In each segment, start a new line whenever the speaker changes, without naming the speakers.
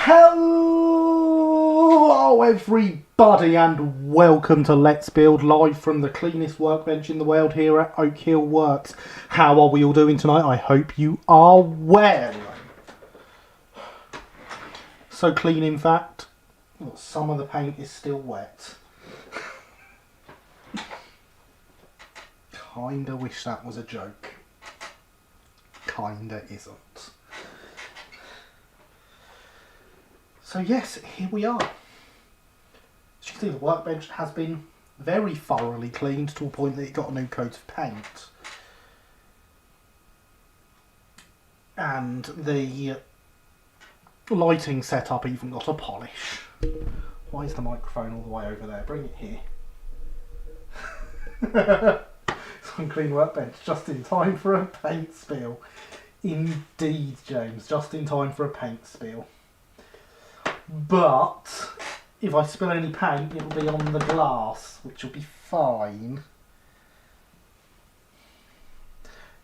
Hello everybody and welcome to Let's Build live from the cleanest workbench in the world here at Oak Hill Works. How are we all doing tonight? I hope you are well. So clean in fact, some of the paint is still wet. Kinda wish that was a joke. Kinda isn't. So yes, here we are. As you can see, the workbench has been very thoroughly cleaned to a point that it got a new coat of paint. And the lighting setup even got a polish. Why is the microphone all the way over there? Bring it here. Some clean workbench, just in time for a paint spill. Indeed, James, just in time for a paint spill. But if I spill any paint, it'll be on the glass, which will be fine.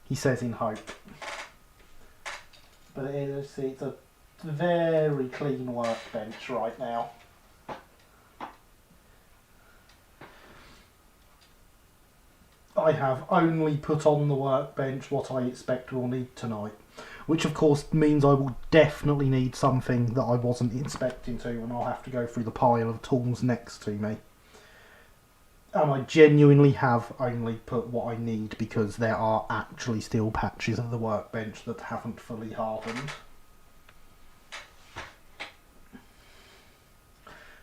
He says in hope. But it's a very clean workbench right now. I have only put on the workbench what I expect we'll need tonight. Which of course means I will definitely need something that I wasn't expecting to, and I'll have to go through the pile of tools next to me. And I genuinely have only put what I need because there are actually still patches of the workbench that haven't fully hardened.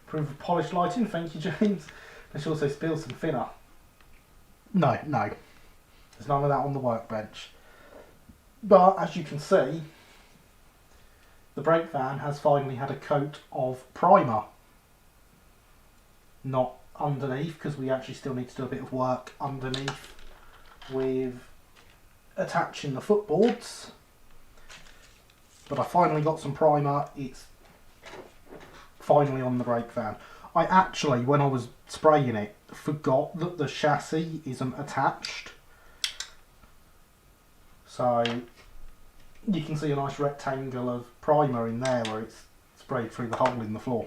Proof of polished lighting, thank you James. Let's also spill some thinner. No, there's none of that on the workbench. But as you can see, the brake van has finally had a coat of primer. Not underneath, because we actually still need to do a bit of work underneath with attaching the footboards. But I finally got some primer. It's finally on the brake van. I actually, when I was spraying it, forgot that the chassis isn't attached. So you can see a nice rectangle of primer in there where it's sprayed through the hole in the floor.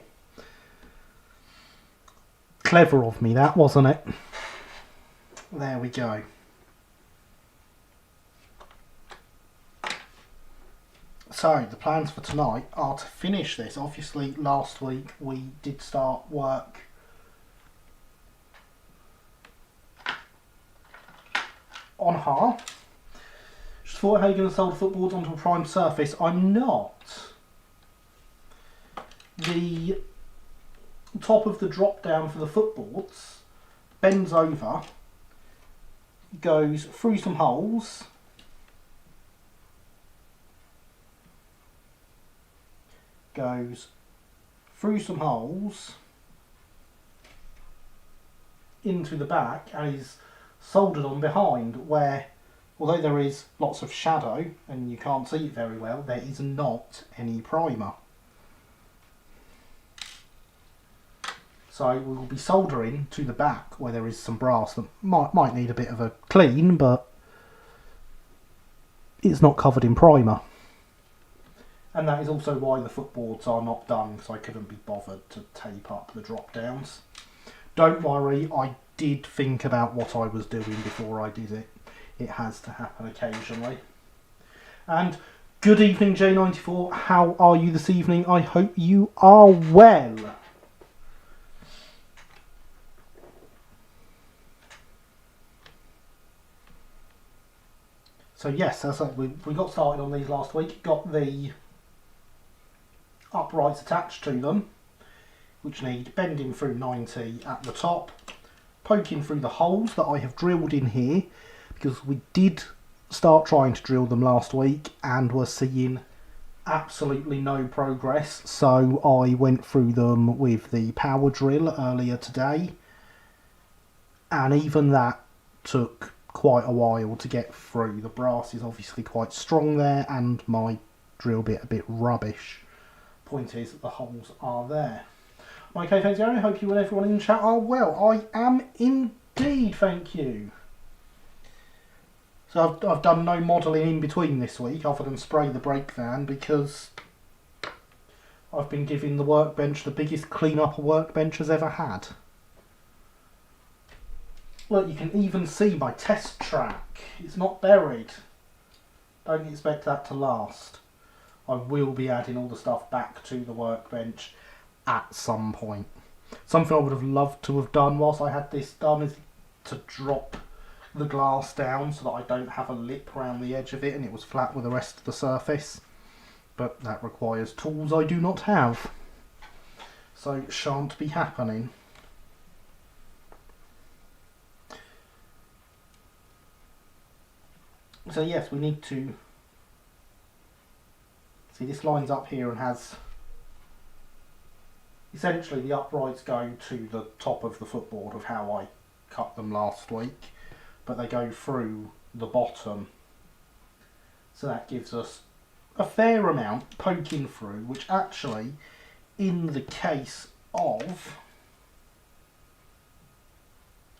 Clever of me that, wasn't it? There we go. So the plans for tonight are to finish this. Obviously last week we did start work on half. Just thought, how are you going to solder footboards onto a prime surface? I'm not. The top of the drop down for the footboards bends over, goes through some holes, into the back and is soldered on behind, where although there is lots of shadow and you can't see it very well, there is not any primer. So we will be soldering to the back where there is some brass that might need a bit of a clean, but it's not covered in primer. And that is also why the footboards are not done, because I couldn't be bothered to tape up the drop downs. Don't worry, I did think about what I was doing before I did it. It has to happen occasionally. And good evening J94, how are you this evening? I hope you are well. So yes, as I said, we got started on these last week, got the uprights attached to them, which need bending through 90 at the top, poking through the holes that I have drilled in here, because we did start trying to drill them last week and were seeing absolutely no progress, so I went through them with the power drill earlier today, and even that took quite a while to get through. The brass is obviously quite strong there and my drill bit a bit rubbish. Point is that the holes are there. Okay, thanks Gary, I hope you and everyone in chat are well. I am indeed, thank you. So I've done no modelling in between this week other than spray the brake van, because I've been giving the workbench the biggest clean up a workbench has ever had. Look, you can even see my test track. It's not buried. Don't expect that to last. I will be adding all the stuff back to the workbench at some point. Something I would have loved to have done whilst I had this done is to drop the glass down so that I don't have a lip around the edge of it and it was flat with the rest of the surface. But that requires tools I do not have. So it shan't be happening. So yes, we need to see this lines up here and has essentially the uprights go to the top of the footboard of how I cut them last week, but they go through the bottom, so that gives us a fair amount poking through, which actually in the case of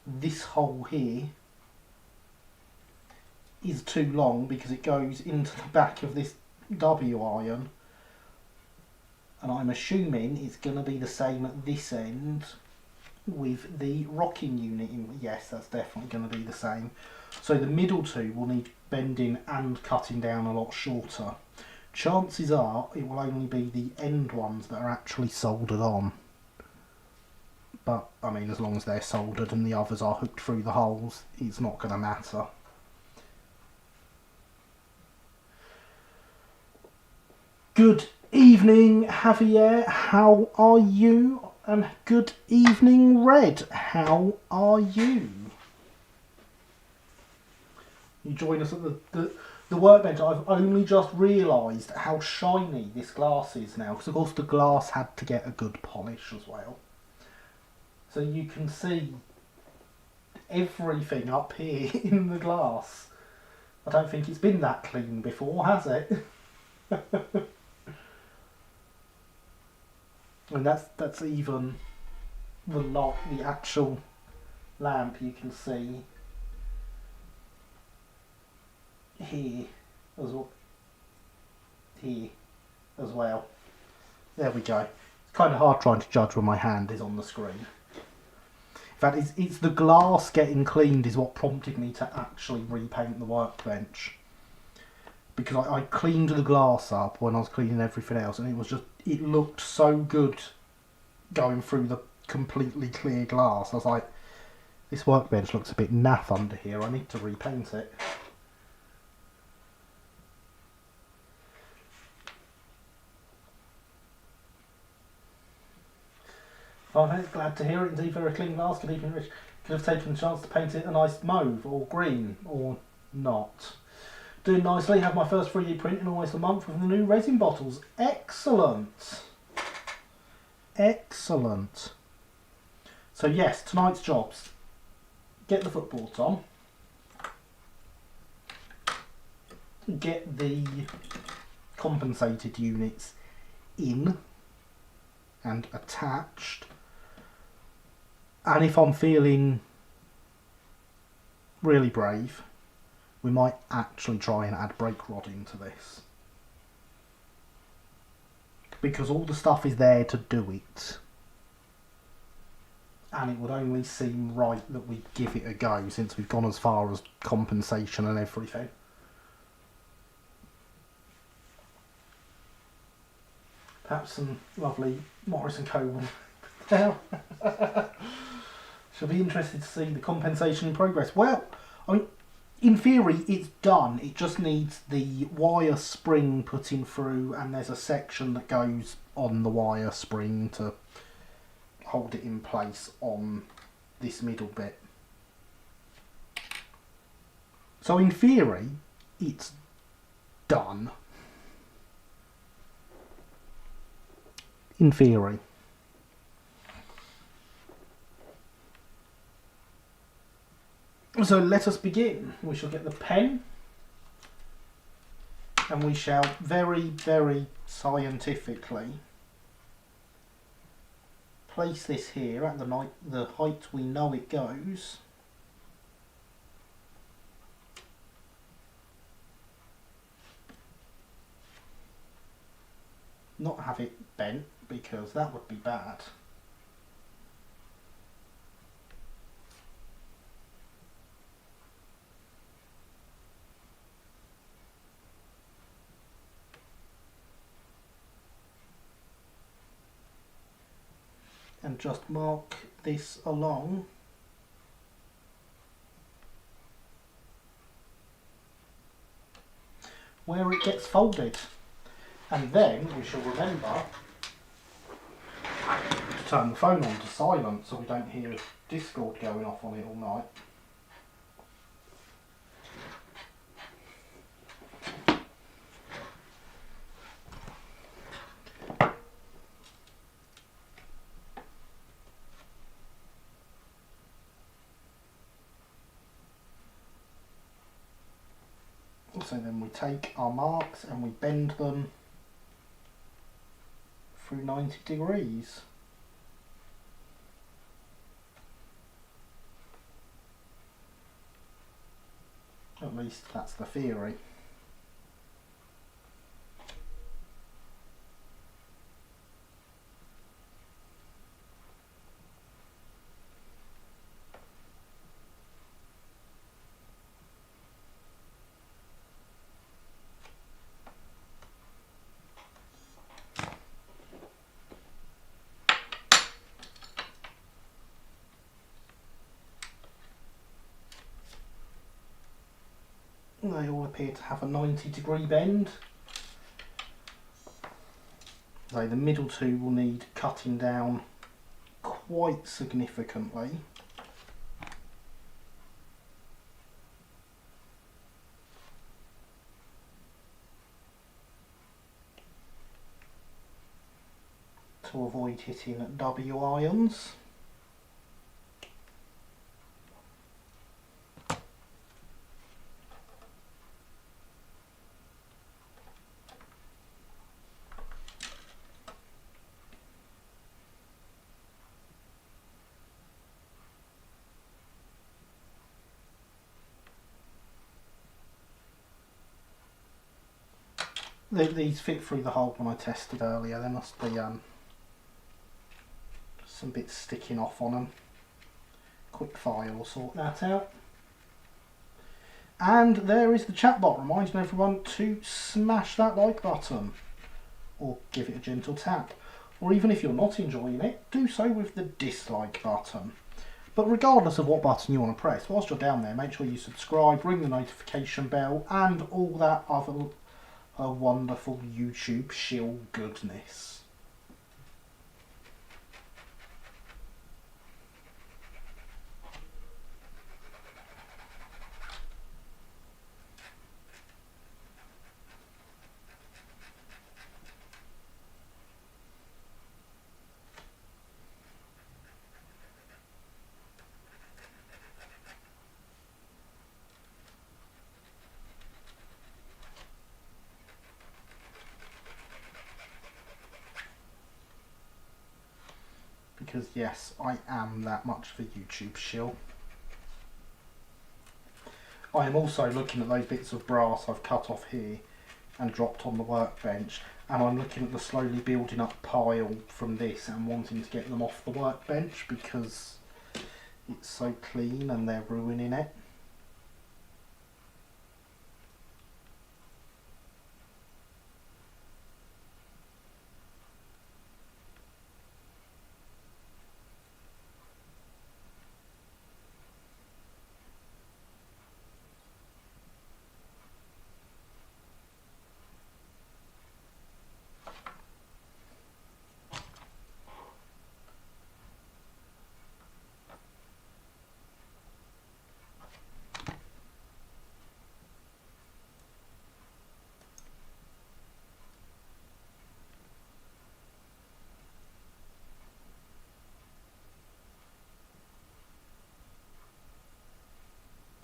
this hole here is too long because it goes into the back of this W iron, and I'm assuming it's going to be the same at this end with the rocking unit. Yes, that's definitely going to be the same. So the middle two will need bending and cutting down a lot shorter. Chances are it will only be the end ones that are actually soldered on. But, I mean, as long as they're soldered and the others are hooked through the holes, it's not going to matter. Good evening, Javier. How are you? And good evening, Red. How are you? You join us at the workbench. I've only just realised how shiny this glass is now, because of course the glass had to get a good polish as well. So you can see everything up here in the glass. I don't think it's been that clean before, has it? And that's even the actual lamp you can see here as well. There we go. It's kind of hard trying to judge when my hand is on the screen. In fact, it's the glass getting cleaned is what prompted me to actually repaint the workbench. Because I cleaned the glass up when I was cleaning everything else, and it looked so good going through the completely clear glass. I was like, this workbench looks a bit naff under here, I need to repaint it. Oh, I'm glad to hear it. Indeed, very clean glass. Could have taken a chance to paint it a nice mauve or green or not. Doing nicely. Have my first 3D print in almost a month with the new resin bottles. Excellent. Excellent. So yes, tonight's jobs. Get the footboards on. Get the compensated units in and attached. And if I'm feeling really brave, we might actually try and add brake rod into this. Because all the stuff is there to do it. And it would only seem right that we give it a go since we've gone as far as compensation and everything. Perhaps some lovely Morris & Co. She'll be interested to see the compensation in progress. Well, I mean, in theory, it's done. It just needs the wire spring put in through, and there's a section that goes on the wire spring to hold it in place on this middle bit. So in theory, it's done. In theory. So let us begin. We shall get the pen and we shall very, very scientifically place this here at the height we know it goes. not have it bent because that would be bad. And just mark this along where it gets folded, and then we shall remember to turn the phone on to silent so we don't hear Discord going off on it all night. So then we take our marks and we bend them through 90 degrees. At least that's the theory. They all appear to have a 90-degree bend. So the middle two will need cutting down quite significantly. To avoid hitting W ions. These fit through the hole when I tested earlier. There must be some bits sticking off on them. Quick fire will sort that out. And there is the chat bot reminding everyone to smash that like button or give it a gentle tap. Or even if you're not enjoying it, do so with the dislike button. But regardless of what button you want to press, whilst you're down there, make sure you subscribe, ring the notification bell, and all that other wonderful YouTube shill goodness. Because yes, I am that much of a YouTube shill. I am also looking at those bits of brass I've cut off here and dropped on the workbench, and I'm looking at the slowly building up pile from this and wanting to get them off the workbench because it's so clean and they're ruining it.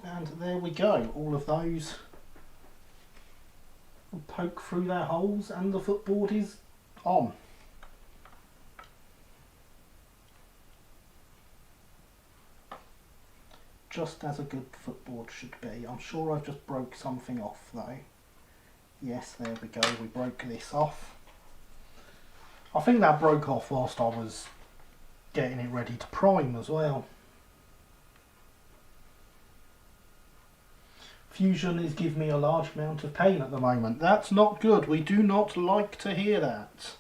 And there we go, all of those will poke through their holes and the footboard is on. Just as a good footboard should be. I'm sure I've just broke something off though. Yes, there we go, we broke this off. I think that broke off whilst I was getting it ready to prime as well. Fusion is giving me a large amount of pain at the moment. That's not good. We do not like to hear that.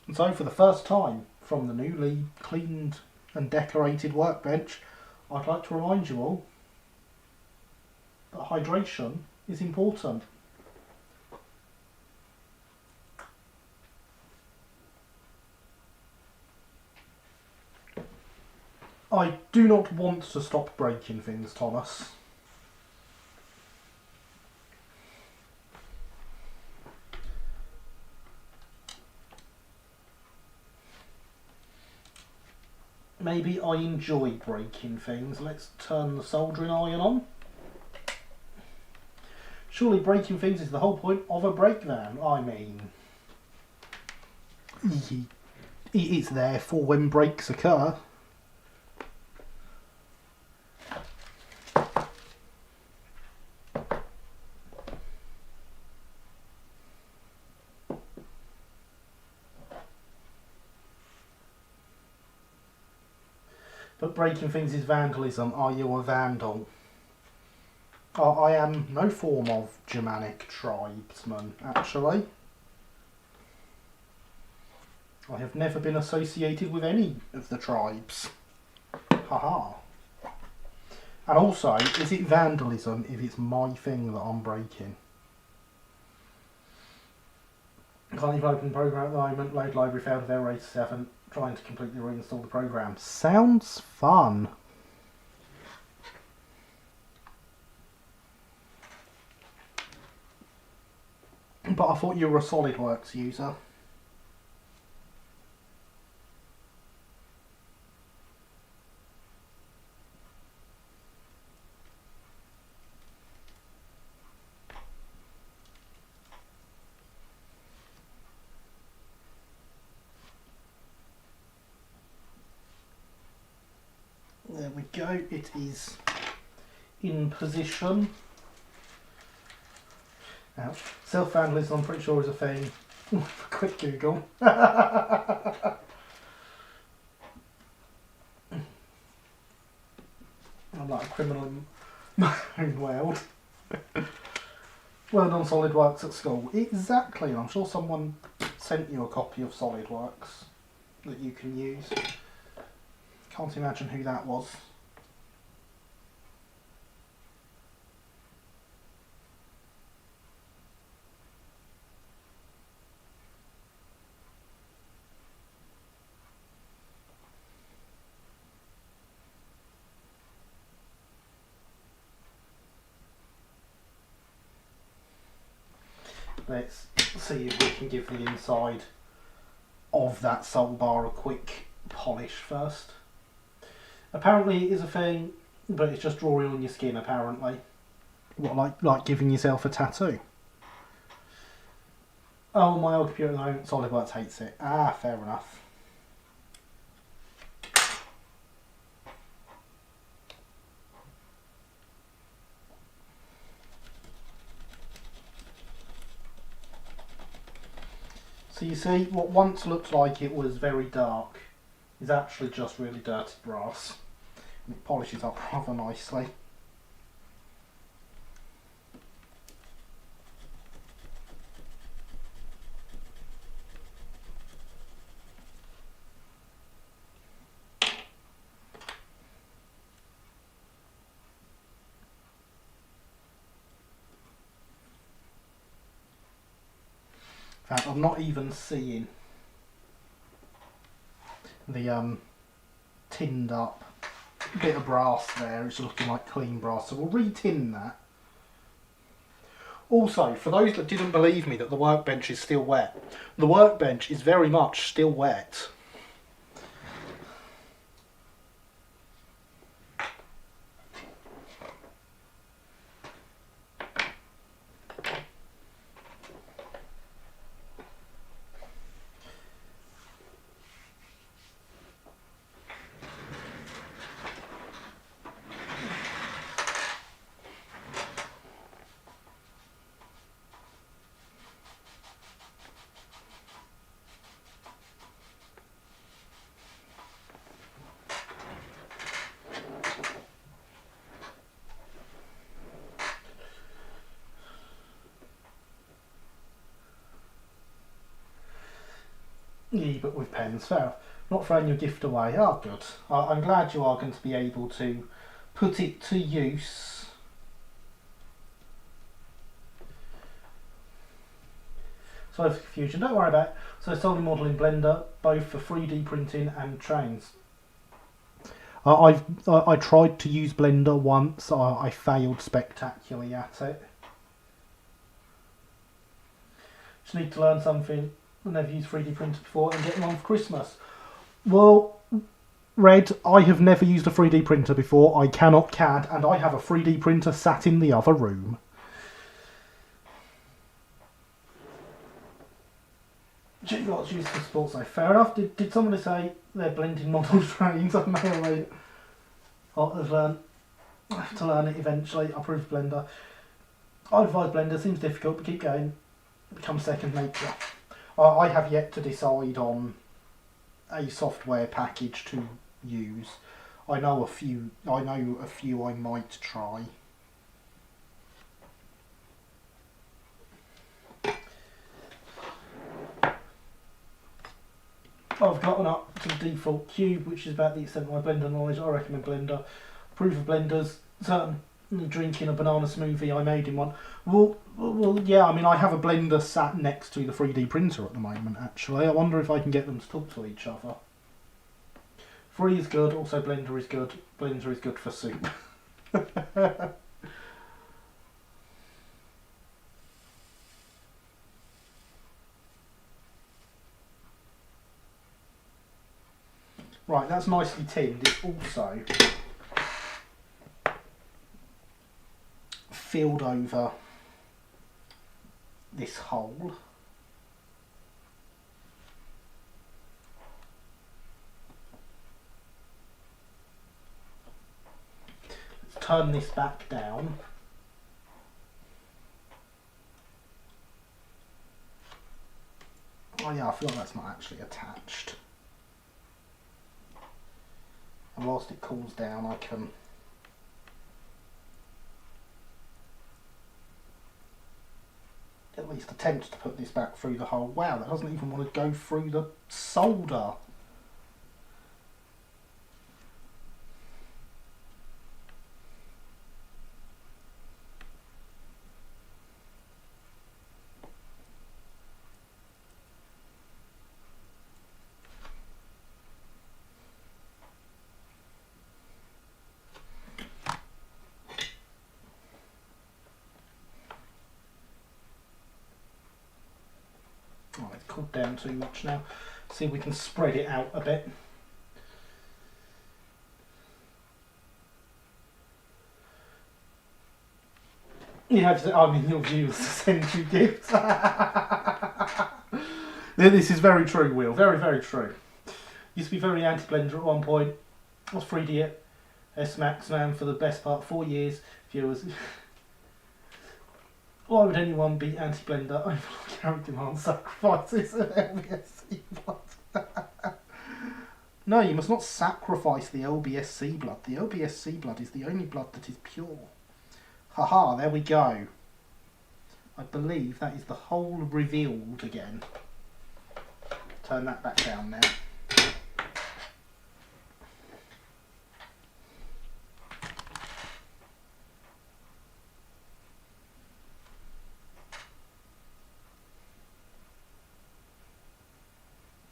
And so for the first time from the newly cleaned and decorated workbench, I'd like to remind you all that hydration is important. I do not want to stop breaking things, Thomas. Maybe I enjoy breaking things. Let's turn the soldering iron on. Surely breaking things is the whole point of a brake van. I mean, it's there for when breaks occur. But breaking things is vandalism. Are you a vandal? I am no form of Germanic tribesman, actually. I have never been associated with any of the tribes. Haha. And also, is it vandalism if it's my thing that I'm breaking? Can't even open the program at the moment. Load library failed of error 87. Trying to completely reinstall the program. Sounds fun. But I thought you were a SolidWorks user. There we go, it is in position. Now, self-vandalism, I'm pretty sure is a thing. Quick Google. I'm like a criminal in my own world. Learned on SolidWorks at school. Exactly, I'm sure someone sent you a copy of SolidWorks that you can use. Can't imagine who that was. Let's see if we can give the inside of that sole bar a quick polish first. Apparently it is a thing, but it's just drawing on your skin apparently. What, like giving yourself a tattoo? Oh, my old computer at the moment, SolidWorks hates it. Ah, fair enough. So you see, what once looked like it was very dark is actually just really dirty brass. And it polishes up rather nicely. In fact, I'm not even seeing the tinned up bit of brass there. It's looking like clean brass, so we'll re-tin that. Also, for those that didn't believe me that the workbench is still wet, the workbench is very much still wet. Yeah, but with pens, fair. Not throwing your gift away. Oh, good. I'm glad you are going to be able to put it to use. Sorry for confusion, don't worry about it. So solely model in Blender, both for 3D printing and trains. I tried to use Blender once, I failed spectacularly at it. Just need to learn something. I've never used 3D printer before and getting one for Christmas. Well, Red, I have never used a 3D printer before. I cannot CAD, and I have a 3D printer sat in the other room. Lots used for sports though. Fair enough. Did somebody say they're blending model trains? I may or may not have to learn it eventually. I prove Blender. I advise Blender. Seems difficult, but keep going. It becomes second nature. I have yet to decide on a software package to use. I know a few I might try. I've gotten up to the default cube, which is about the extent of my Blender knowledge. I recommend Blender. Approve of Blenders. Certainly drinking a banana smoothie I made in one. Well, yeah, I mean, I have a Blender sat next to the 3D printer at the moment, actually. I wonder if I can get them to talk to each other. Free is good, also Blender is good. Blender is good for soup. Right, that's nicely tinned. It's also filled over this hole. Let's turn this back down. Oh yeah, I feel like that's not actually attached. And whilst it cools down, I can at least attempt to put this back through the hole. Wow, that doesn't even want to go through the solder. Oh, it's cooled down too much now. See if we can spread it out a bit. Yeah, I mean, your viewers send you gifts. This is very true, Will. Very, very true. Used to be very anti-Blender at one point. I was 3DS Max man for the best part 4 years. Viewers. Why would anyone be anti-Blender over character demand sacrifices of LBSC blood? No, you must not sacrifice the LBSC blood. The LBSC blood is the only blood that is pure. Haha, there we go. I believe that is the whole revealed again. Turn that back down now.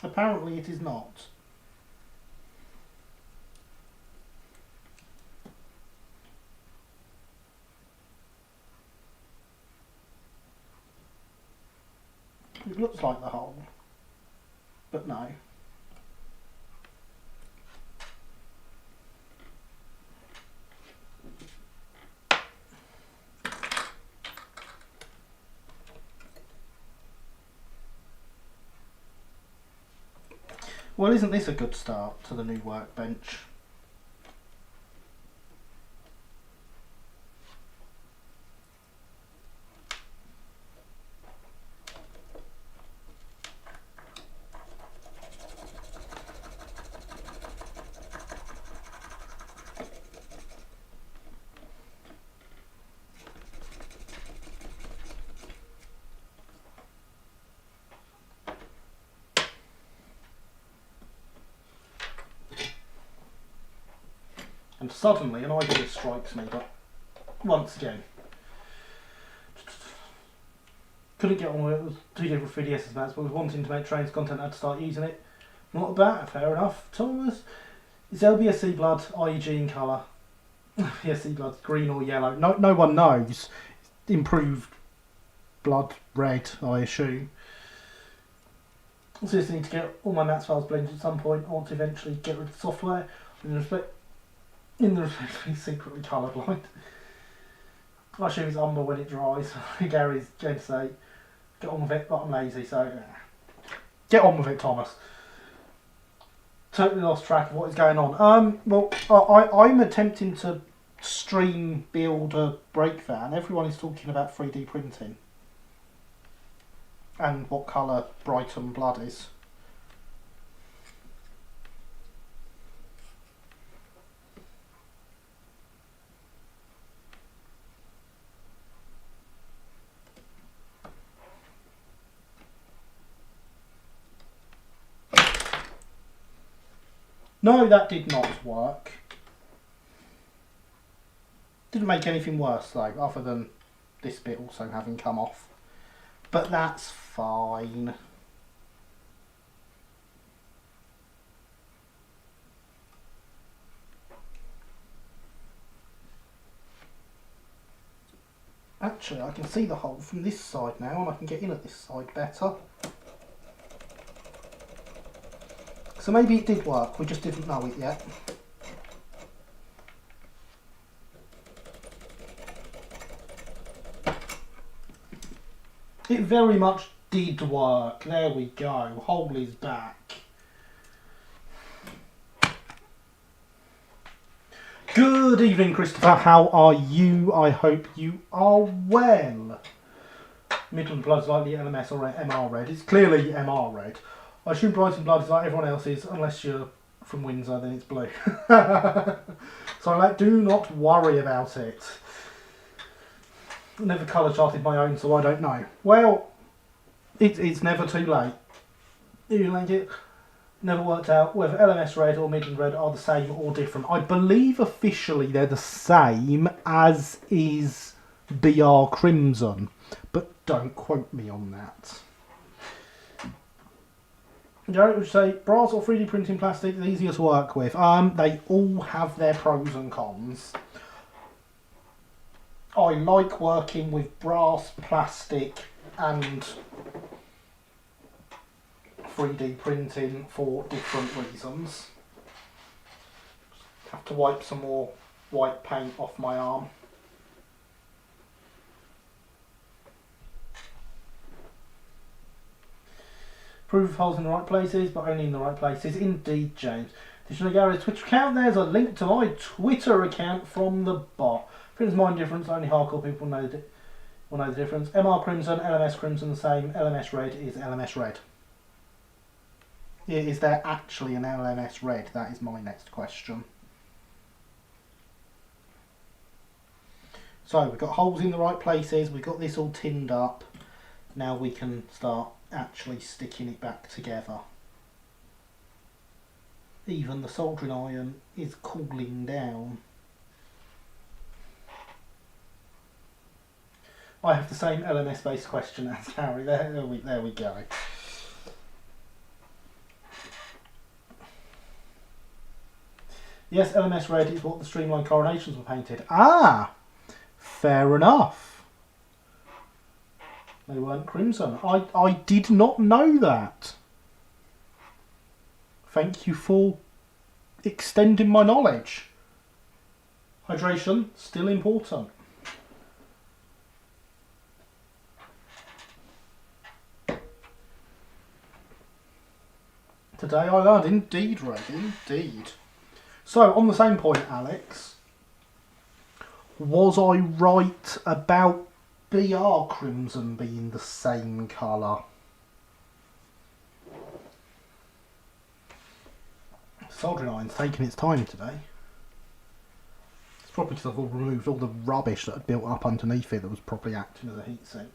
Apparently it is not. It looks like the hole, but no. Well, isn't this a good start to the new workbench? And suddenly an idea strikes me, but once again, couldn't get on with it. It was 2 different 3DS maps, but was wanting to make trains content, I had to start using it. Not bad, fair enough. Thomas, is LBSC blood IEG in colour? LBSC blood green or yellow? No one knows. Improved blood red, I assume. So I just need to get all my maps files blended at some point. I want to eventually get rid of the software. In the respect to be secretly colourblind. I assume it's umber when it dries. Gary's going to say, get on with it, but I'm lazy, so get on with it, Thomas. Totally lost track of what is going on. Well, I'm attempting to stream build a brake van. Everyone is talking about 3D printing and what colour Brighton blood is. No, that did not work. Didn't make anything worse though, other than this bit also having come off. But that's fine. Actually, I can see the hole from this side now, and I can get in at this side better. So maybe it did work, we just didn't know it yet. It very much did work. There we go. Hole is back. Good evening, Christopher. How are you? I hope you are well. Midland Blood is like the LMS or MR Red. It's clearly MR Red. I assume Brighton Blood is like everyone else's, unless you're from Windsor, then it's blue. So like, do not worry about it. I never colour charted my own, so I don't know. Well, it's never too late. You like it? Never worked out whether LMS Red or Midland Red are the same or different. I believe officially they're the same, as is BR Crimson, but don't quote me on that. Jared would say, brass or 3D printing plastic is easier to work with. They all have their pros and cons. I like working with brass, plastic and 3D printing for different reasons. Have to wipe some more white paint off my arm. Proof holes in the right places, but only in the right places. Indeed, James. Additional Gary's Twitter account. There's a link to my Twitter account from the bot. Printers mind difference. Only hardcore people know the difference. MR Crimson, LMS Crimson, the same. LMS Red is LMS Red. Is there actually an LMS Red? That is my next question. So we've got holes in the right places. We've got this all tinned up. Now we can start actually sticking it back together. Even the soldering iron is cooling down. I have the same LMS based question as Harry. There we go. Yes, LMS Red is what the streamlined coronations were painted. Ah, fair enough. They weren't crimson. I did not know that. Thank you for extending my knowledge. Hydration, still important. Today I learned, indeed, Red, indeed. So, on the same point, Alex, was I right about BR Crimson being the same colour? Soldering iron's taking its time today. It's probably because I've removed all the rubbish that had built up underneath it that was probably acting as a heatsink.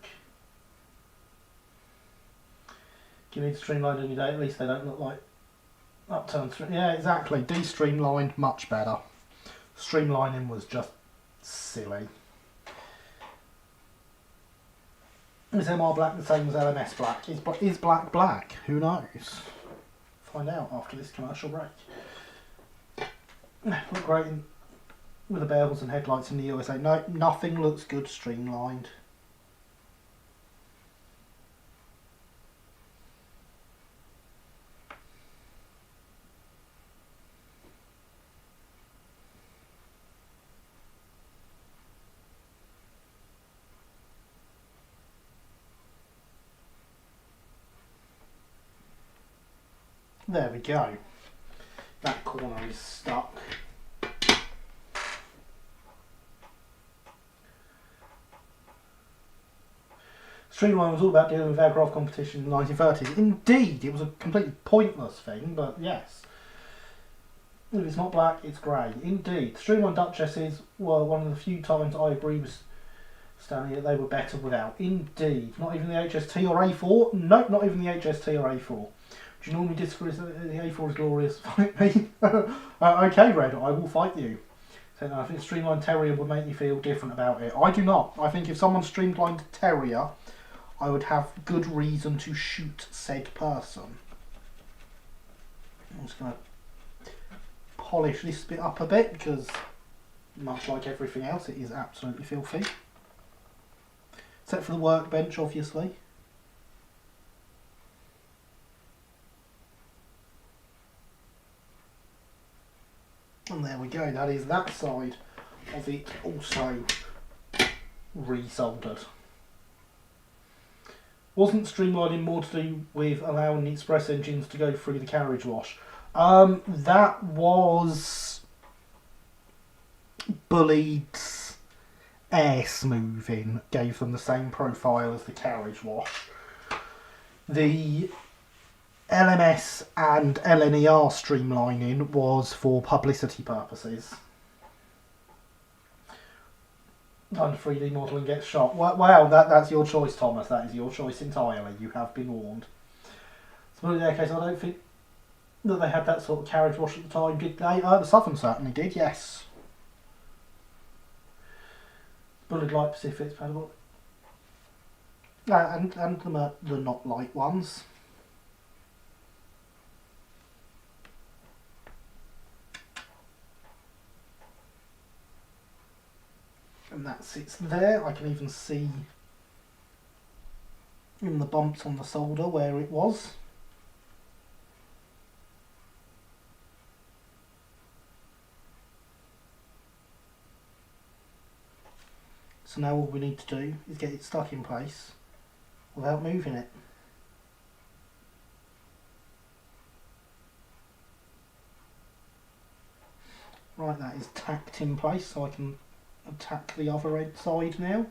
You need to streamline any day, at least they don't look like upturned. Yeah, exactly. De-streamlined, much better. Streamlining was just silly. Is MR black the same as LMS black? Is black black? Who knows? Find out after this commercial break. Look great with the bells and headlights in the USA. No, nothing looks good streamlined. There we go. That corner is stuck. Streamline was all about dealing with aircraft competition in the 1930s. Indeed, it was a completely pointless thing, but yes. If it's not black, it's grey. Indeed. Streamline Duchesses were one of the few times I agree with Stanley that they were better without. Indeed. Not even the HST or A4? Nope, not even the HST or A4. Do you normally disagree that the A4 is glorious? Fight me. Okay, Red, I will fight you. So, no, I think Streamlined Terrier would make me feel different about it. I do not. I think if someone streamlined Terrier, I would have good reason to shoot said person. I'm just going to polish this bit up a bit because, much like everything else, it is absolutely filthy. Except for the workbench, obviously. And there we go, that is that side of it also resoldered. Wasn't streamlining more to do with allowing the express engines to go through the carriage wash? That was Bullied's air smoothing, gave them the same profile as the carriage wash. The LMS and LNER streamlining was for publicity purposes. Done 3D model and gets shot. Wow, that's your choice, Thomas. That is your choice entirely. You have been warned. So in their case, I don't think that they had that sort of carriage wash at the time, did they? The Southern certainly did, yes. Bullied Light Pacifics, and the not light ones. And that sits there. I can even see in the bumps on the solder where it was. So now all we need to do is get it stuck in place without moving it. Right, that is tacked in place, so I can attack the other side now.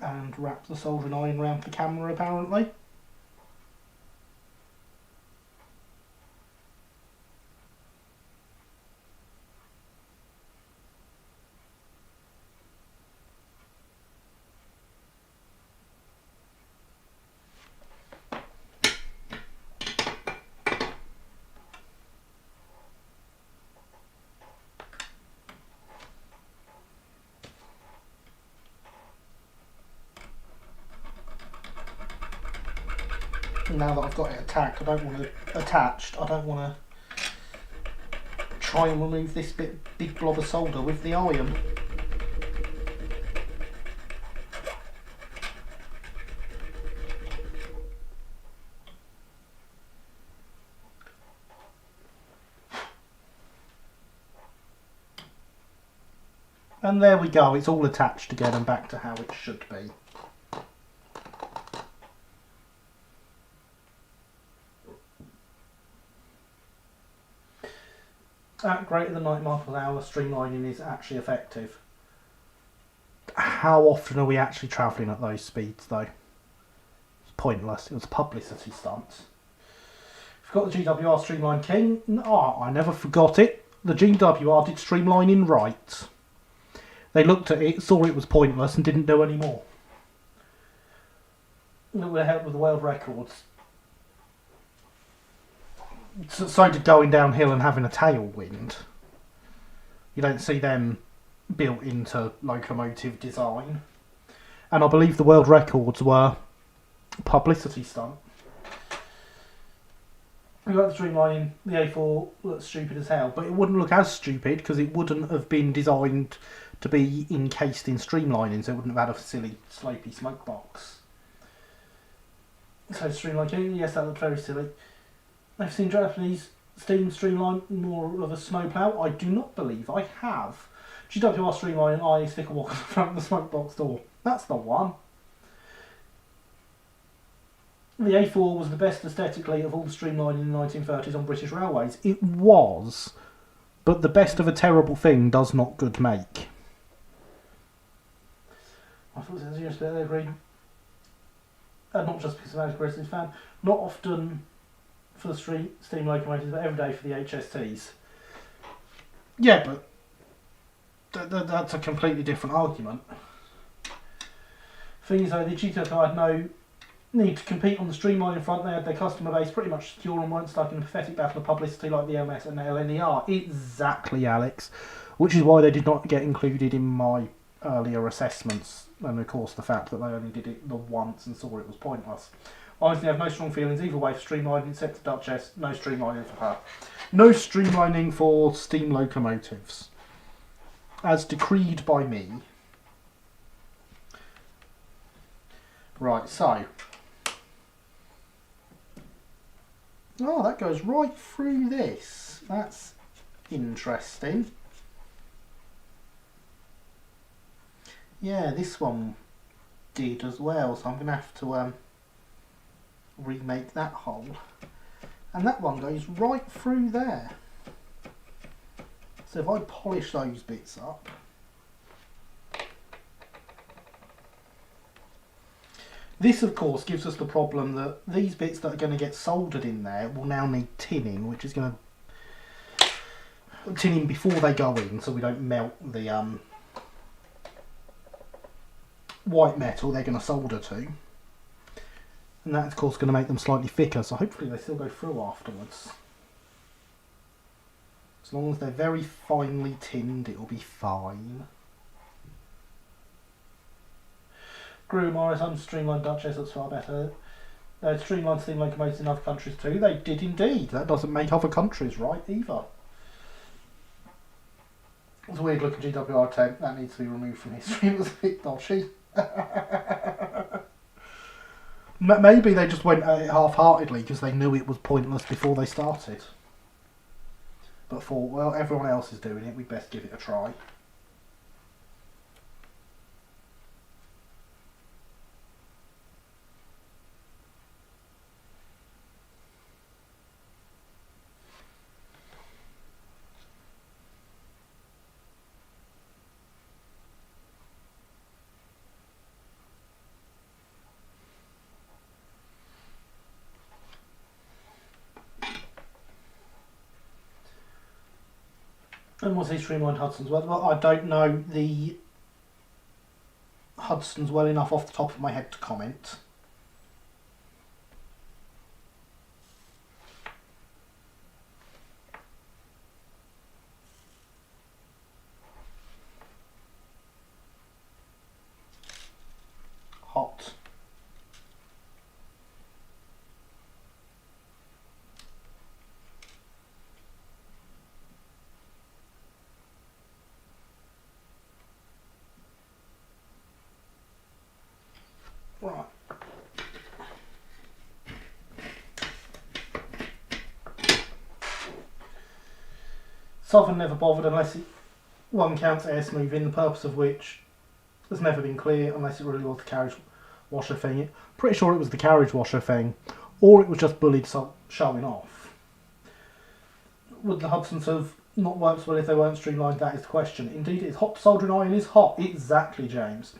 And wrap the soldering iron around the camera apparently. Now that I've got it attached, I don't want to try and remove this big blob of solder with the iron. And there we go, it's all attached again and back to how it should be. At greater than 90 miles per hour, streamlining is actually effective. How often are we actually travelling at those speeds though? It's pointless, it was a publicity stunt. Forgot the GWR Streamline King? Oh, I never forgot it. The GWR did streamlining right. They looked at it, saw it was pointless, and didn't do any more. It would have helped with the world records. So did going downhill and having a tailwind. You don't see them built into locomotive design. And I believe the world records were a publicity stunt. We got the streamlining, the A4 looks stupid as hell, but it wouldn't look as stupid because it wouldn't have been designed to be encased in streamlining, so it wouldn't have had a silly, slopey smoke box. So streamlining, yes, that looked very silly. I've seen Japanese steam streamline more of a snowplow. I do not believe I have. GWR streamline, I stick a walk on the front of the smoke box door. That's the one. The A4 was the best aesthetically of all the streamlining in the 1930s on British railways. It was, but the best of a terrible thing does not good make. I thought it was a serious bit agreed. Not just because I'm a British fan, not often for the steam locomotives, but every day for the HSTs. Yeah, but that's a completely different argument. Thing is though, the GTO had no need to compete on the streamlining front. They had their customer base pretty much secure and weren't stuck in a pathetic battle of publicity like the MS and the LNER. Exactly, Alex. Which is why they did not get included in my earlier assessments, and of course the fact that they only did it the once and saw it was pointless. I honestly have no strong feelings either way for streamlining except the Duchess. No streamlining for her. No streamlining for steam locomotives. As decreed by me. Right, so. Oh, that goes right through this. That's interesting. Yeah, this one did as well, so I'm going to have to remake that hole. And that one goes right through there. So if I polish those bits up. This, of course, gives us the problem that these bits that are going to get soldered in there will now need tinning, which is going to tinning before they go in, so we don't melt the white metal they're going to solder to. And that, of course, going to make them slightly thicker, so hopefully they still go through afterwards. As long as they're very finely tinned, it'll be fine. Gru Morris, streamlined Duchess, that's far better. They had streamlined steam locomotives in other countries too. They did indeed. That doesn't make other countries right either. It's a weird looking GWR tank. That needs to be removed from history. It was a bit dodgy. Maybe they just went at it half-heartedly because they knew it was pointless before they started. But thought, well, everyone else is doing it, we'd best give it a try. And was he streamlined Hudson's well? Well, I don't know the Hudson's well enough off the top of my head to comment. Hot. Right. Southern never bothered unless one counts air smoothing, the purpose of which has never been clear unless it really was the carriage washer thing. Pretty sure it was the carriage washer thing, or it was just bullied showing off. Would the Hudsons have not worked well if they weren't streamlined? That is the question. Indeed, it's hot. Soldering iron is hot. Exactly, James.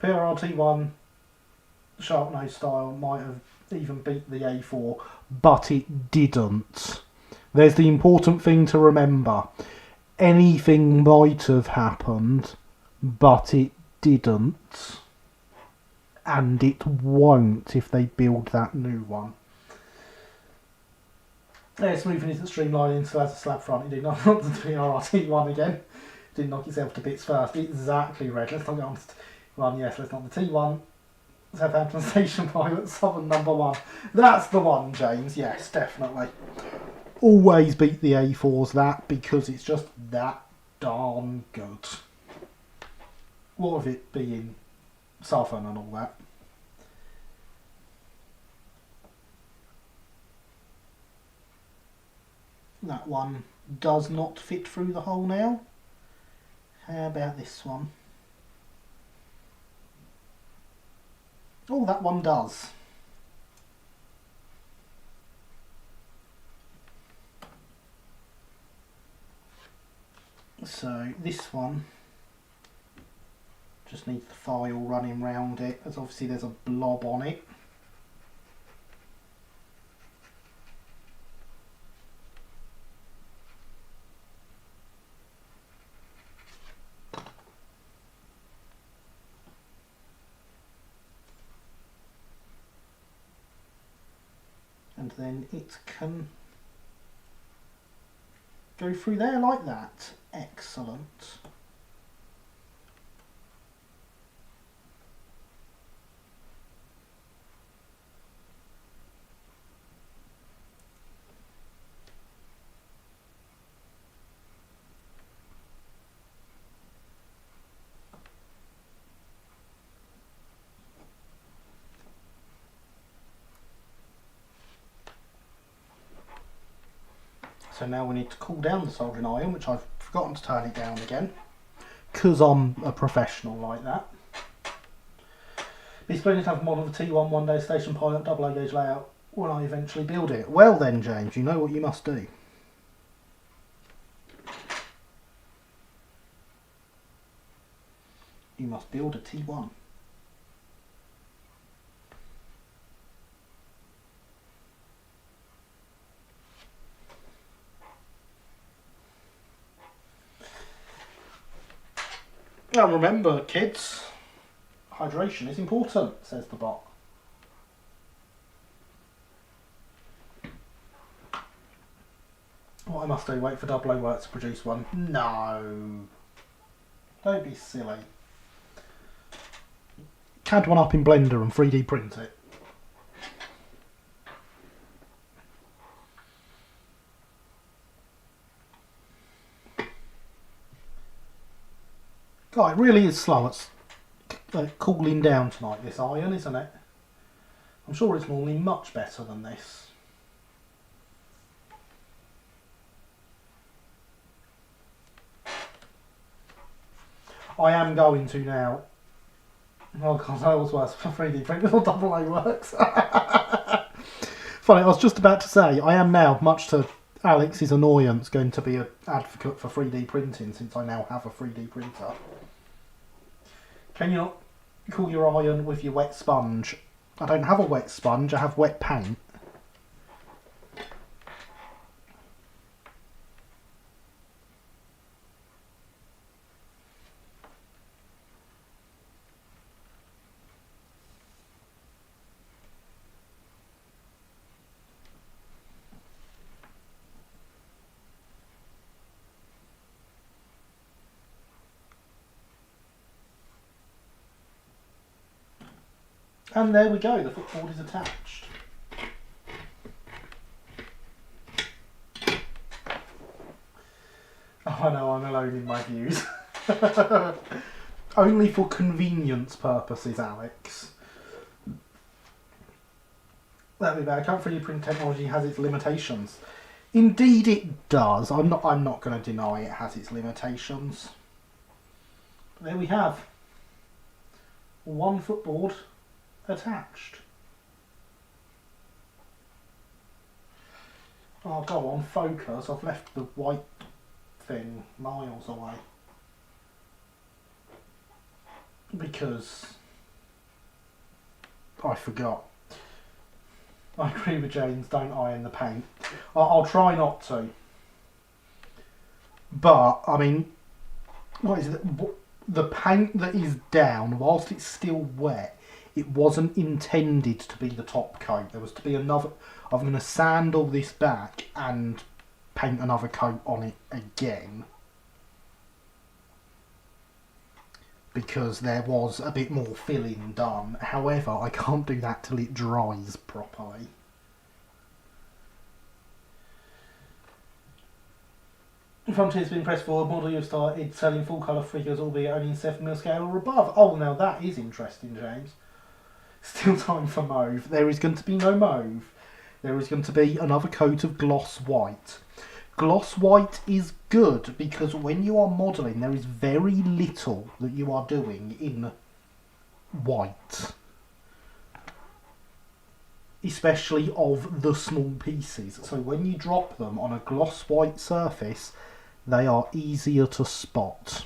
PRRT1 sharp nose style might have even beat the A4, but it didn't. There's the important thing to remember. Anything might have happened, but it didn't, and it won't if they build that new one. Yeah, smoothing is streamlining, so as a slab front, it did not knock the TRRT one again. Didn't knock itself to bits first. Exactly, Red. Let's not get on to one. Yes, let's knock the T1. Southampton Station Pilot, Southern number 1. That's the one, James. Yes, definitely. Always beat the A4s that, because it's just that darn good. What of it being Southern and all that. That one does not fit through the hole now. How about this one? Oh, that one does. So this one just needs the file running round it, as obviously there's a blob on it. And then it can go through there like that. Excellent. So now we need to cool down the soldering iron, which I've forgotten to turn it down again, because I'm a professional like that. Be splendid to have a model of the T1 one-day station pilot double A gauge layout when I eventually build it. Well then, James, you know what you must do. You must build a T1. And remember, kids, hydration is important, says the bot. What I must do, wait for Double O Works to produce one? No. Don't be silly. CAD one up in Blender and 3D print it. God, it really is slow. It's cooling down tonight, this iron, isn't it? I'm sure it's normally much better than this. I am going to now. Oh god, that was worse for 3D print or Double A Works. Funny, I was just about to say, I am now, much to Alex's annoyance, going to be an advocate for 3D printing since I now have a 3D printer. Can you not cool your iron with your wet sponge? I don't have a wet sponge, I have wet paint. And there we go, the footboard is attached. Oh, I know, I'm alone in my views. Only for convenience purposes, Alex. That'd be bad. Current 3D print technology has its limitations. Indeed it does. I'm not going to deny it has its limitations. But there we have one footboard attached. Oh, go on, focus. I've left the white thing miles away. Because I forgot. I agree with James, don't iron the paint. I'll try not to. But, I mean, what is it? the paint that is down, whilst it's still wet, it wasn't intended to be the top coat. There was to be another. I'm going to sand all this back and paint another coat on it again, because there was a bit more filling done. However, I can't do that till it dries properly. Frontier's been pressed forward. Model you've started selling full colour figures, albeit only in 7mm scale or above. Oh, now that is interesting, James. Still time for mauve. There is going to be no mauve. There is going to be another coat of gloss white. Gloss white is good because when you are modelling, there is very little that you are doing in white, especially of the small pieces. So when you drop them on a gloss white surface, they are easier to spot.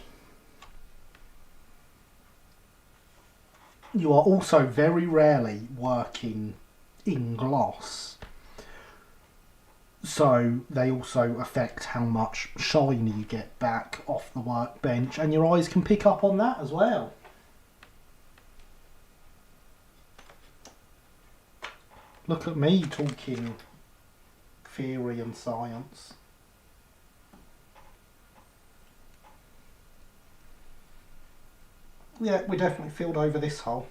You are also very rarely working in gloss, so they also affect how much shine you get back off the workbench, and your eyes can pick up on that as well. Look at me talking theory and science. Yeah, we definitely filled over this hole.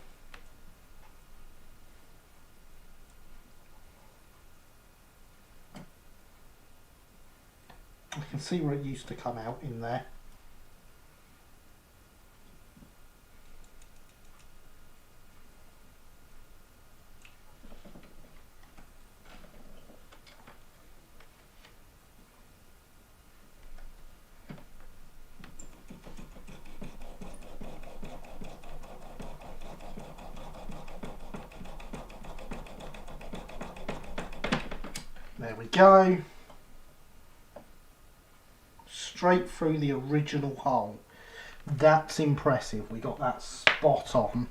I can see where it used to come out in there. There we go. Straight through the original hole. That's impressive. We got that spot on.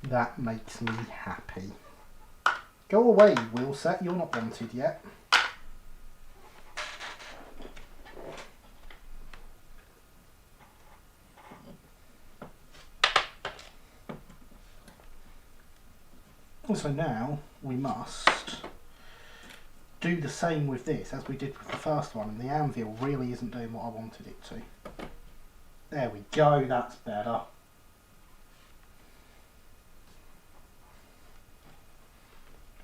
That makes me happy. Go away, wheelset. You're not wanted yet. So now we must do the same with this as we did with the first one, and the anvil really isn't doing what I wanted it to. There we go, that's better.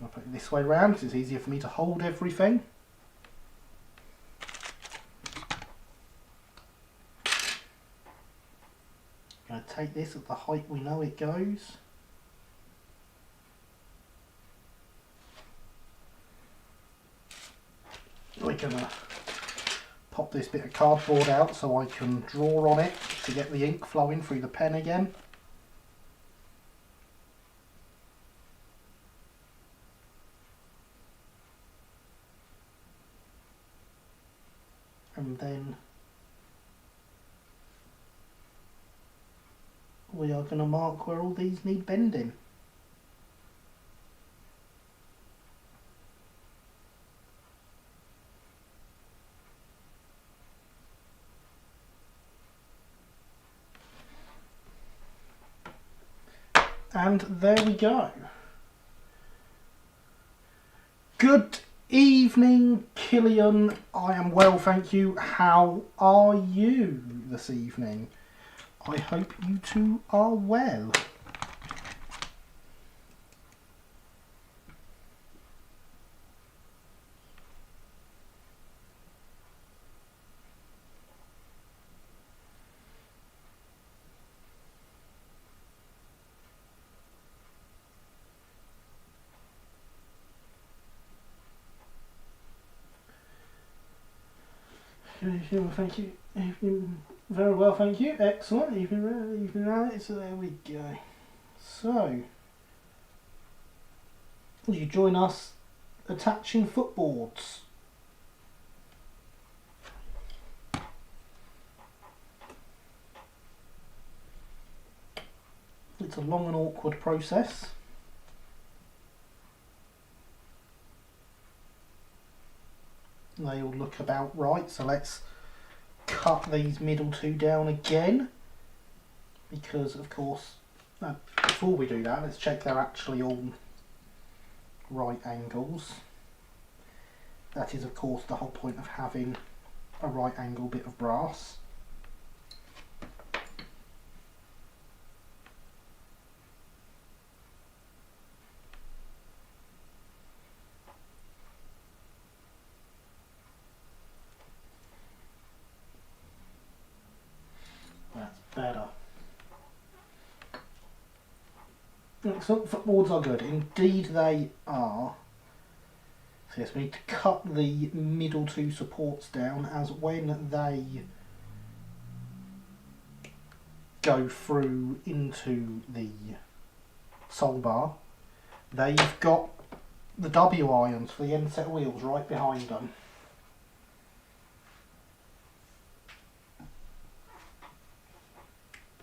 I'll put it this way round because it's easier for me to hold everything. I'm going to take this at the height we know it goes. We're going to pop this bit of cardboard out so I can draw on it to get the ink flowing through the pen again. And then we are going to mark where all these need bending. And there we go. Good evening, Killian. I am well, thank you. How are you this evening? I hope you two are well. Thank you. Very well, thank you. Excellent. Evening right. So there we go. So, will you join us attaching footboards? It's a long and awkward process. They all look about right, so let's cut these middle two down again. because of course, before we do that, let's check they're actually all right angles. That is of course the whole point of having a right angle bit of brass. That's better. Excellent, footboards are good. Indeed they are. So yes, we need to cut the middle two supports down, as when they go through into the sole bar, they've got the W irons for the end set wheels right behind them.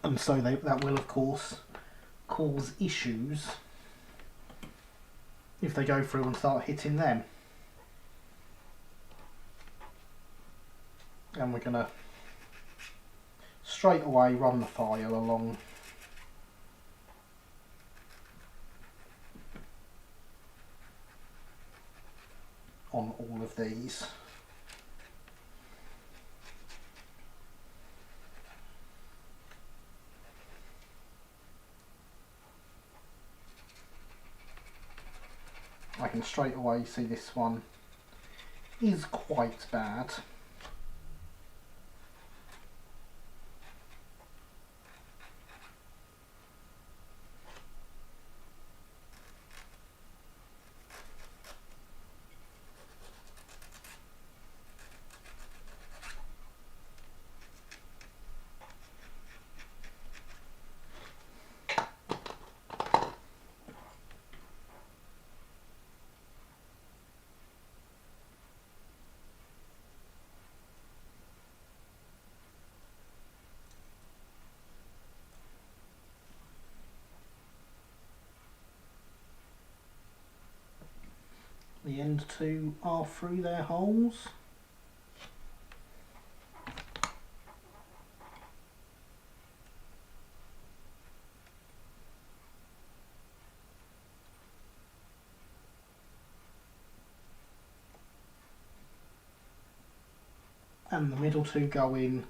And so that will of course cause issues if they go through and start hitting them. And we're going to straight away run the file along on all of these. I can straight away see this one is quite bad. The end two are through their holes. And the middle two go in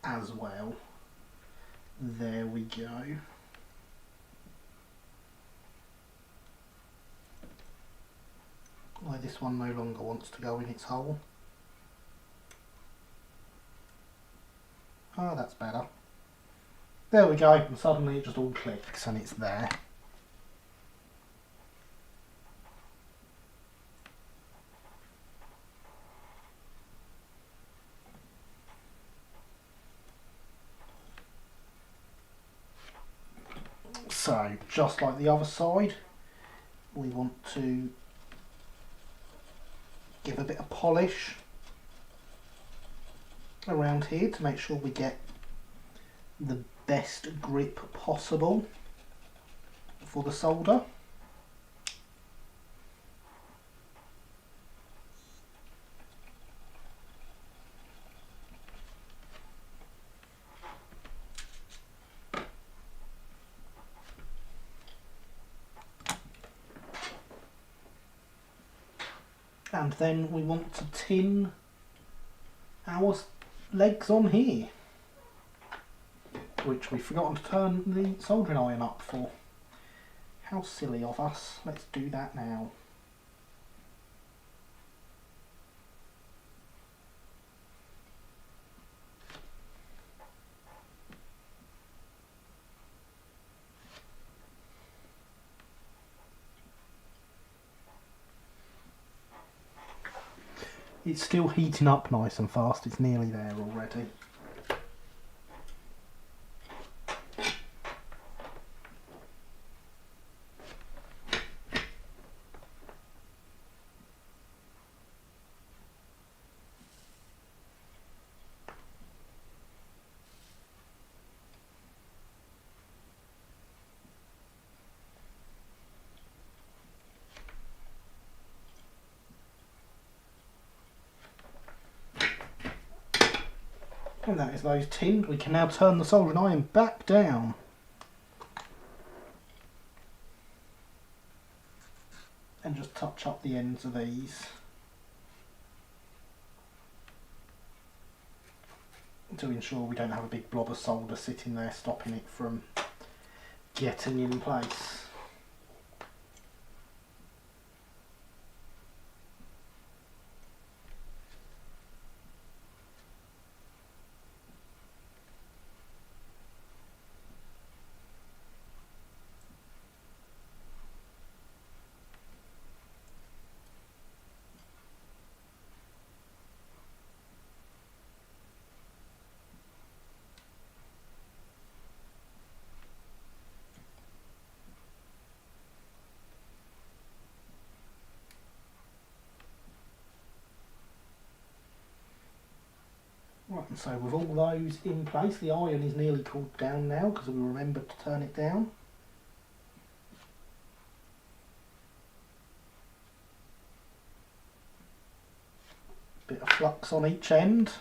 as well. There we go. Why this one no longer wants to go in its hole. Oh, that's better. There we go, and suddenly it just all clicks and it's there. So, just like the other side, we want to give a bit of polish around here to make sure we get the best grip possible for the solder. And then we want to tin our legs on here, which we've forgotten to turn the soldering iron up for. How silly of us. Let's do that now. It's still heating up nice and fast, it's nearly there already. And that is those tinned. We can now turn the soldering iron back down. And just touch up the ends of these. To ensure we don't have a big blob of solder sitting there stopping it from getting in place. Right, and so with all those in place, the iron is nearly cooled down now because we remembered to turn it down. Bit of flux on each end.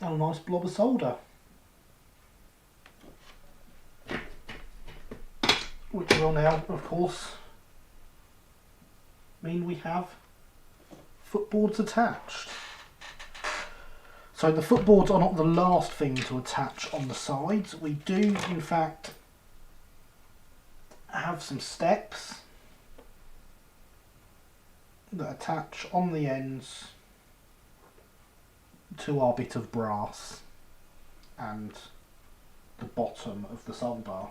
And a nice blob of solder. Which will now, of course, mean we have footboards attached. So the footboards are not the last thing to attach on the sides. We do, in fact, have some steps that attach on the ends to our bit of brass and the bottom of the solder,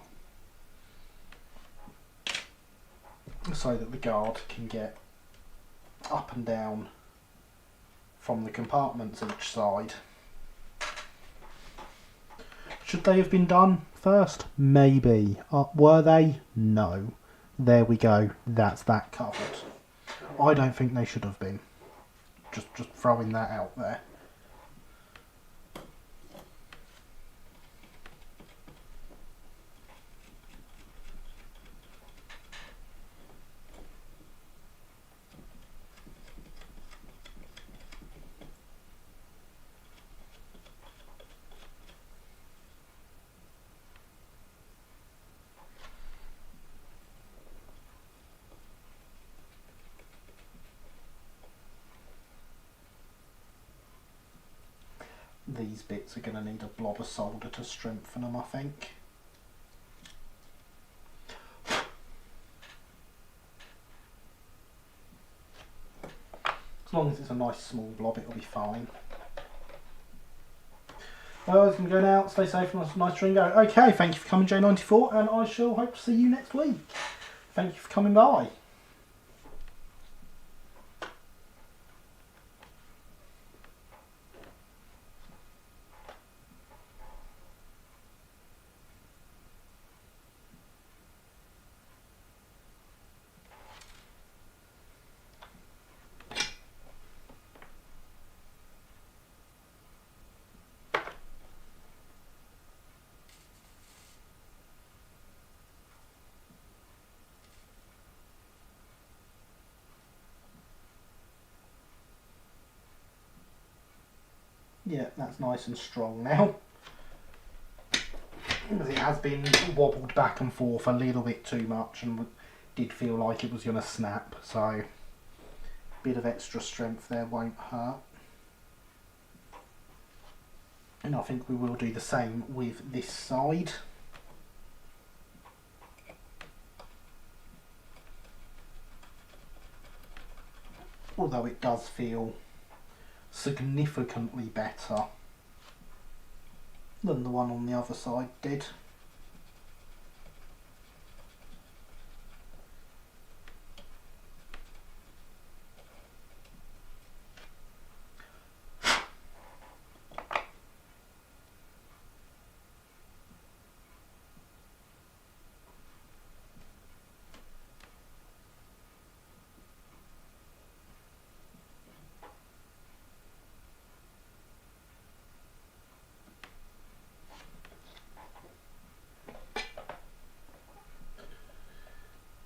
so that the guard can get up and down from the compartments each side. Should they have been done first? Maybe. Were they? No. There we go. That's that covered. I don't think they should have been. Just throwing that out there. These bits are going to need a blob of solder to strengthen them, I think. As long as it's a nice small blob, it'll be fine. Well, it's going to go now. Stay safe and nice string go. Okay, thank you for coming, J94, and I shall hope to see you next week. Thank you for coming by. Yeah, that's nice and strong now. Because it has been wobbled back and forth a little bit too much and did feel like it was going to snap, so a bit of extra strength there won't hurt. And I think we will do the same with this side. Although it does feel significantly better than the one on the other side did.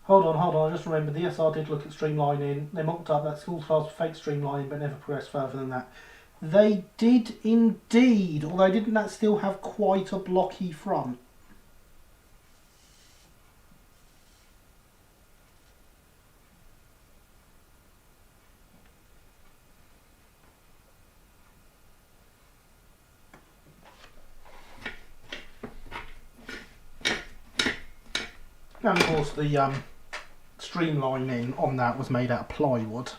Hold on, I just remembered the SR did look at streamlining. They mocked up that school class for fake streamlining but never progressed further than that. They did indeed, although didn't that still have quite a blocky front? And of course the streamlining on that was made out of plywood,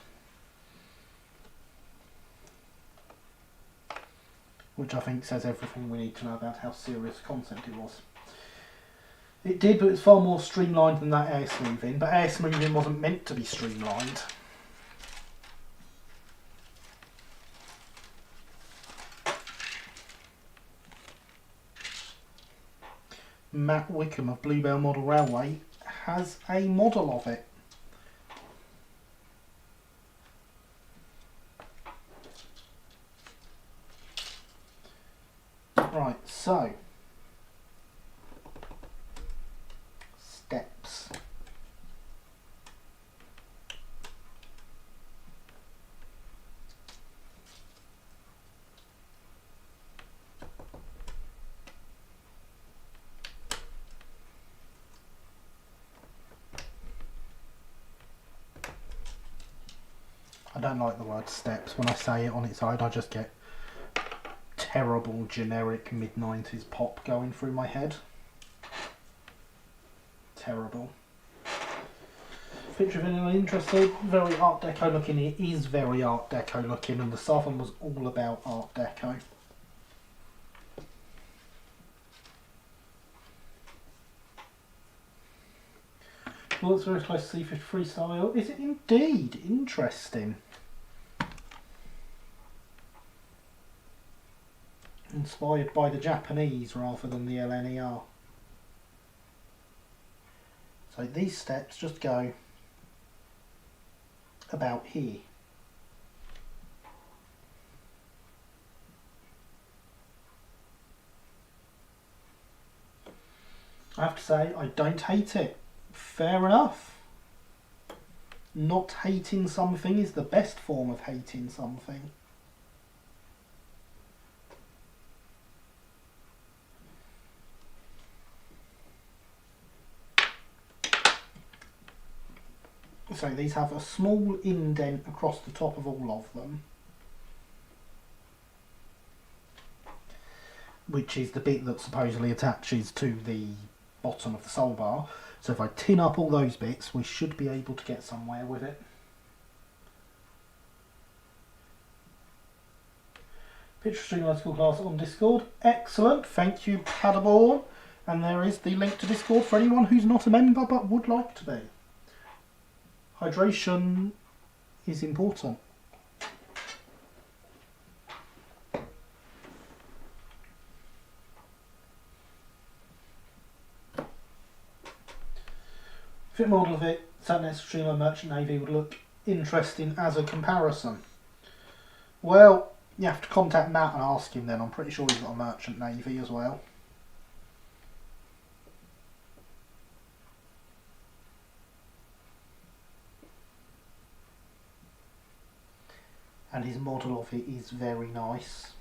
which I think says everything we need to know about how serious a concept it was. It did, but it's far more streamlined than that air smoothing, but air smoothing wasn't meant to be streamlined. Matt Wickham of Bluebell Model Railway has a model of it. Right, so steps. I don't like the word steps. When I say it on its own, I just get terrible generic mid-90s pop going through my head. Terrible. Picture of anyone interested? Very Art Deco looking. It is very Art Deco looking, and the Southern was all about Art Deco. Well, it's very close to C53 style. Is it indeed? Interesting. Inspired by the Japanese rather than the LNER. So these steps just go about here. I have to say, I don't hate it. Fair enough. Not hating something is the best form of hating something. So these have a small indent across the top of all of them, which is the bit that supposedly attaches to the bottom of the sole bar. So if I tin up all those bits, we should be able to get somewhere with it. Picture Streamline School class on Discord. Excellent, thank you Paderborn. And there is the link to Discord for anyone who's not a member but would like to be. Hydration is important. Fit model of it, Satnet Streamline Merchant Navy would look interesting as a comparison. Well, you have to contact Matt and ask him then. I'm pretty sure he's got a Merchant Navy as well. And his model of it is very nice.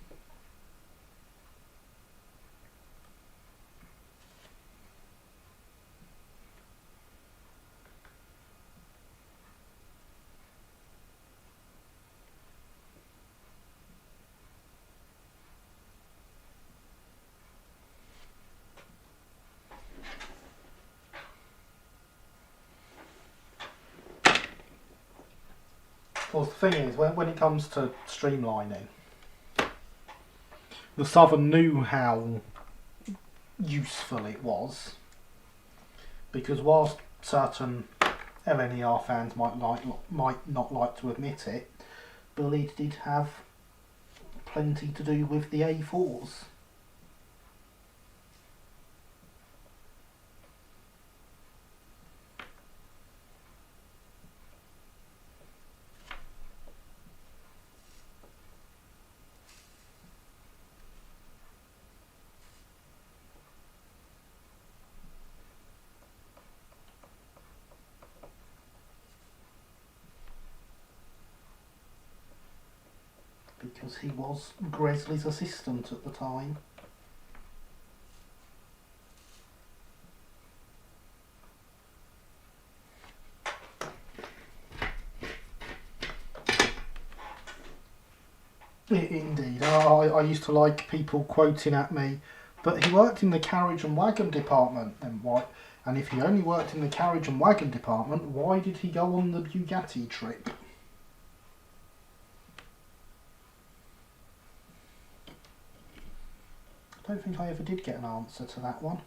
Well, the thing is, when it comes to streamlining, the Southern knew how useful it was, because whilst certain LNER fans might not like to admit it, Bullied did have plenty to do with the A4s. because he was Gresley's assistant at the time. Indeed, I used to like people quoting at me, but he worked in the carriage and wagon department, then why? And if he only worked in the carriage and wagon department, why did he go on the Bugatti trip? I don't think I ever did get an answer to that one.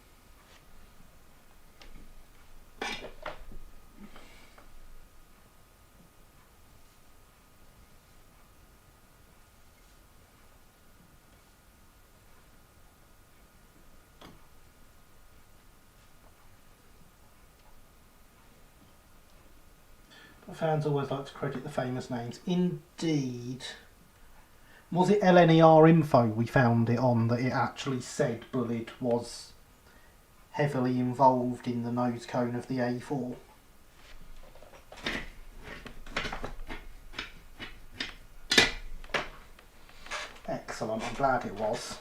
But fans always like to credit the famous names. Indeed. Was it LNER info we found it on that it actually said Bullard was heavily involved in the nose cone of the A4? Excellent, I'm glad it was.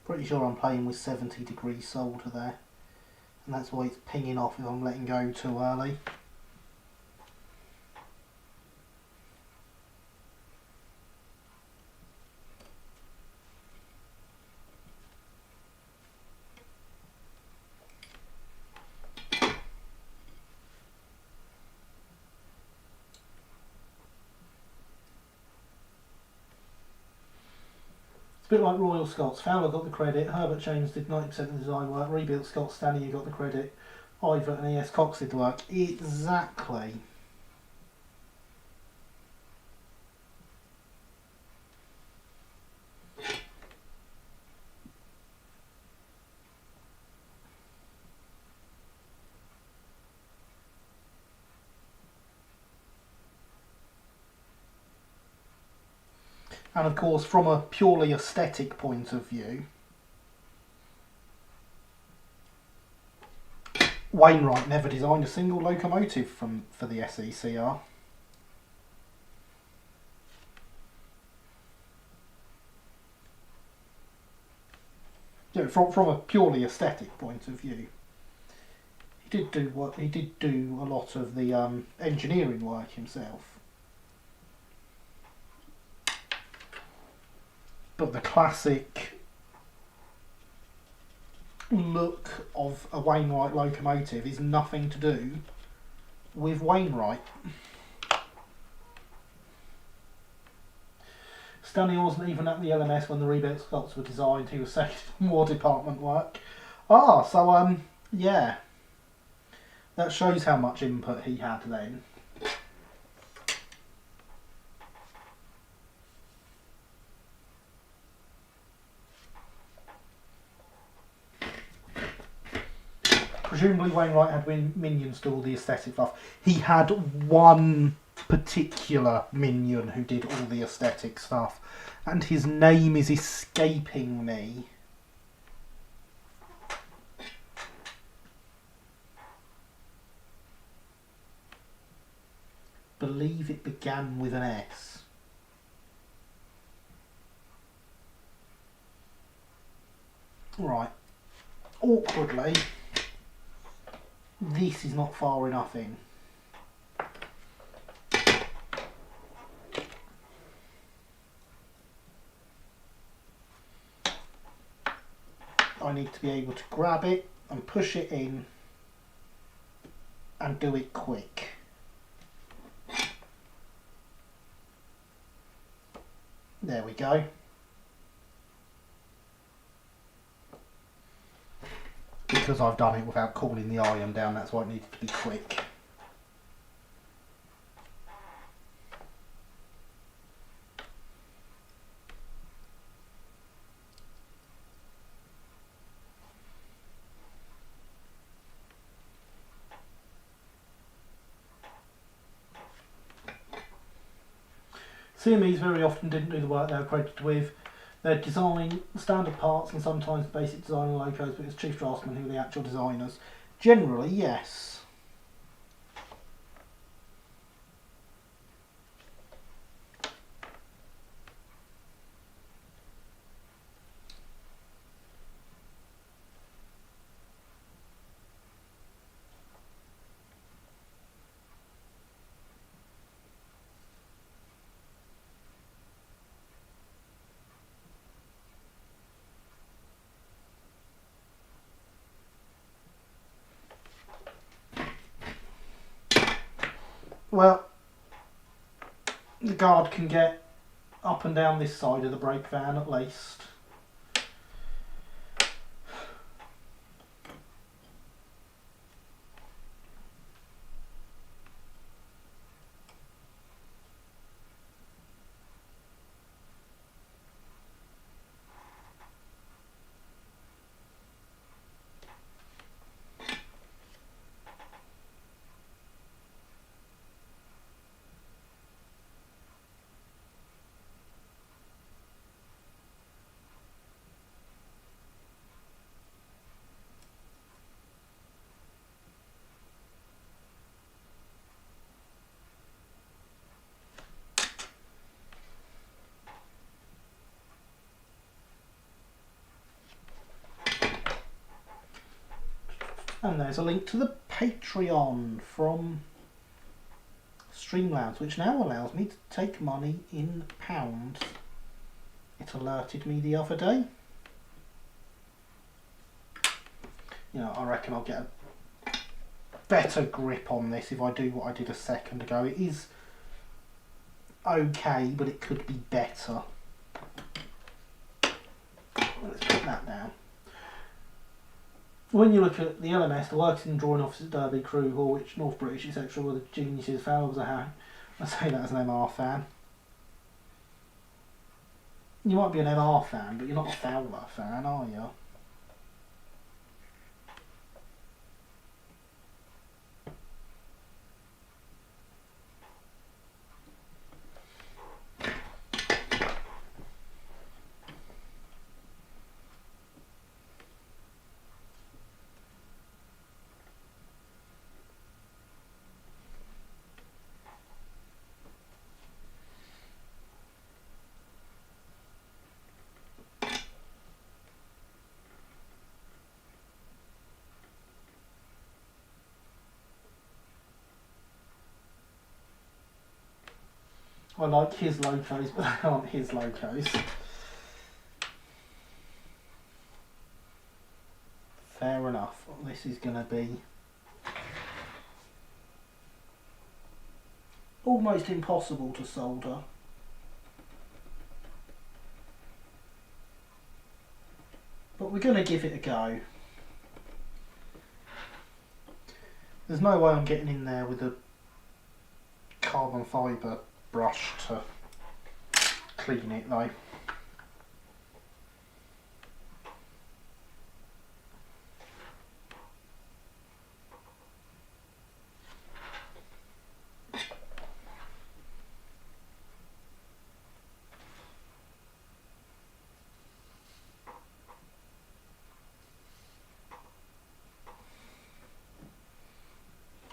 Pretty sure I'm playing with 70-degree solder there, and that's why it's pinging off if I'm letting go too early. Bit like Royal Scots. Fowler got the credit, Herbert James did 90% of the design work, Rebuilt Scots, Stanley got the credit, Ivor and E.S. Cox did the work. Exactly. And of course, from a purely aesthetic point of view, Wainwright never designed a single locomotive for the SE&CR. You know, from a purely aesthetic point of view, he did do a lot of the engineering work himself. But the classic look of a Wainwright locomotive is nothing to do with Wainwright. Stanley wasn't even at the LMS when the Rebuilt Scots were designed. He was second in War Department work. So yeah, that shows how much input he had then. Presumably Wainwright had minions to all the aesthetic stuff. He had one particular minion who did all the aesthetic stuff, and his name is escaping me. Believe it began with an S. Right. Awkwardly, this is not far enough in. I need to be able to grab it and push it in and do it quick. There we go. because I've done it without cooling the iron down, that's why it needed to be quick. CMEs very often didn't do the work they were credited with. They'd design standard parts and sometimes basic design and locos, but it's chief draftsmen who are the actual designers. Generally, yes. Well, the guard can get up and down this side of the brake van at least. And there's a link to the Patreon from Streamlabs, which now allows me to take money in pounds. It alerted me the other day. You know, I reckon I'll get a better grip on this if I do what I did a second ago. It is okay, but it could be better. Let's put that down. When you look at the LMS, the works in drawing offices, Derby, Crewe, Horwich, North British, etc., were the geniuses. Fowler was a hack. I say that as an MR fan. You might be an MR fan, but you're not a Fowler fan, are you? I like his locos, but they aren't his locos. Fair enough. This is going to be almost impossible to solder. But we're going to give it a go. There's no way I'm getting in there with a carbon fibre brush to clean it though.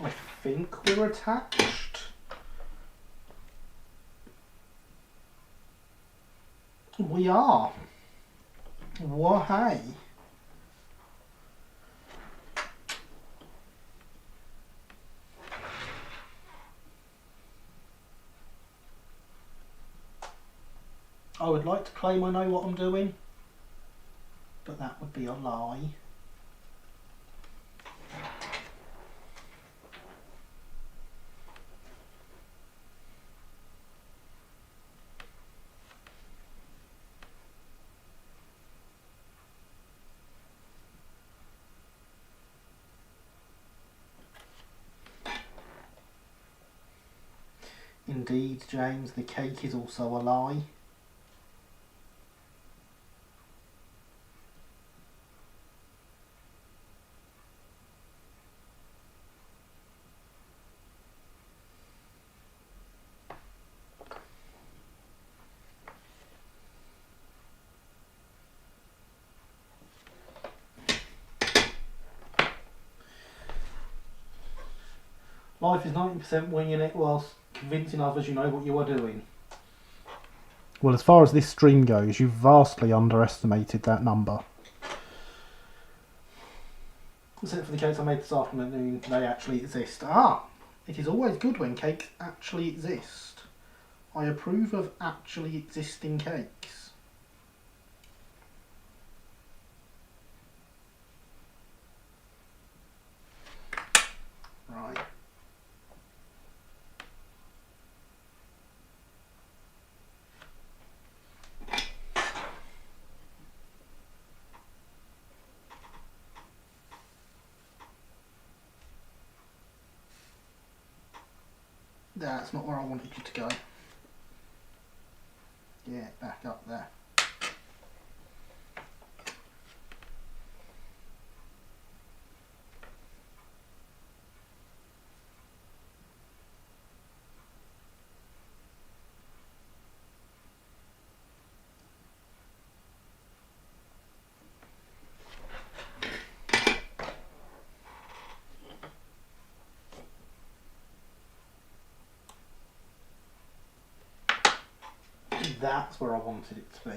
I think we're attached. We are. Why? I would like to claim I know what I'm doing, but that would be a lie. indeed, James. The cake is also a lie. Life is 90% winging it whilst convincing others you know what you are doing. Well, as far as this stream goes, you've vastly underestimated that number. Except for the cakes I made this afternoon, they actually exist. Ah! It is always good when cakes actually exist. I approve of actually existing cakes. Right. That's not where I wanted you to go. Yeah, back up there. That's where I wanted it to be.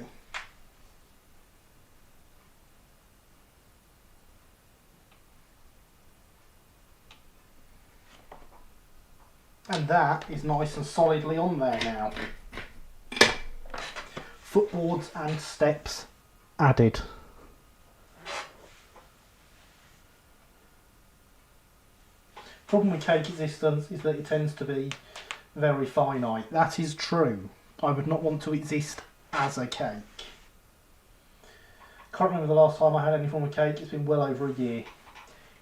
And that is nice and solidly on there now. Footboards and steps added. Problem with cake existence is that it tends to be very finite. That is true. I would not want to exist as a cake. Can't remember the last time I had any form of cake. It's been well over a year.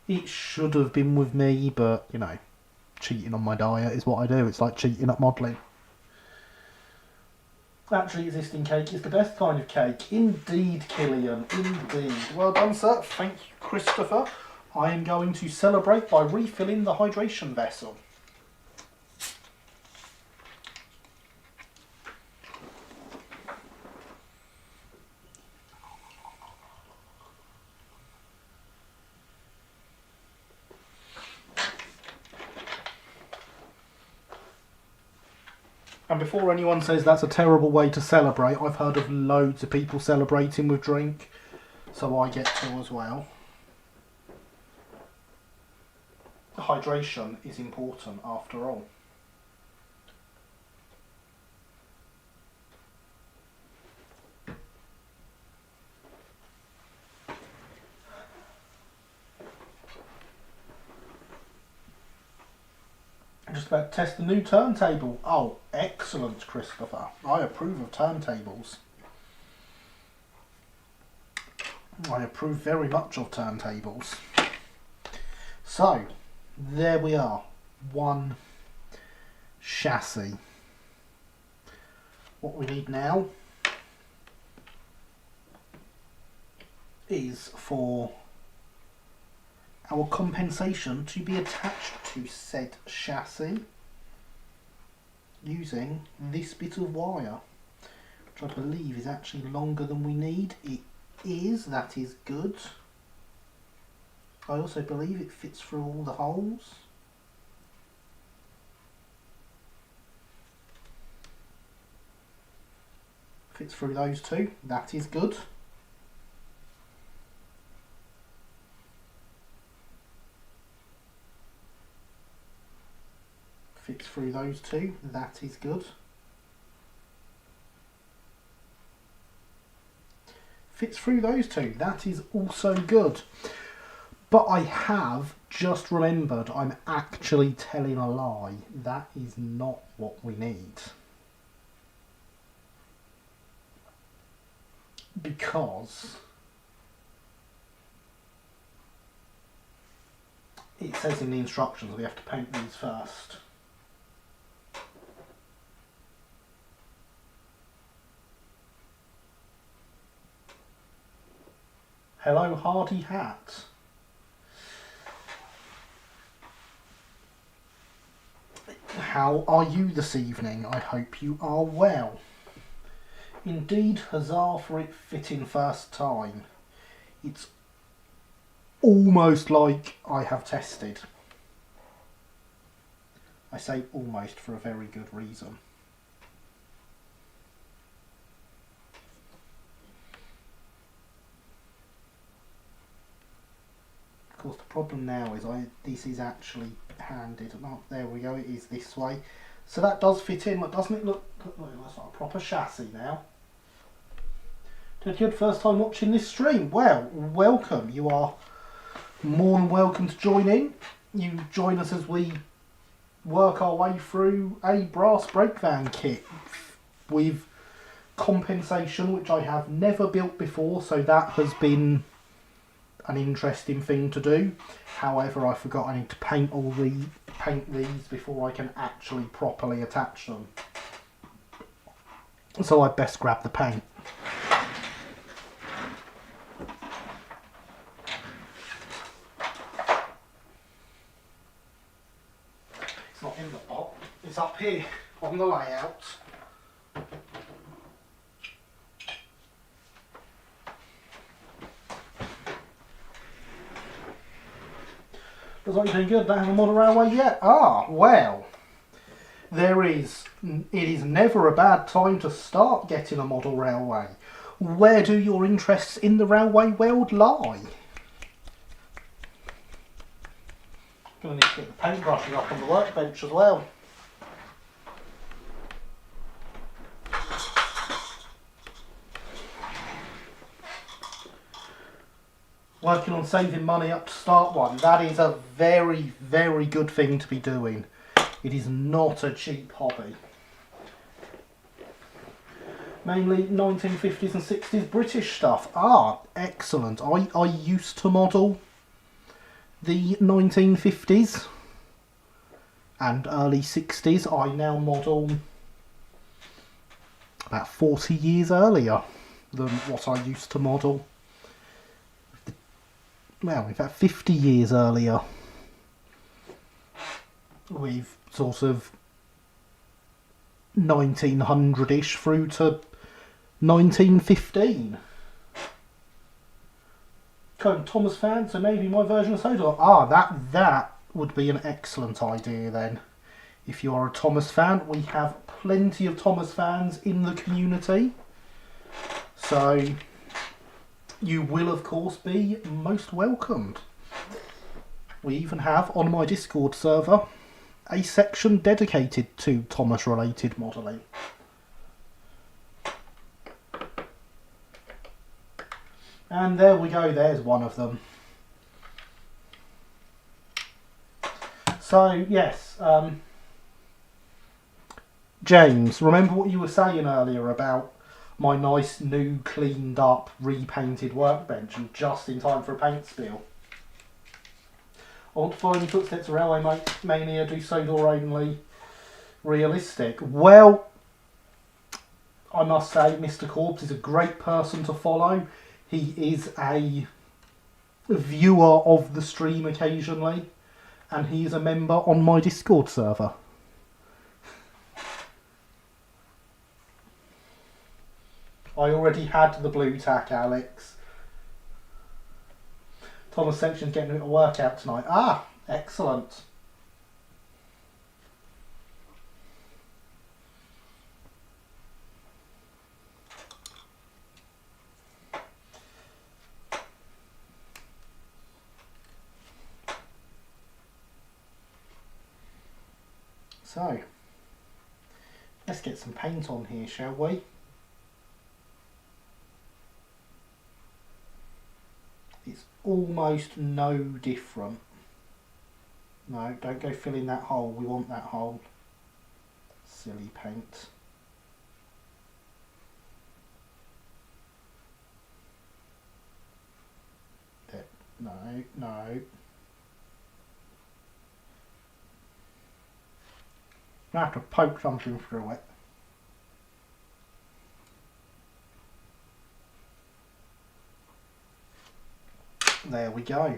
It should have been with me, but you know, cheating on my diet is what I do. It's like cheating at modelling. Actually existing cake is the best kind of cake. Indeed, Killian. Indeed. Well done, sir. Thank you, Christopher. I am going to celebrate by refilling the hydration vessel. And before anyone says that's a terrible way to celebrate, I've heard of loads of people celebrating with drink, so I get to as well. Hydration is important after all. I'm just about to test the new turntable. Oh, excellent, Christopher. I approve of turntables. I approve very much of turntables. So, there we are. One chassis. What we need now is for our compensation to be attached to said chassis using this bit of wire, which I believe is actually longer than we need. It is, that is good. I also believe it fits through all the holes. Fits through those two, that is good. Fits through those two, that is good. Fits through those two, that is also good. But I have just remembered I'm actually telling a lie. That is not what we need. Because it says in the instructions we have to paint these first. Hello, Hardy Hat. How are you this evening? I hope you are well. Indeed, huzzah for it fitting first time. It's almost like I have tested. I say almost for a very good reason. Of course, the problem now is this is actually handed. Oh, there we go, it is this way. So that does fit in, but doesn't it look that's like a proper chassis now? Did you first time watching this stream? Well, welcome. You are more than welcome to join in. You join us as we work our way through a brass brake van kit with compensation, which I have never built before, so that has been an interesting thing to do. However, I forgot I need to paint these before I can actually properly attach them. So I'd best grab the paint. It's not in the pot, it's up here on the layout. Looks like you're doing good. Don't have a model railway yet? Ah, well, it is never a bad time to start getting a model railway. Where do your interests in the railway world lie? Gonna need to get the paintbrushes up on the workbench as well. Working on saving money up to start one. That is a very, very good thing to be doing. It is not a cheap hobby. Mainly 1950s and 60s British stuff. Ah, excellent. I used to model the 1950s and early 60s. I now model about 40 years earlier than what I used to model. Well, in fact 50 years earlier, with sort of 1900-ish through to 1915. I'm Thomas fan, so maybe my version of Soda. Ah, that would be an excellent idea then. If you are a Thomas fan, we have plenty of Thomas fans in the community. So you will, of course, be most welcomed. We even have, on my Discord server, a section dedicated to Thomas-related modelling. And there we go, there's one of them. So, yes, James, remember what you were saying earlier about my nice, new, cleaned up, repainted workbench, and just in time for a paint spill? I want to follow in the footsteps of Railway Mania, do Sodor only realistic. Well, I must say, Mr. Corbs is a great person to follow. He is a viewer of the stream occasionally, and he is a member on my Discord server. I already had the blue tack, Alex. Thomas section's getting a bit of workout tonight. Ah, excellent. So, let's get some paint on here, shall we? It's almost no different. No, don't go filling that hole. We want that hole. Silly paint. There. No, no. I have to poke something through it. There we go.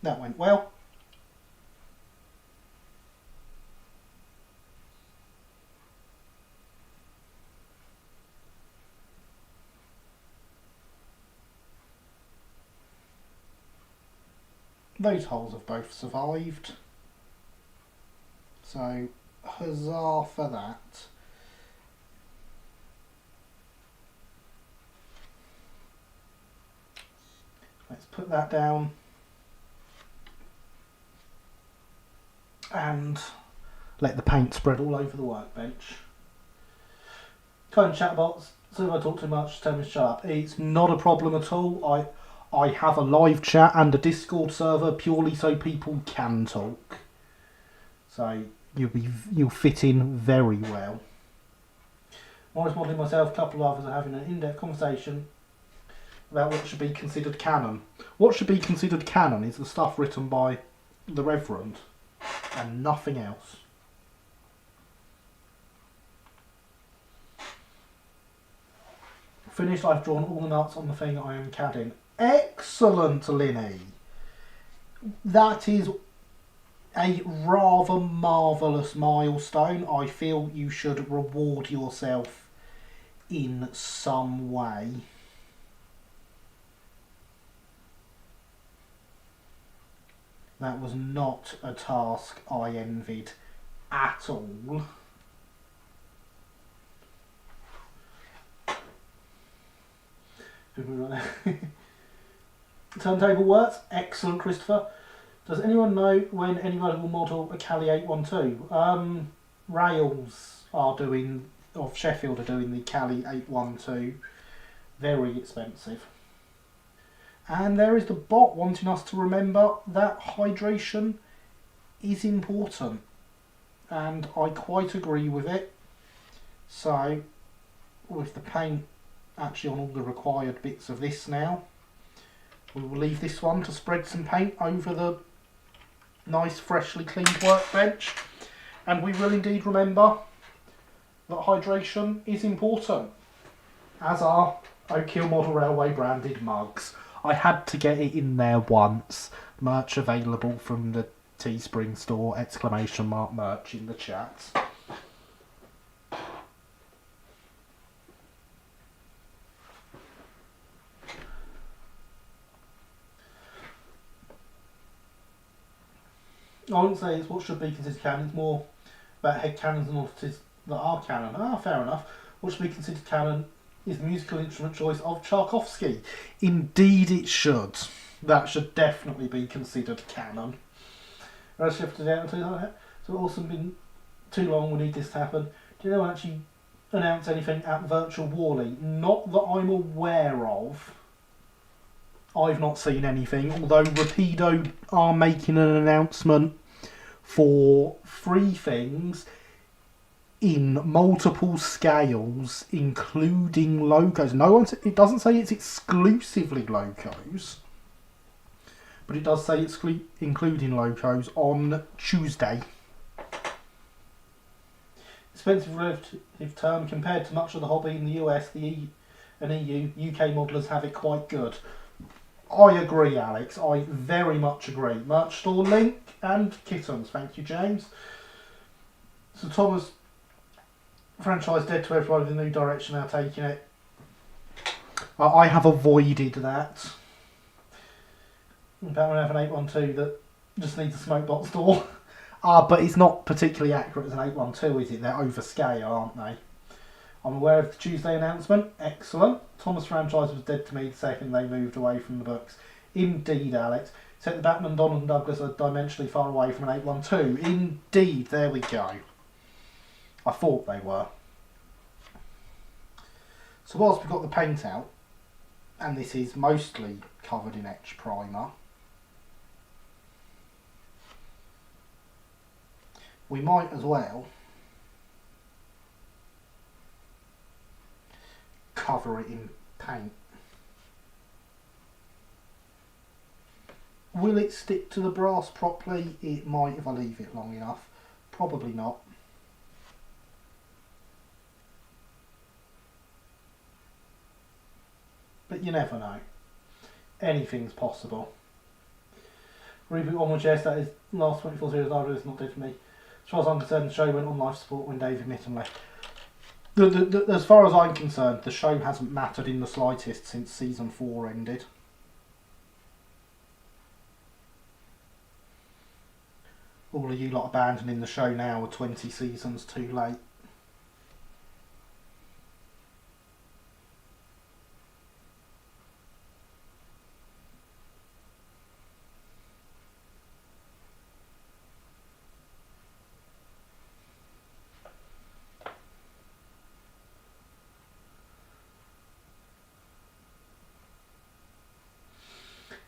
That went well. Those holes have both survived. So, huzzah for that. Let's put that down. And let the paint spread all over the workbench. Kind of chatbots, so if I talk too much, tell me to shut up. It's not a problem at all. I have a live chat and a Discord server purely so people can talk. So you'll fit in very well. Morris modelling myself, a couple of others are having an in-depth conversation about what should be considered canon. What should be considered canon is the stuff written by the Reverend and nothing else. Finished, I've drawn all the nuts on the thing I am CADing. Excellent, Linny! That is a rather marvellous milestone. I feel you should reward yourself in some way. That was not a task I envied at all. Turntable works. Excellent, Christopher. Does anyone know when anyone will model a Cali 812? Rails are doing, of Sheffield are doing the Cali 812. Very expensive. And there is the bot wanting us to remember that hydration is important. And I quite agree with it. So, with the paint actually on all the required bits of this now, we will leave this one to spread some paint over the nice freshly cleaned workbench, and we will indeed remember that hydration is important, as are Oak Hill Model Railway branded mugs. I had to get it in there once. Merch available from the Teespring store, ! Merch in the chat. I wouldn't say it's what should be considered canon, it's more about head canons and oddities that are canon. Ah, fair enough. What should be considered canon is the musical instrument choice of Tchaikovsky. Indeed it should. That should definitely be considered canon. Rest shifted out to that. So it also been too long, we need this to happen. Do you know actually announce anything at Virtual Wally? Not that I'm aware of. I've not seen anything, although Rapido are making an announcement for 3 things in multiple scales, including logos. It doesn't say it's exclusively logos, but it does say it's including logos on Tuesday. Expensive relative term compared to much of the hobby in the US, the and EU. UK modelers have it quite good. I agree, Alex. I very much agree. Merch store link and kittens. Thank you, James. So Thomas, franchise dead to everyone with the new direction now taking it. I have avoided that. In fact, we have an 812 that just needs a smoke box door. But it's not particularly accurate as an 812, is it? They're overscale, aren't they? I'm aware of the Tuesday announcement. Excellent. Thomas franchise was dead to me the second they moved away from the books. Indeed, Alex. Except the Batman, Donald and Douglas are dimensionally far away from an 812. Indeed, there we go. I thought they were. So whilst we've got the paint out, and this is mostly covered in etch primer, we might as well cover it in paint. Will it stick to the brass properly? It might if I leave it long enough. Probably not. But you never know. Anything's possible. Reboot onwards, yes, that is last 24 series library is not dead for me. As far as I'm concerned, the show went on life support when David Mitton left. As far as I'm concerned, the show hasn't mattered in the slightest since season 4 ended. All of you lot abandoning the show now are 20 seasons too late.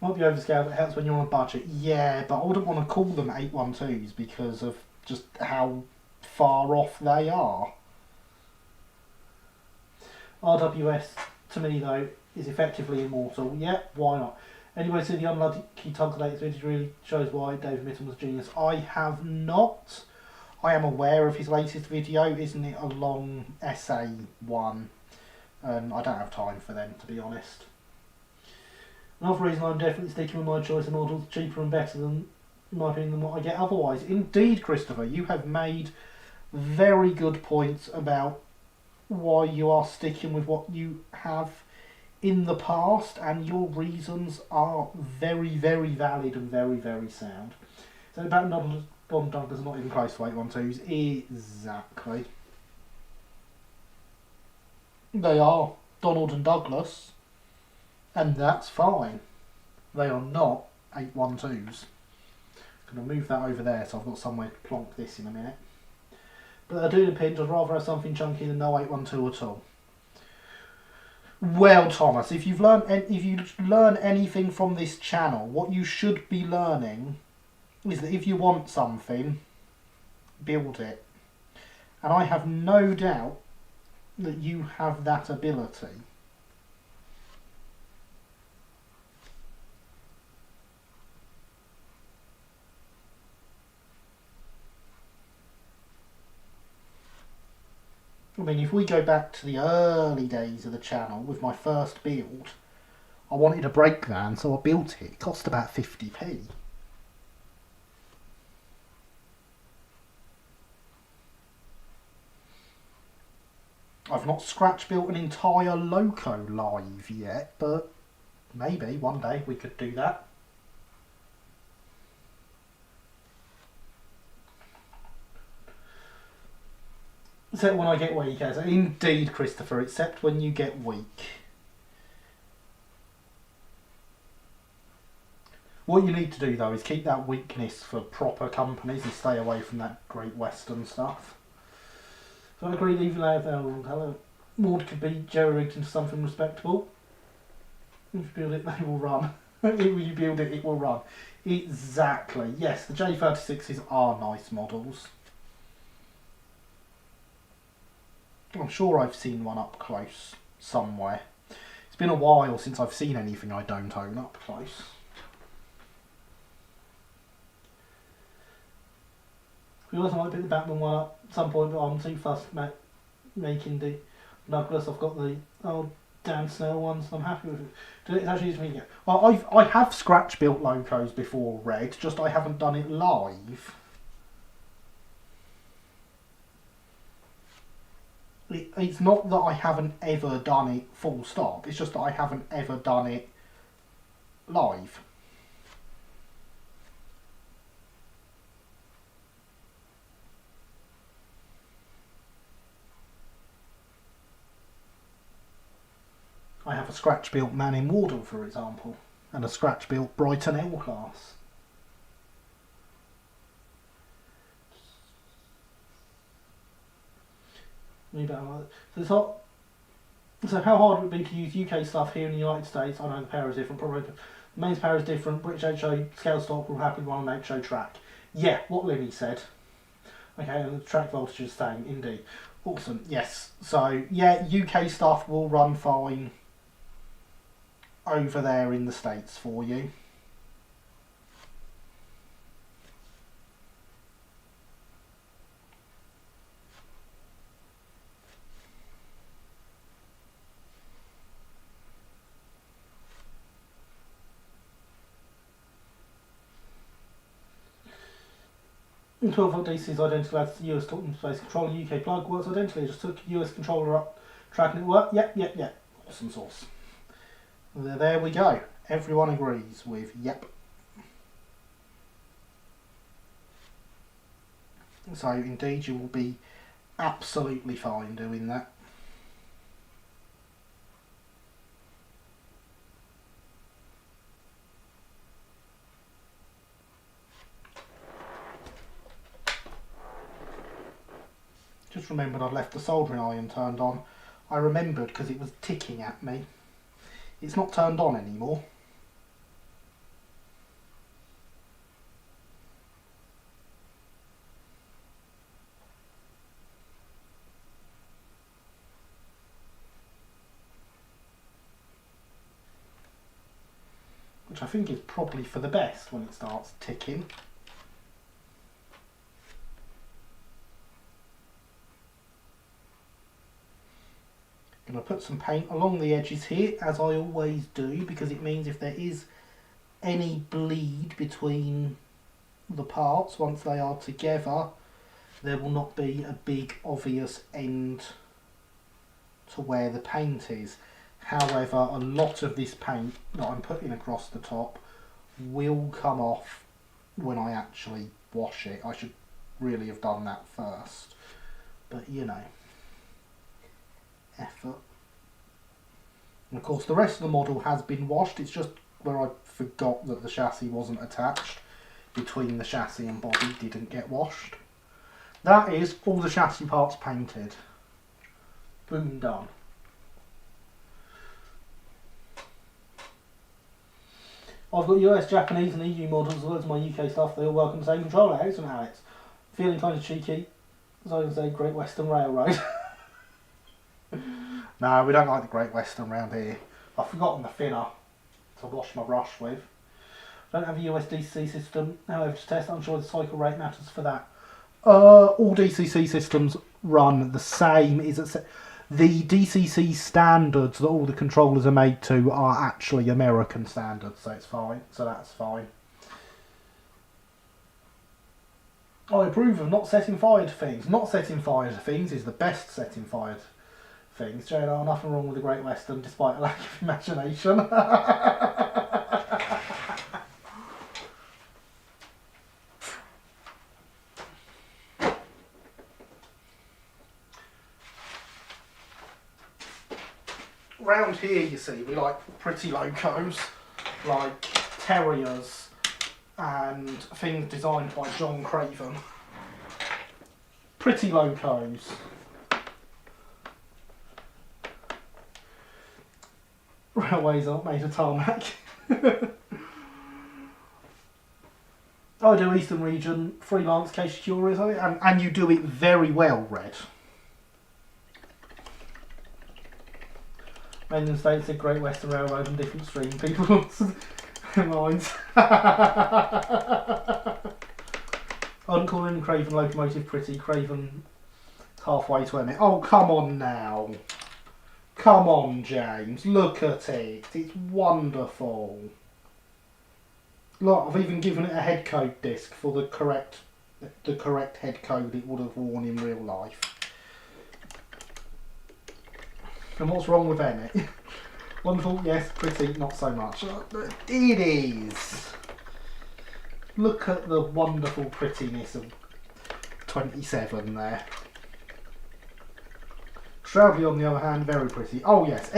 Might be overscaled, but it helps when you're on a budget. Yeah, but I wouldn't want to call them 812s because of just how far off they are. RWS, to me though, is effectively immortal. Yeah, why not? Anyway, so the unlucky Tug latest video really shows why David Mitton was a genius. I have not. I am aware of his latest video. Isn't it a long essay one? And I don't have time for them, to be honest. Another reason I'm definitely sticking with my choice of models, cheaper and better than, in my opinion, than what I get otherwise. Indeed, Christopher, you have made very good points about why you are sticking with what you have in the past, and your reasons are very, very valid and very, very sound. So about Bond Dunkers are not even close to 812s. Exactly. They are Donald and Douglas. And that's fine. They are not 812s. I'm going to move that over there so I've got somewhere to plonk this in a minute. But I do depend, I'd rather have something chunky than no 812 at all. Well, Thomas, if you learn anything from this channel, what you should be learning is that if you want something, build it. And I have no doubt that you have that ability. I mean, if we go back to the early days of the channel with my first build, I wanted a brake van, so I built it. It cost about 50p. I've not scratch built an entire loco live yet, but maybe one day we could do that. Except when I get weak, as indeed, Christopher, except when you get weak. What you need to do though is keep that weakness for proper companies and stay away from that Great Western stuff. So I agree that even though Maud could be jerry-rigged into something respectable. If you build it, they will run. If you build it, it will run. Exactly. Yes, the J36s are nice models. I'm sure I've seen one up close somewhere. It's been a while since I've seen anything I don't own up close. We also might pick the Batman one up at some point, but I'm too fussed making the Douglas. I've got the old Dan Snell ones, so I'm happy with it. It's actually just me. I have scratch built locos before, Red, just I haven't done it live. It's not that I haven't ever done it full stop, it's just that I haven't ever done it live. I have a scratch built Man in Wardle, for example, and a scratch built Brighton L-Class. So how hard would it be to use UK stuff here in the United States? I know the power is different, probably the mains power is different. British HO scale stock will happily run an HO track. Yeah, what Lily said. Okay, and the track voltage is staying, indeed. Awesome, yes. So, yeah, UK stuff will run fine over there in the States for you. And 12-volt DC is identical as the US talking space controller. UK plug works identically. Just took US controller up, tracking it work. Yep. Awesome sauce. There we go. Everyone agrees with yep. So indeed you will be absolutely fine doing that. Just remembered I'd left the soldering iron turned on. I remembered because it was ticking at me. It's not turned on anymore. Which I think is probably for the best when it starts ticking. I'm going to put some paint along the edges here, as I always do, because it means if there is any bleed between the parts once they are together, there will not be a big obvious end to where the paint is. However, a lot of this paint that I'm putting across the top will come off when I actually wash it. I should really have done that first, but you know, effort. And of course the rest of the model has been washed, it's just where I forgot that the chassis wasn't attached, between the chassis and body didn't get washed. That is all the chassis parts painted. Boom, done. I've got US, Japanese and EU models as well as my UK stuff. They all welcome the same controller. Excellent, Alex. Feeling kind of cheeky, as I would say, Great Western Railroad. No, we don't like the Great Western round here. I've forgotten the thinner to wash my brush with. Don't have a US DCC system, however to test, I'm sure the cycle rate matters for that. All DCC systems run the same. The DCC standards that all the controllers are made to are actually American standards, so it's fine. So that's fine. I approve of not setting fire to things. Not setting fire to things is the best setting fire to things. JLR, nothing wrong with the Great Western despite a lack of imagination. Round here, you see, we like pretty locos, like Terriers and things designed by John Craven. Pretty locos. Railways aren't made of tarmac. I do Eastern Region, freelance, case you're curious, and you do it very well, Red. Made in the States, a Great Western Railroad and different stream people's minds. I wouldn't call any Craven locomotive pretty. Craven halfway to Emmett. Oh, come on now. Come on, James. Look at it. It's wonderful. Look, I've even given it a head code disc for the correct head code it would have worn in real life. And what's wrong with Emmett? Wonderful, yes. Pretty, not so much. It is. Look at the wonderful prettiness of 27 there. Stroudley, on the other hand, very pretty. Oh yes,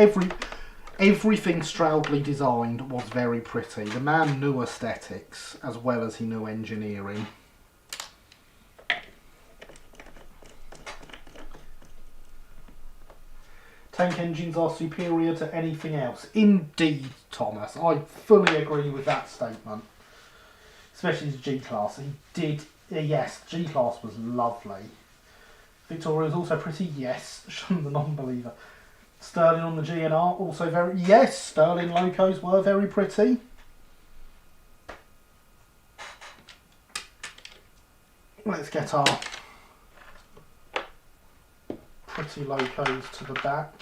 everything Stroudley designed was very pretty. The man knew aesthetics as well as he knew engineering. Tank engines are superior to anything else. Indeed, Thomas. I fully agree with that statement. Especially the G-Class. He did Yes, G-Class was lovely. Victoria was also pretty, yes. Shun the non-believer. Sterling on the G&R, also very, yes, Sterling locos were very pretty. Let's get our pretty locos to the back.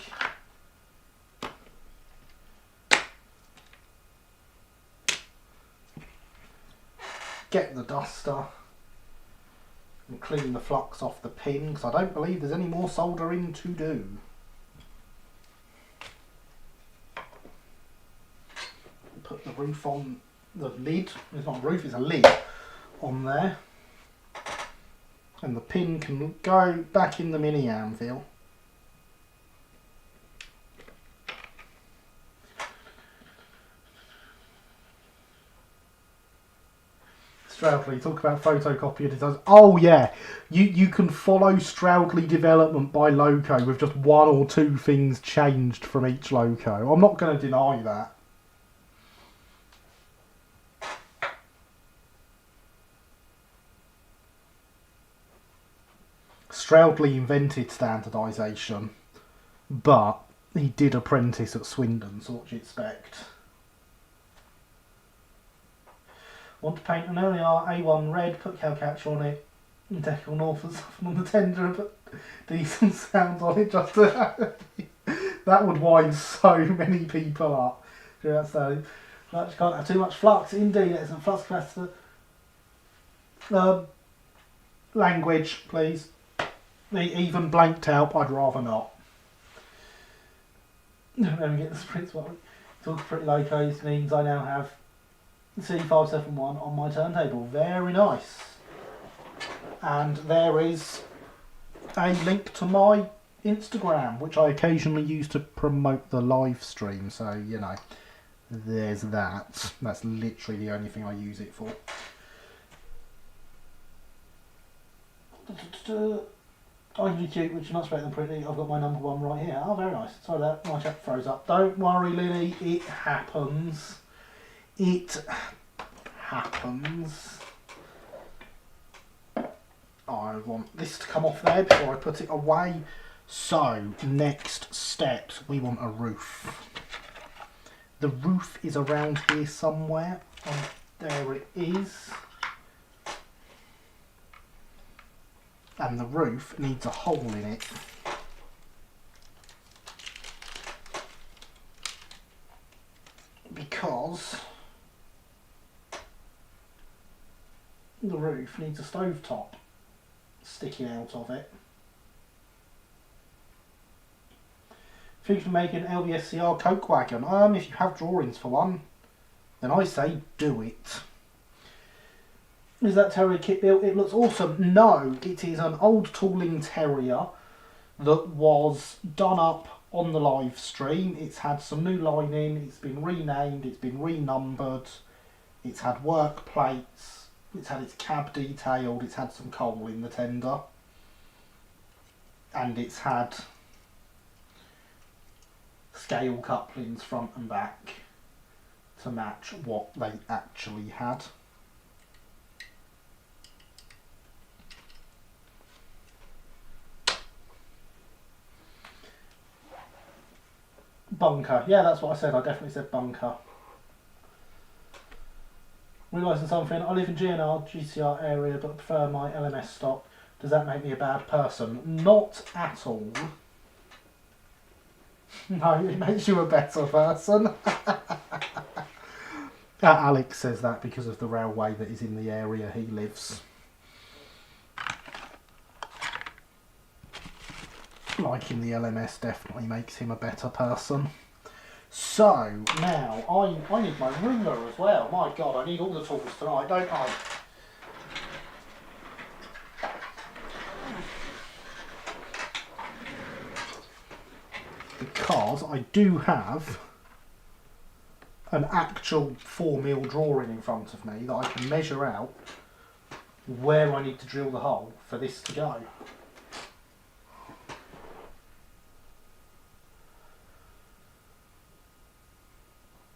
Get the duster and clean the flux off the pin, because I don't believe there's any more soldering to do. Put the roof on, the lid, it's not a roof, it's a lid on there. And the pin can go back in the mini anvil. Stroudley, talk about photocopy editors. Oh yeah, you can follow Stroudley development by loco with just one or two things changed from each loco. I'm not going to deny that. Stroudley invented standardisation, but he did apprentice at Swindon, so what do you expect? Want to paint an early A1 red, put cowcatcher on it, and decal north and soften on the tender and put decent sounds on it just to that would wind so many people up. Flux can't have too much flux, indeed, it's a flux capacitor. Language, please. Even blanked out, I'd rather not. Let me get the sprints one. Talk pretty locos means I now have C571 on my turntable. Very nice. And there is a link to my Instagram, which I occasionally use to promote the live stream. So, you know, there's that. That's literally the only thing I use it for. I'm cute, which is much better than pretty. I've got my number one right here. Oh, very nice. Sorry that my chat froze up. Don't worry, Lily. It happens. It happens. I want this to come off there before I put it away. So, next steps, we want a roof. The roof is around here somewhere. And there it is. And the roof needs a hole in it. Because the roof needs a stovetop sticking out of it. Thinking of making an LBSCR coke wagon. If you have drawings for one, then I say do it. Is that terrier kit built? It looks awesome. No, it is an old tooling terrier that was done up on the live stream. It's had some new lining, it's been renamed, it's been renumbered, it's had work plates, it's had its cab detailed, it's had some coal in the tender, and it's had scale couplings front and back to match what they actually had. Bunker. Yeah, that's what I said. I definitely said bunker. Realising something. I live in GNR, GCR area, but prefer my LMS stock. Does that make me a bad person? Not at all. No, it makes you a better person. Alex says that because of the railway that is in the area he lives. Liking the LMS definitely makes him a better person. So, now, I need my ruler as well. My God, I need all the tools tonight, don't I? Because I do have an actual 4mm drawing in front of me that I can measure out where I need to drill the hole for this to go.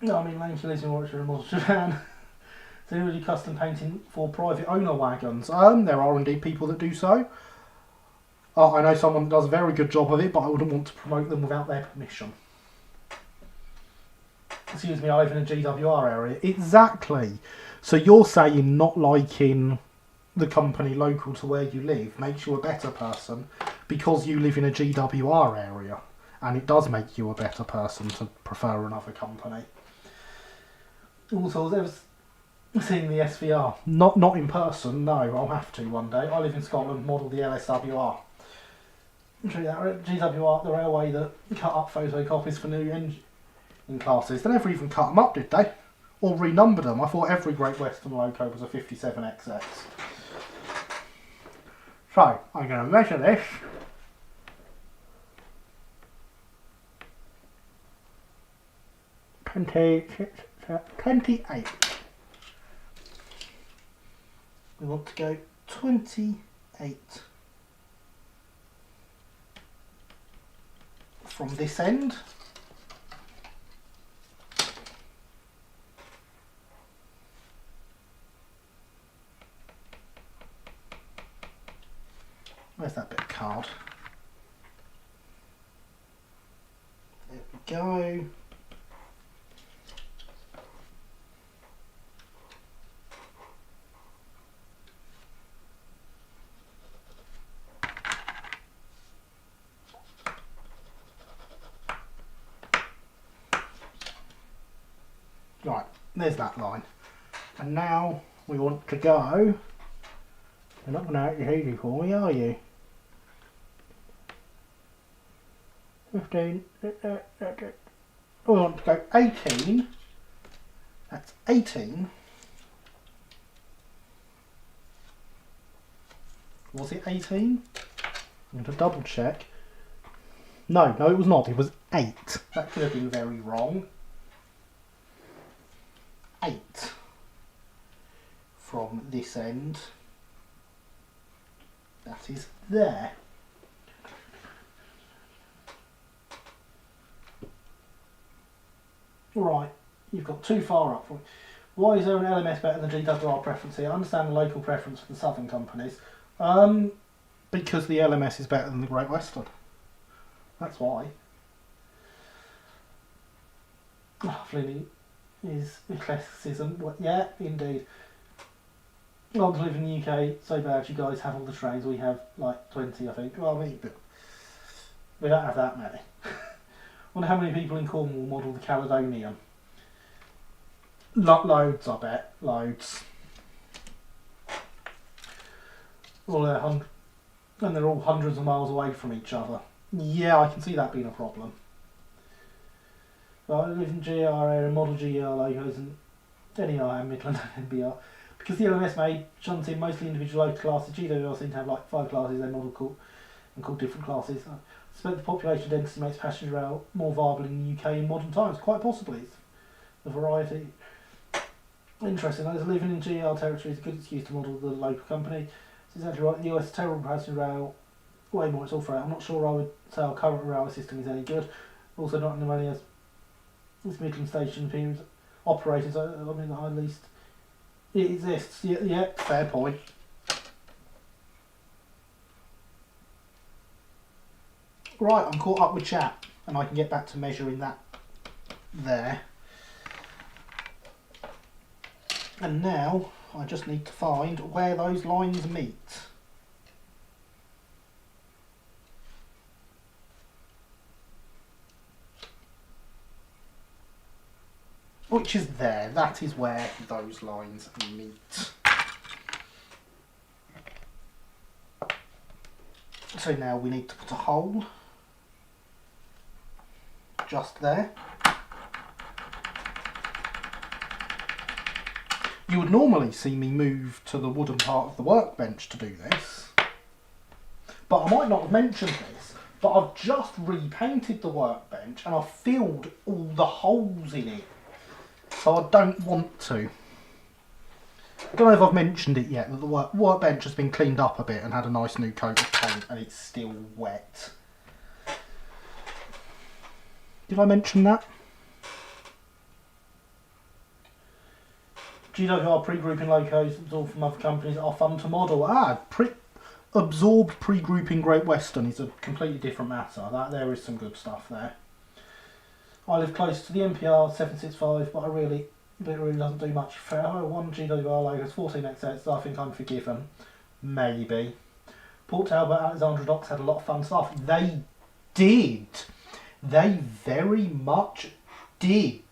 No, I mean, Lanky lives in Warwickshire and Models Japan. Do you do custom painting for private owner wagons? There are indeed people that do so. I know someone that does a very good job of it, but I wouldn't want to promote them without their permission. Excuse me, I live in a GWR area. Exactly. So you're saying not liking the company local to where you live makes you a better person because you live in a GWR area, and it does make you a better person to prefer another company. Also, I've ever seen the SVR. Not in person, no, I'll have to one day. I live in Scotland, model the LSWR. GWR, the railway that cut up photocopies for new engine classes. They never even cut them up, did they? Or renumbered them. I thought every Great Western loco was a 57XX. So, I'm going to measure this. $28. We want to go 28 from this end. Where's that bit of card? There we go. Right, there's that line. And now we want to go. You're not going to act easy for me, are you? 15. We want to go 18. That's 18. Was it 18? I'm going to double check. No, it was not. It was 8. That could have been very wrong. 8 from this end. That is there. Right, you've got too far up. Why is there an LMS better than GWR preference here? I understand the local preference for the southern companies. Because the LMS is better than the Great Western. That's why. Flinny is eclecticism. Yeah, indeed. I live in the UK, so bad you guys have all the trains. We have like 20, I think. Well, we don't have that many. Wonder how many people in Cornwall model the Caledonian. Loads, I bet. Loads. And they're all hundreds of miles away from each other. Yeah, I can see that being a problem. Well, I live in GR area, model GR logos and NER and Midland and NBR. Because the LMS made shunt in mostly individual local classes, GWR seem to have like 5 classes they model called different classes. I suspect the population density makes passenger rail more viable in the UK in modern times. Quite possibly. The variety. Interesting. As living in GR territory is a good excuse to model the local company. It's exactly right. The US is terrible passenger rail. Way more it's all freight. I'm not sure I would say our current railway system is any good. Also not in the money as this Midland station appears operated. I mean at least it exists. Yeah, fair point. Right, I'm caught up with chat and I can get back to measuring that there. And now I just need to find where those lines meet. Which is there, that is where those lines meet. So now we need to put a hole just there. You would normally see me move to the wooden part of the workbench to do this, but I might not have mentioned this, but I've just repainted the workbench and I've filled all the holes in it, so I don't want to. I don't know if I've mentioned it yet, that the workbench has been cleaned up a bit and had a nice new coat of paint and it's still wet. Did I mention that? GWR pre-grouping locos absorbed from other companies are fun to model. Absorbed pre-grouping Great Western is a completely different matter. There is some good stuff there. I live close to the NPR 765, but it really doesn't do much. For one GWR logos, 14XX, so I think I'm forgiven. Maybe. Port Talbot, Alexandra Docks had a lot of fun stuff. They did. They very much did.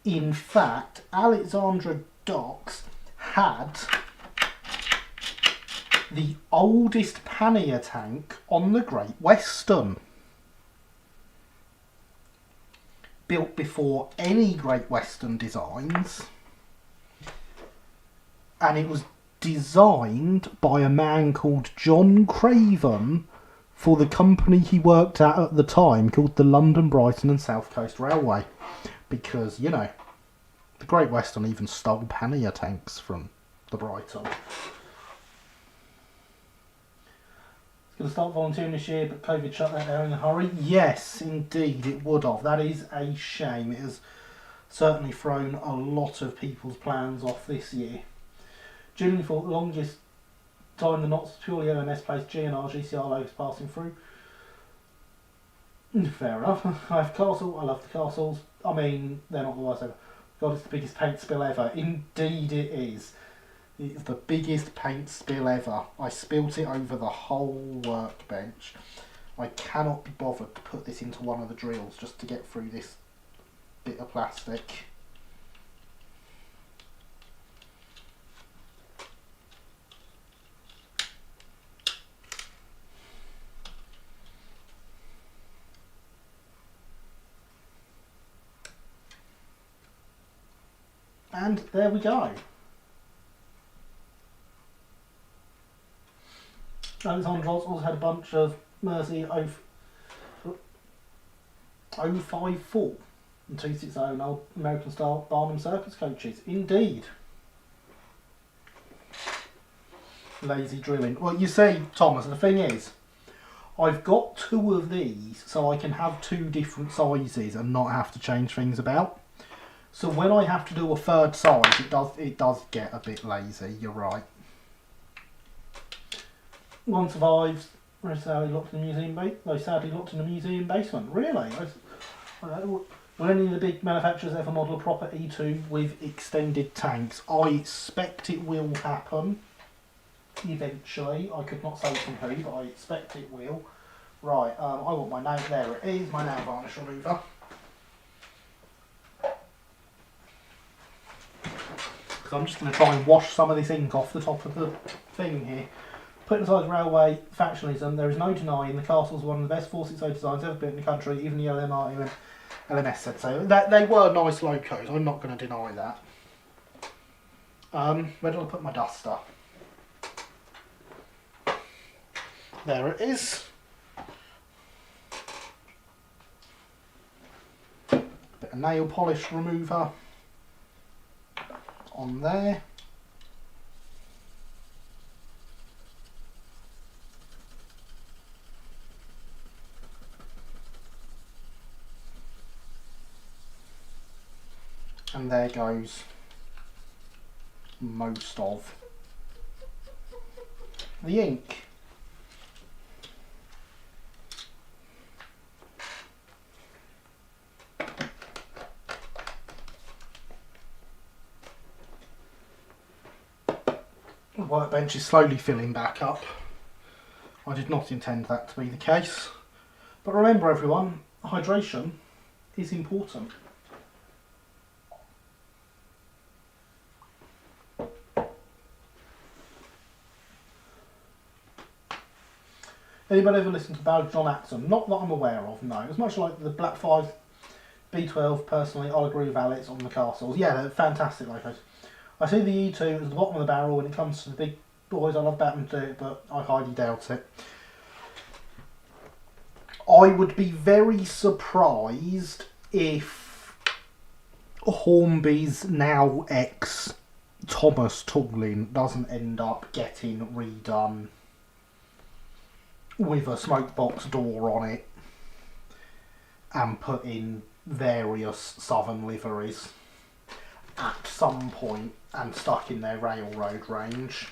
In fact, Alexandra Docks had the oldest pannier tank on the Great Western. Built before any Great Western designs. And it was designed by a man called John Craven for the company he worked at the time called the London, Brighton and South Coast Railway. Because, you know, the Great Western even stole pannier tanks from the Brighton. Going to start volunteering this year, but COVID shut that down in a hurry. Yes, indeed, it would have. That is a shame. It has certainly thrown a lot of people's plans off this year. Generally, for the longest time, the knots purely LMS placed GNR, GCR logos passing through. Fair enough. I have castle. I love the castles. I mean, they're not the worst ever. God, it's the biggest paint spill ever. Indeed, it is. It's the biggest paint spill ever. I spilt it over the whole workbench. I cannot be bothered to put this into one of the drills just to get through this bit of plastic. And there we go. Alexandra also had a bunch of Mersey 054 and 260 old American style Barnum Circus coaches. Indeed. Lazy drilling. Well, you see, Thomas, the thing is, I've got two of these so I can have two different sizes and not have to change things about. So when I have to do a third size, it does get a bit lazy, you're right. One survives. Sadly locked in the museum basement. Really? Will any of the big manufacturers ever model a proper E2 with extended tanks? I expect it will happen eventually. I could not say from who, but I expect it will. Right, I want my nail. There it is, my nail varnish remover. Because I'm just going to try and wash some of this ink off the top of the thing here. Put aside railway factionalism, there is no denying the castle's one of the best 460 designs ever built in the country. Even the LMR and LMS said so. They were nice locos, I'm not going to deny that. Where did I put my duster? There it is. Bit of nail polish remover on there. And there goes most of the ink. The workbench is slowly filling back up. I did not intend that to be the case. But remember everyone, hydration is important. Anybody ever listen to Ballad John Axon? Not that I'm aware of, no. It's much like the Black 5 B12, personally, I'll agree with Alex on the castles. Yeah, they're fantastic locos. I see the E2 as the bottom of the barrel when it comes to the big boys. I love Batman to do it, but I highly doubt it. I would be very surprised if Hornby's now ex Thomas Tooling doesn't end up getting redone with a smoke box door on it and put in various southern liveries. at some point and stuck in their railroad range.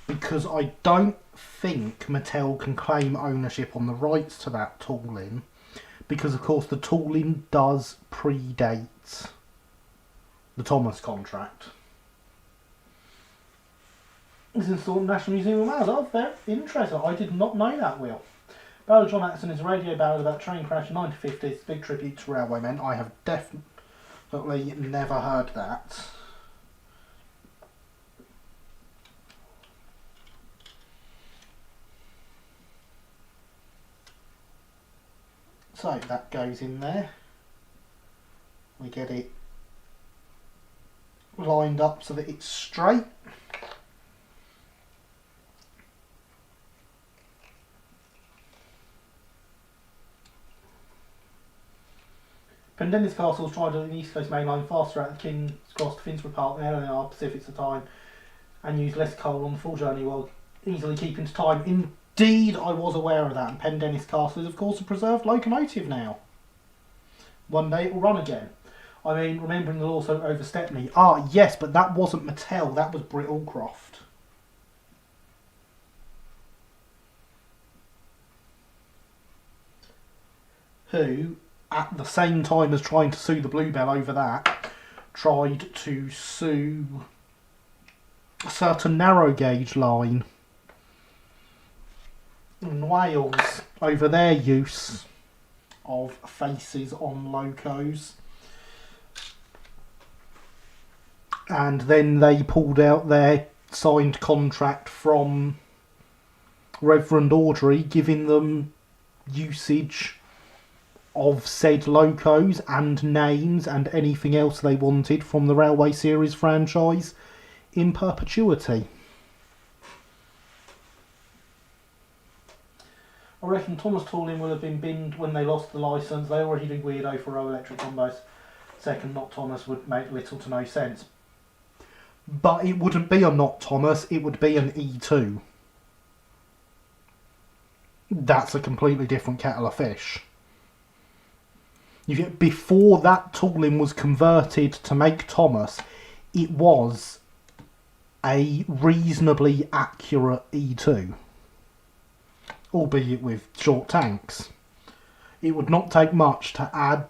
Because I don't think Mattel can claim ownership on the rights to that tooling, because of course the tooling does predate the Thomas contract. It's installed in the National Museum of Wales. Oh, very interesting. I did not know that, Will. Ballad of John Atkinson is a radio ballad about a train crash in the 1950s. It's a big tribute to railwaymen. I have definitely never heard that. So that goes in there. We get it lined up so that it's straight. Pendennis Castle was tried on the East Coast Main Line faster at the King's Cross to Finsbury Park than LNR Pacific's at the time, and used less coal on the full journey while easily keeping to time. Indeed, I was aware of that, and Pendennis Castle is of course a preserved locomotive now. One day it will run again. I mean, remembering the lawsuit over Stepney. Ah, yes, but that wasn't Mattel, that was Britt Allcroft. Who, at the same time as trying to sue the Bluebell over that, tried to sue a certain narrow gauge line in Wales over their use of faces on locos. And then they pulled out their signed contract from Reverend Audrey, giving them usage of said locos and names and anything else they wanted from the Railway Series franchise in perpetuity. I reckon Thomas Tooling will have been binned when they lost the licence. They already do weirdo for row electric combos. Second, not Thomas would make little to no sense. But it wouldn't be a not Thomas, it would be an E2. That's a completely different kettle of fish. Before that tooling was converted to make Thomas, it was a reasonably accurate E2. Albeit with short tanks. It would not take much to add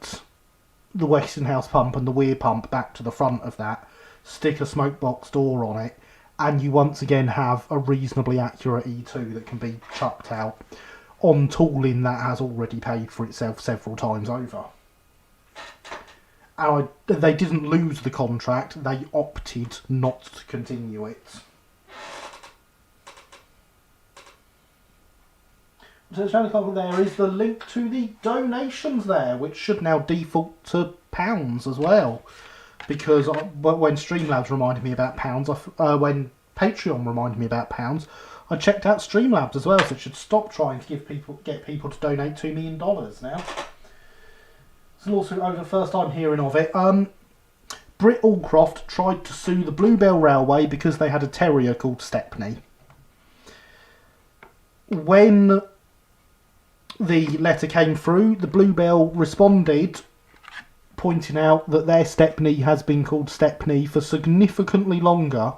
the Westinghouse pump and the Weir pump back to the front of that, stick a smoke box door on it, and you once again have a reasonably accurate E2 that can be chucked out on tooling that has already paid for itself several times over. And they didn't lose the contract, they opted not to continue it. So there is the link to the donations there, which should now default to pounds as well. Because when Streamlabs reminded me about pounds, when Patreon reminded me about pounds, I checked out Streamlabs as well, so it should stop trying to get people to donate $2 million now. It's a lawsuit over the first time hearing of it. Britt Allcroft tried to sue the Bluebell Railway because they had a terrier called Stepney. When the letter came through, the Bluebell responded, pointing out that their Stepney has been called Stepney for significantly longer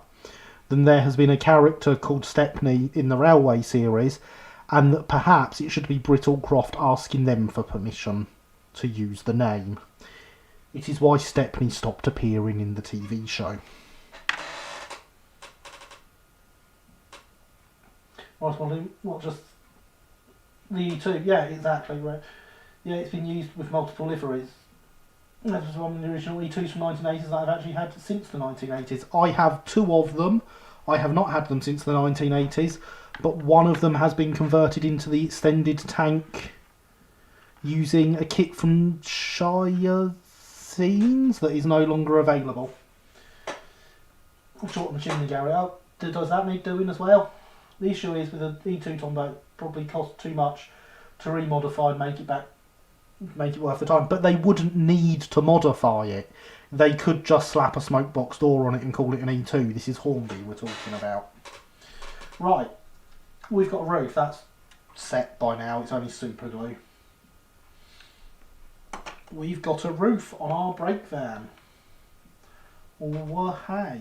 than there has been a character called Stepney in the Railway series, and that perhaps it should be Britt Allcroft asking them for permission to use the name. It is why Stepney stopped appearing in the TV show. I was wondering, what, just the E2? Yeah, exactly. Right. Yeah, it's been used with multiple liveries. That was one of the original E2s from the 1980s that I've actually had since the 1980s. I have two of them. I have not had them since the 1980s, but one of them has been converted into the extended tank using a kit from Shire Scenes that is no longer available. Short and chimney Gary. Oh, does that need doing as well? The issue is with an E2 Tombow, it probably costs too much to remodify and make it worth the time. But they wouldn't need to modify it. They could just slap a smoke box door on it and call it an E2. This is Hornby we're talking about. Right, we've got a roof. That's set by now. It's only super glue. We've got a roof on our brake van. Oh, hey.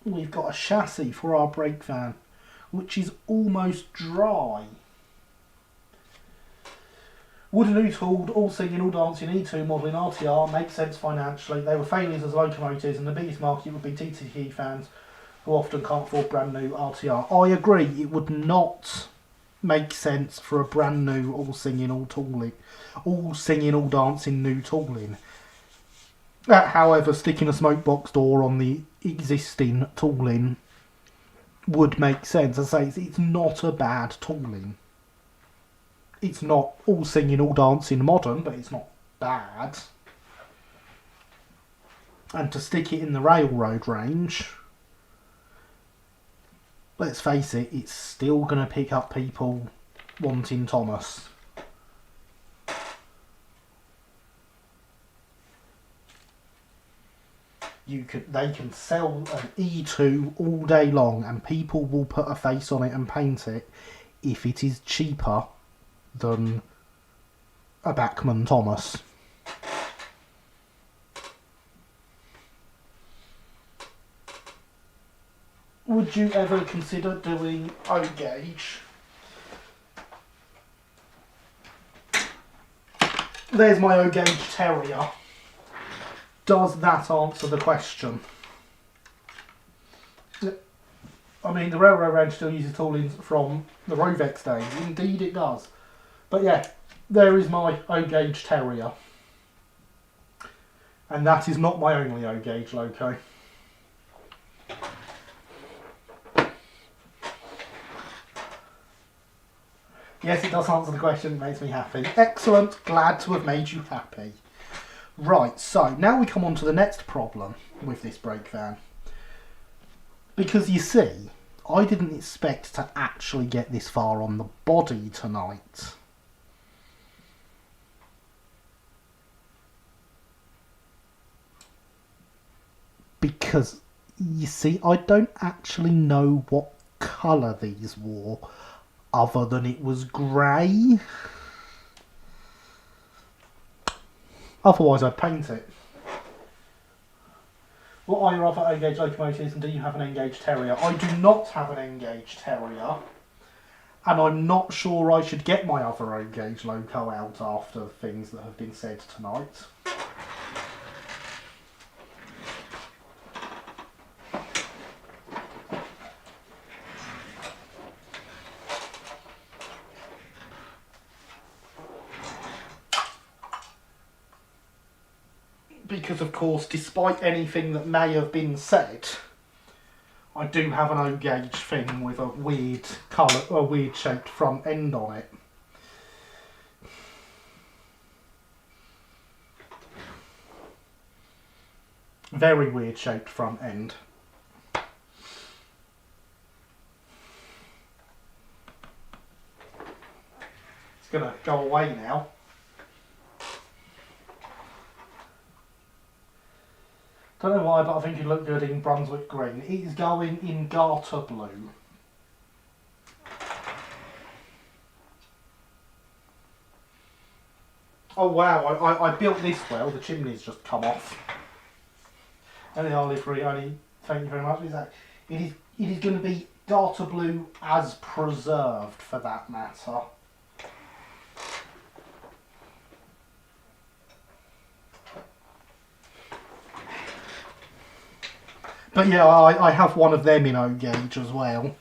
We've got a chassis for our brake van, which is almost dry. Would a new tooled, all singing, all dancing E2 model in RTR make sense financially? They were failures as locomotives, and the biggest market would be TTE fans who often can't afford brand new RTR. I agree, it would not make sense for a brand new, all singing, all dancing new tooling. However, sticking a smoke box door on the existing tooling would make sense. As I say, it's not a bad tooling. It's not all singing, all dancing modern, but it's not bad. And to stick it in the railroad range, let's face it, it's still going to pick up people wanting Thomas. They can sell an E2 all day long, and people will put a face on it and paint it if it is cheaper than a Bachmann Thomas. Would you ever consider doing O-gauge? There's my O-gauge Terrier. Does that answer the question? I mean, the railroad range still uses toolings from the Rovex days. Indeed it does. But yeah, there is my O-gauge Terrier. And that is not my only O-gauge loco. Yes, it does answer the question. It makes me happy. Excellent. Glad to have made you happy. Right, so now we come on to the next problem with this brake van. Because you see, I didn't expect to actually get this far on the body tonight. Because, you see, I don't actually know what colour these wore, other than it was grey. Otherwise I'd paint it. What are your other O-gauge locomotives, and do you have an N-gauge Terrier? I do not have an N-gauge Terrier, and I'm not sure I should get my other O-gauge loco out after things that have been said tonight. Because, of course, despite anything that may have been said, I do have an O-gauge thing with a weird colour, a weird shaped front end on it. Very weird shaped front end. It's going to go away now. Don't know why, but I think it'd look good in Brunswick green. It is going in garter blue. Oh wow, I built this well, the chimney's just come off. Only our livery, only, thank you very much. It is going to be garter blue as preserved, for that matter. But yeah, I have one of them in O-gauge as well.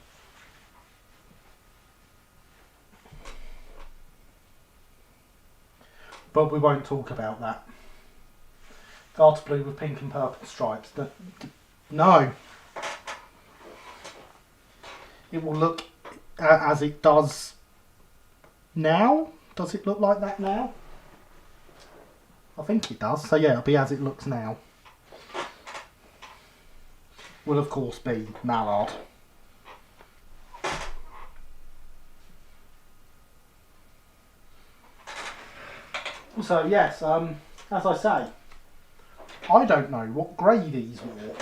But we won't talk about that. Garter blue with pink and purple stripes. No. It will look as it does now. Does it look like that now? I think it does. So yeah, it'll be as it looks now. Will of course be mallard. So yes, as I say, I don't know what grey these were.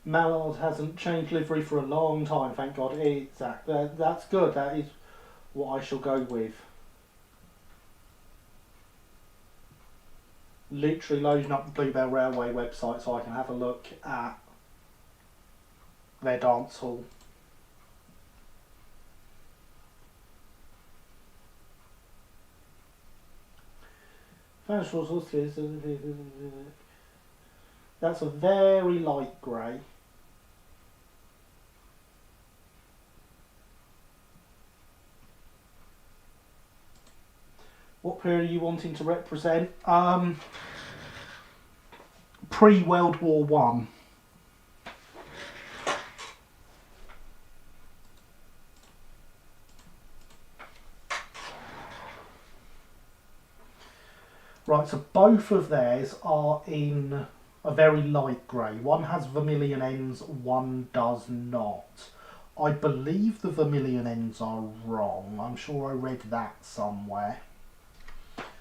Mallard hasn't changed livery for a long time, thank God. Exactly. That's good. That is what I shall go with. Literally loading up the Bluebell Railway website so I can have a look at their dance hall. That's a very light grey. What period are you wanting to represent? Pre-World War One. Right, so both of theirs are in a very light grey. One has vermilion ends, one does not. I believe the vermilion ends are wrong. I'm sure I read that somewhere.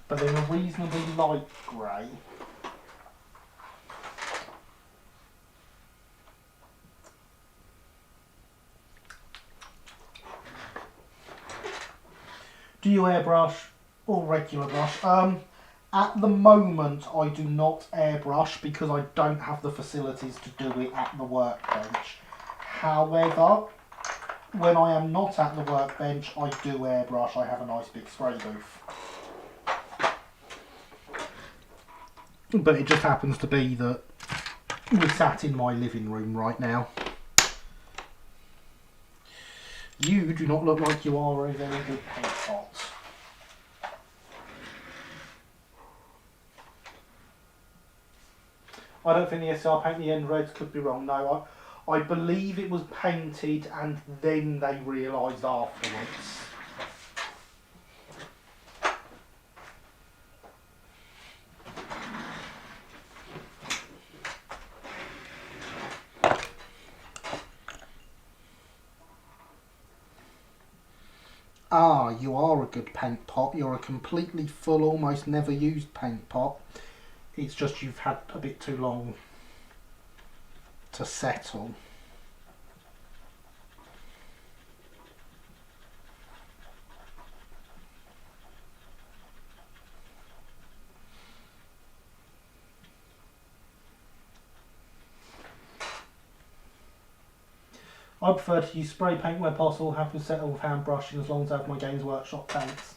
But they're a reasonably light grey. Do you airbrush or regular brush? At the moment, I do not airbrush because I don't have the facilities to do it at the workbench. However, when I am not at the workbench, I do airbrush. I have a nice big spray booth. But it just happens to be that we're sat in my living room right now. You do not look like you are a very good paint pot. I don't think the SR paint the end reds, could be wrong. No, I believe it was painted and then they realised afterwards. Ah, you are a good paint pot. You're a completely full, almost never used paint pot. It's just you've had a bit too long to settle. I prefer to use spray paint where possible, happy to settle with hand brushing as long as I have my Games Workshop paints.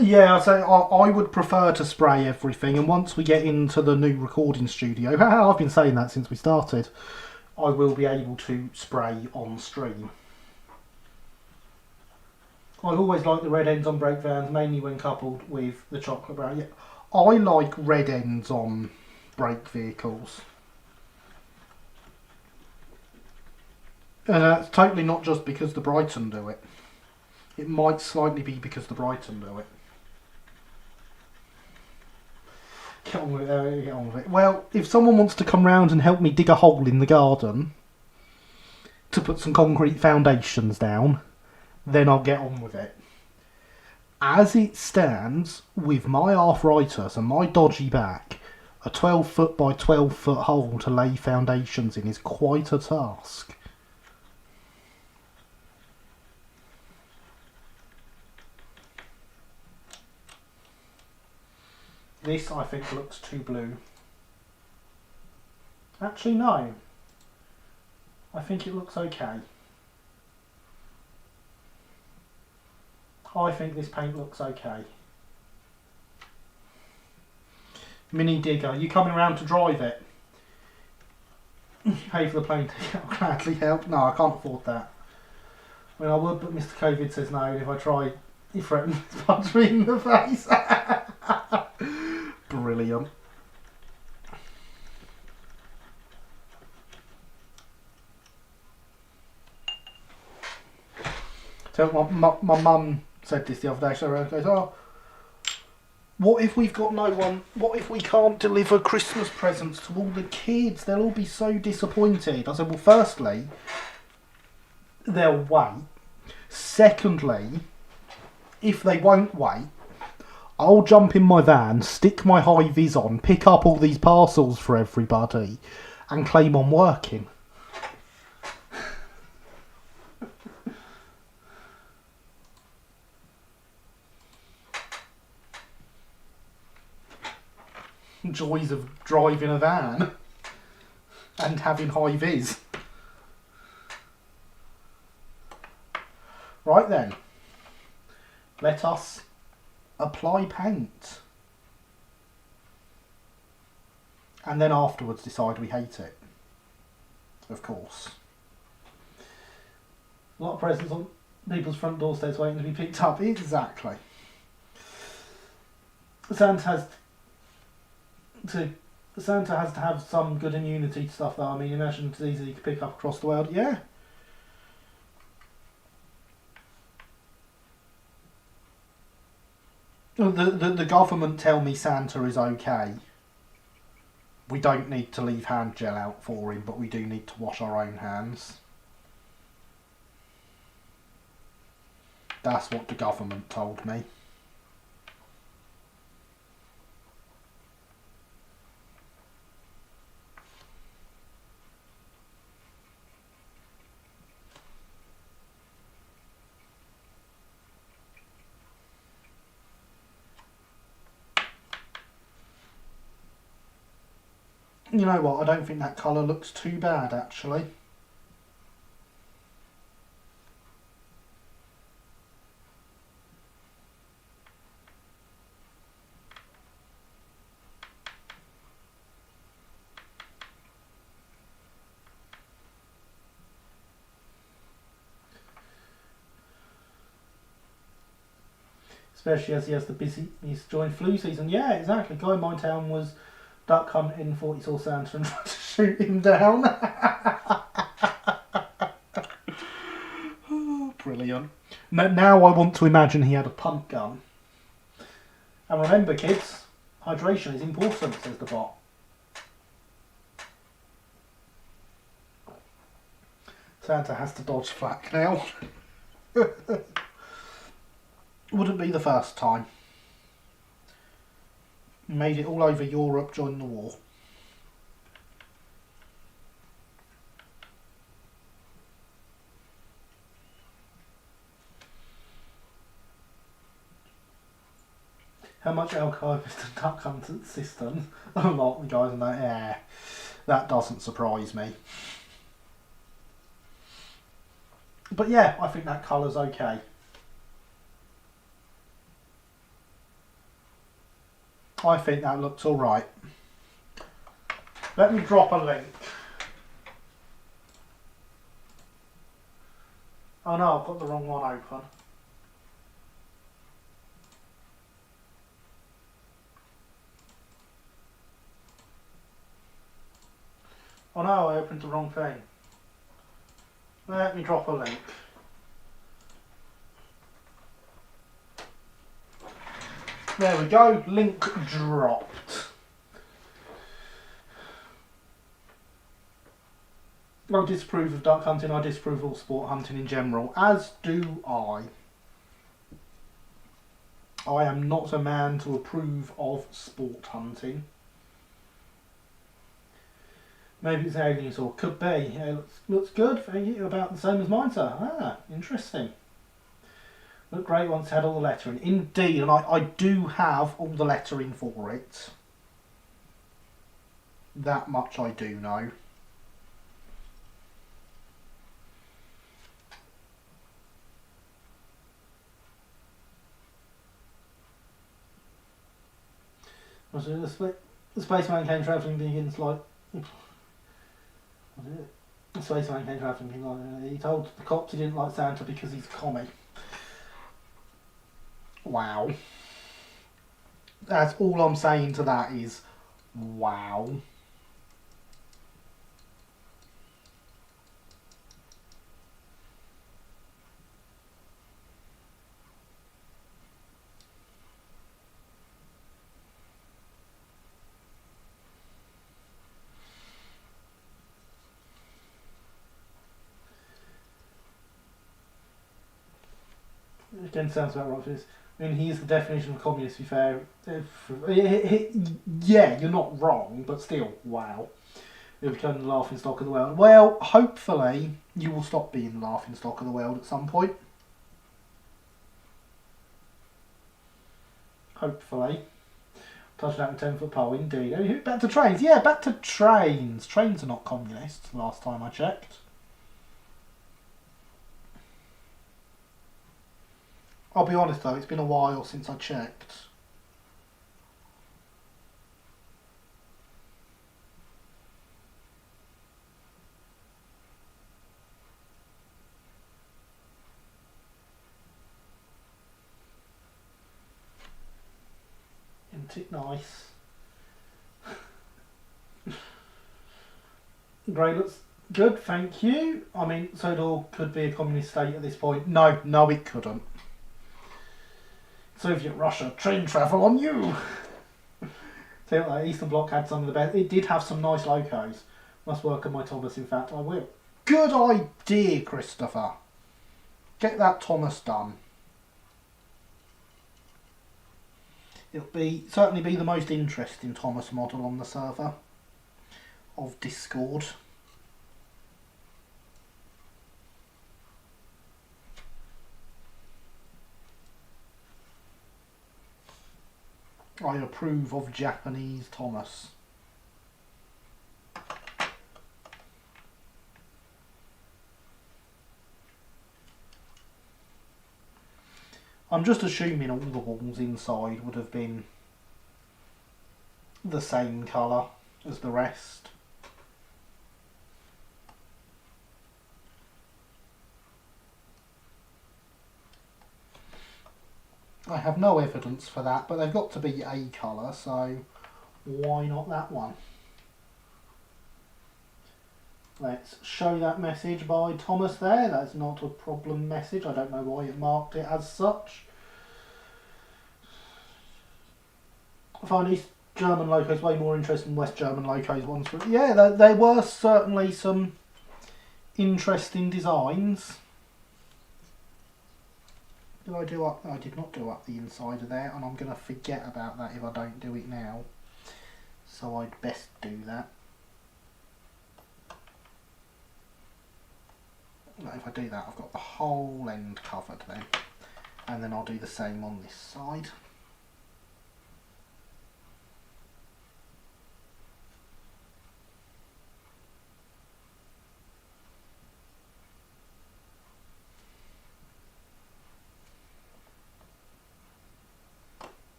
Yeah, I'd say I would prefer to spray everything, and once we get into the new recording studio, I've been saying that since we started, I will be able to spray on stream. I've always liked the red ends on brake vans, mainly when coupled with the chocolate brown. Yeah, I like red ends on brake vehicles. And that's totally not just because the Brighton do it. It might slightly be because the Brighton do it. Get on with it, get on with it. Well, if someone wants to come round and help me dig a hole in the garden to put some concrete foundations down, then I'll get on with it. As it stands, with my arthritis and my dodgy back, a 12-foot by 12-foot hole to lay foundations in is quite a task. This, I think, looks too blue. Actually, no. I think it looks okay. I think this paint looks okay. Mini digger, you coming around to drive it? Pay for the plane ticket, I'll gladly help. No, I can't afford that. I mean, I would, but Mr. COVID says no, and if I try, he threatens to punch me in the face. Brilliant. So my mum said this the other day, so she goes, oh, what if we've got no one, what if we can't deliver Christmas presents to all the kids? They'll all be so disappointed. I said, well, firstly, they'll wait. Secondly, if they won't wait, I'll jump in my van, stick my high vis on, pick up all these parcels for everybody, and claim I'm working. Joys of driving a van and having high vis. Right then, let us apply paint. And then afterwards decide we hate it. Of course. A lot of presents on people's front doorsteps waiting to be picked up. Exactly. Santa has to have some good immunity to stuff though. I mean, imagine it's easy to pick up across the world. Yeah. The government tell me Santa is okay. We don't need to leave hand gel out for him, but we do need to wash our own hands. That's what the government told me. You know what, I don't think that colour looks too bad actually. Especially as he has he's joined flu season. Yeah, exactly. Guy in my town was duck hunting, thought he saw Santa and tried to shoot him down. Oh, brilliant. Now I want to imagine he had a punt gun. And remember kids, hydration is important, says the bot. Santa has to dodge flak now. Wouldn't be the first time. Made it all over Europe during the war. How much alcohol is the duck hunter system? A lot, the guys in that. Yeah, that doesn't surprise me. But yeah, I think that colour's okay. I think that looks alright. Let me drop a link. Oh no, I've got the wrong one open. Oh no, I opened the wrong thing. Let me drop a link. There we go, link dropped. I disapprove of duck hunting, I disapprove of all sport hunting in general, as do I. I am not a man to approve of sport hunting. Maybe it's aliens, or could be. Yeah, looks good, about the same as mine, sir. Ah, interesting. Look great once had all the lettering. Indeed, and I do have all the lettering for it. That much I do know. The spaceman came travelling begins like... The spaceman came travelling like... He told the cops he didn't like Santa because he's a commie. Wow. That's all I'm saying to that is, wow. Again, sounds about right for this. I mean, he is the definition of communist, to be fair. Yeah, you're not wrong, but still, wow. You'll become the laughing stock of the world. Well, hopefully, you will stop being the laughing stock of the world at some point. Hopefully. Touchdown 10-foot pole, indeed. Back to trains. Yeah, back to trains. Trains are not communist, last time I checked. I'll be honest though, it's been a while since I checked. Isn't it nice? Grey looks good, thank you. I mean, Sodor could be a communist state at this point. No, it couldn't. Soviet Russia, train travel on you! So like, Eastern Bloc had some of the best. It did have some nice locos. Must work on my Thomas, in fact, I will. Good idea, Christopher. Get that Thomas done. It'll certainly be the most interesting Thomas model on the server of Discord. I approve of Japanese Thomas. I'm just assuming all the walls inside would have been the same colour as the rest. I have no evidence for that, but they've got to be a colour, so why not that one? Let's show that message by Thomas there. That's not a problem message. I don't know why it marked it as such. I find East German locos way more interesting than West German locos ones. Yeah, there were certainly some interesting designs. Did I do up? I did not do up the inside of there, and I'm going to forget about that if I don't do it now. So I'd best do that. If I do that, I've got the whole end covered then. And then I'll do the same on this side.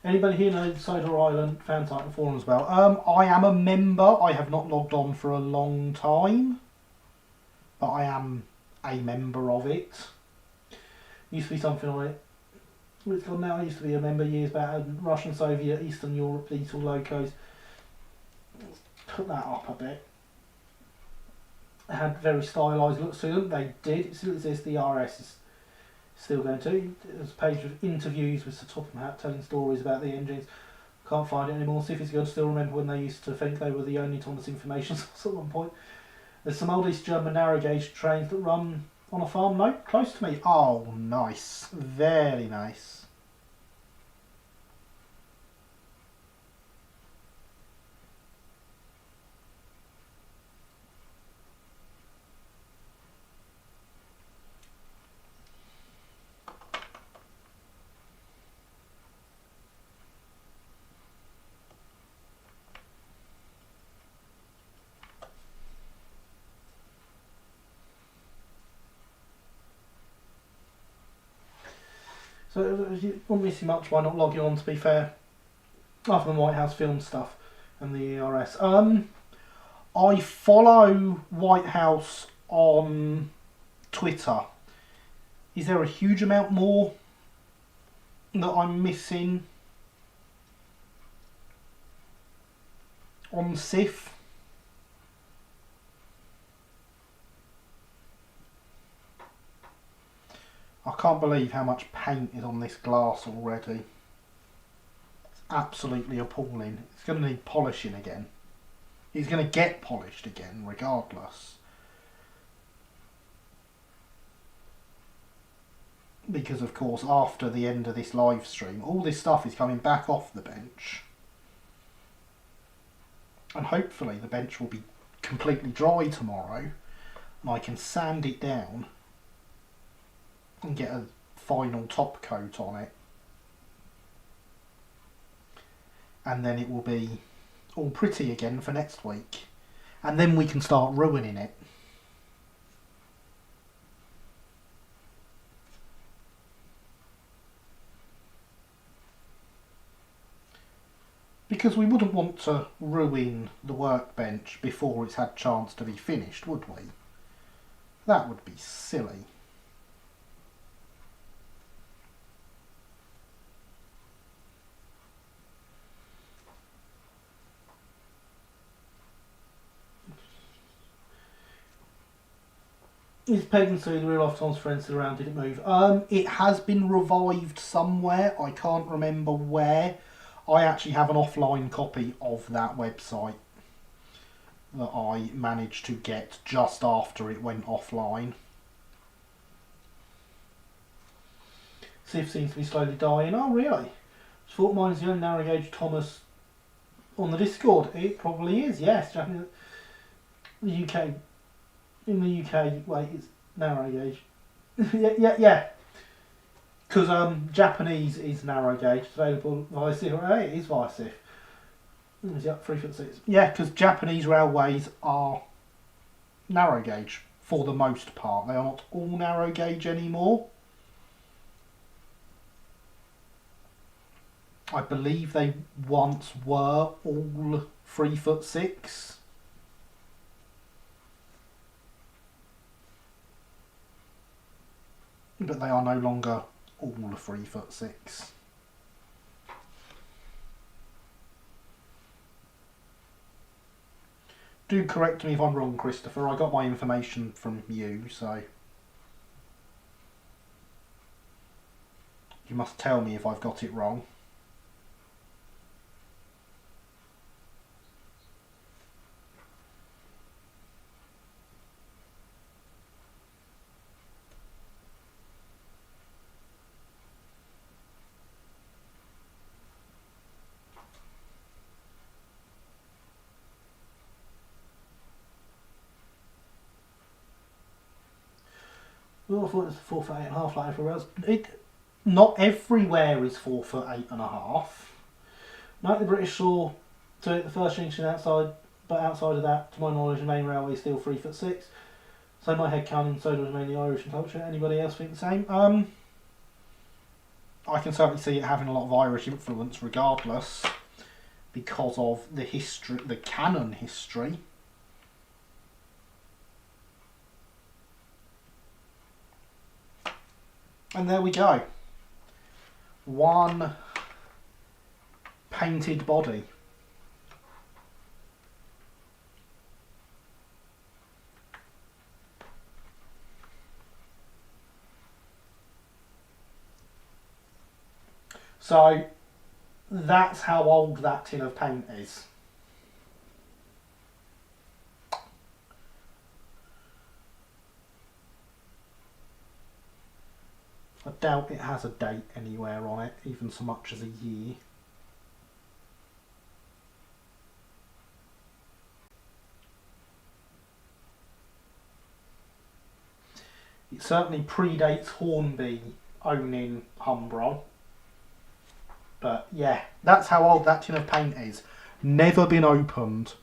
Anybody here knows Sodor Island fan site and forums about? I am a member. I have not logged on for a long time, but I am a member of it. Used to be something on it. It's gone now. I used to be a member years back. Russian, Soviet, Eastern Europe, these all locos. Let's put that up a bit. It had very stylised looks to them. They did. It still exists. The RS is still going to. There's a page of interviews with the top of my hat telling stories about the engines. Can't find it anymore. See if it's going to still remember when they used to think they were the only Thomas information source at one point. There's some old East German narrow gauge trains that run on a farm note close to me. Oh, nice. Very nice. So if you weren't missing much by not logging on, to be fair, other than White House film stuff and the ERS. I follow White House on Twitter. Is there a huge amount more that I'm missing on SIF? I can't believe how much paint is on this glass already. It's absolutely appalling. It's going to need polishing again. It's going to get polished again regardless. Because of course after the end of this live stream all this stuff is coming back off the bench. And hopefully the bench will be completely dry tomorrow and I can sand it down and get a final top coat on it. And then it will be all pretty again for next week. And then we can start ruining it. Because we wouldn't want to ruin the workbench before it's had a chance to be finished, would we? That would be silly. Is Pagan Sue the real life Tom's friends around? Did it move? It has been revived somewhere. I can't remember where. I actually have an offline copy of that website that I managed to get just after it went offline. Civ seems to be slowly dying. Oh, really? I thought mine's the only narrow gauge Thomas on the Discord. It probably is, yes. The UK. In the UK, wait, it's narrow gauge. yeah. Because Japanese is narrow gauge. It's available via CIF. Oh, it is via CIF. Yep, 3'6". Yeah, because Japanese railways are narrow gauge for the most part. They are not all narrow gauge anymore. I believe they once were all 3'6". But they are no longer all 3'6". Do correct me if I'm wrong, Christopher. I got my information from you, so you must tell me if I've got it wrong. Well, I thought it was 4 foot 8.5 like everywhere else. Not everywhere is 4 foot 8.5. Like the British saw to it the first junction outside, but outside of that, to my knowledge, the main railway is still 3'6". So my head canon, so does mainly Irish and culture. Anybody else think the same? I can certainly see it having a lot of Irish influence regardless, because of the history, the canon history. And there we go. One painted body. So that's how old that tin of paint is. I doubt it has a date anywhere on it, even so much as a year. It certainly predates Hornby owning Humbrol. But yeah, that's how old that tin of paint is. Never been opened.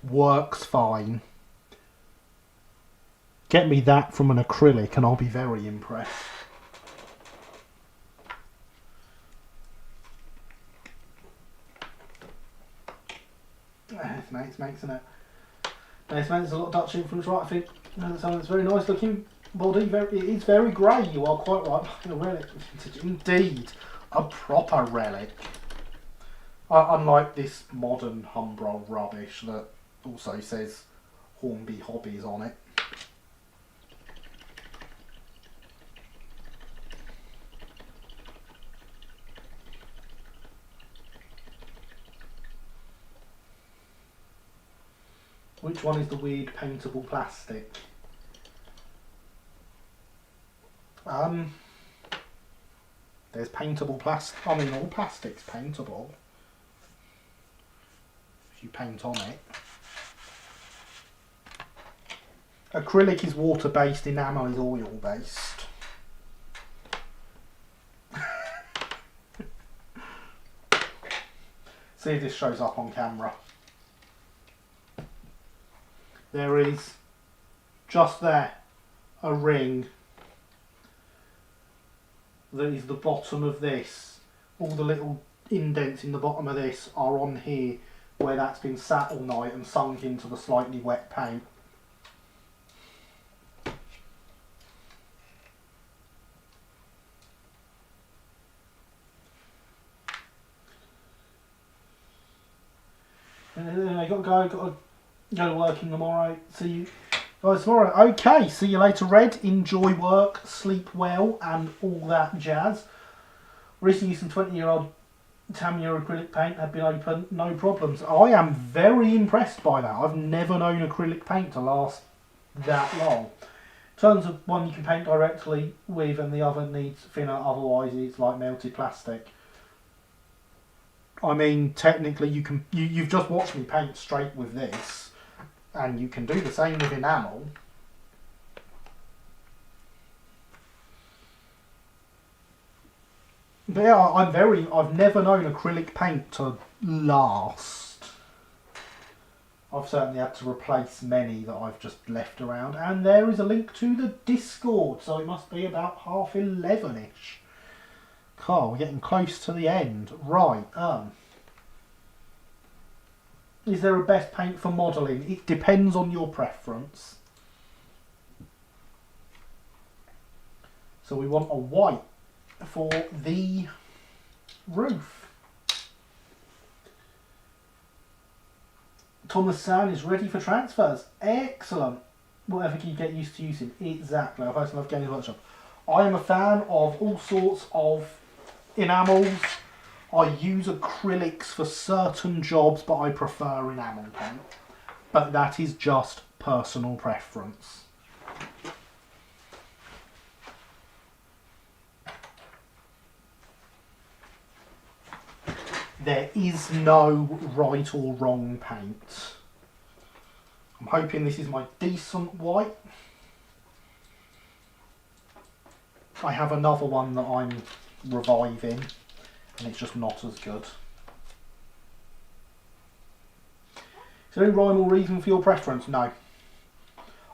Works fine. Get me that from an acrylic and I'll be very impressed. It's nice, isn't it? Nice, mate. There's a lot of Dutch influence, right? I think it's very nice looking body. It is very grey. You are quite right. A relic, indeed, a proper relic. Unlike this modern Humbrol rubbish that also says Hornby Hobbies on it. Which one is the weird paintable plastic? There's paintable plastic. I mean, all plastic's paintable if you paint on it. Acrylic is water-based, enamel is oil-based. See if this shows up on camera. There is, just there, a ring that is the bottom of this. All the little indents in the bottom of this are on here where that's been sat all night and sunk into the slightly wet paint. I got to go working tomorrow. See you guys tomorrow. Okay, see you later, Red. Enjoy work, sleep well, and all that jazz. Recently used some 20-year-old Tamiya acrylic paint, had been open, no problems. I am very impressed by that. I've never known acrylic paint to last that long. In terms of one you can paint directly with and the other needs thinner, otherwise it's like melted plastic. I mean, technically you've just watched me paint straight with this, and you can do the same with enamel. But yeah, I've never known acrylic paint to last. I've certainly had to replace many that I've just left around, and there is a link to the Discord, so it must be about 11:30ish. Oh, we're getting close to the end. Right, is there a best paint for modelling? It depends on your preference. So we want a white for the roof. Thomas San is ready for transfers. Excellent. Whatever can you get used to using? Exactly. I personally love Games Workshop. I am a fan of all sorts of enamels. I use acrylics for certain jobs, but I prefer enamel paint. But that is just personal preference. There is no right or wrong paint. I'm hoping this is my decent white. I have another one that I'm reviving, and it's just not as good. Is there any rhyme or reason for your preference? No.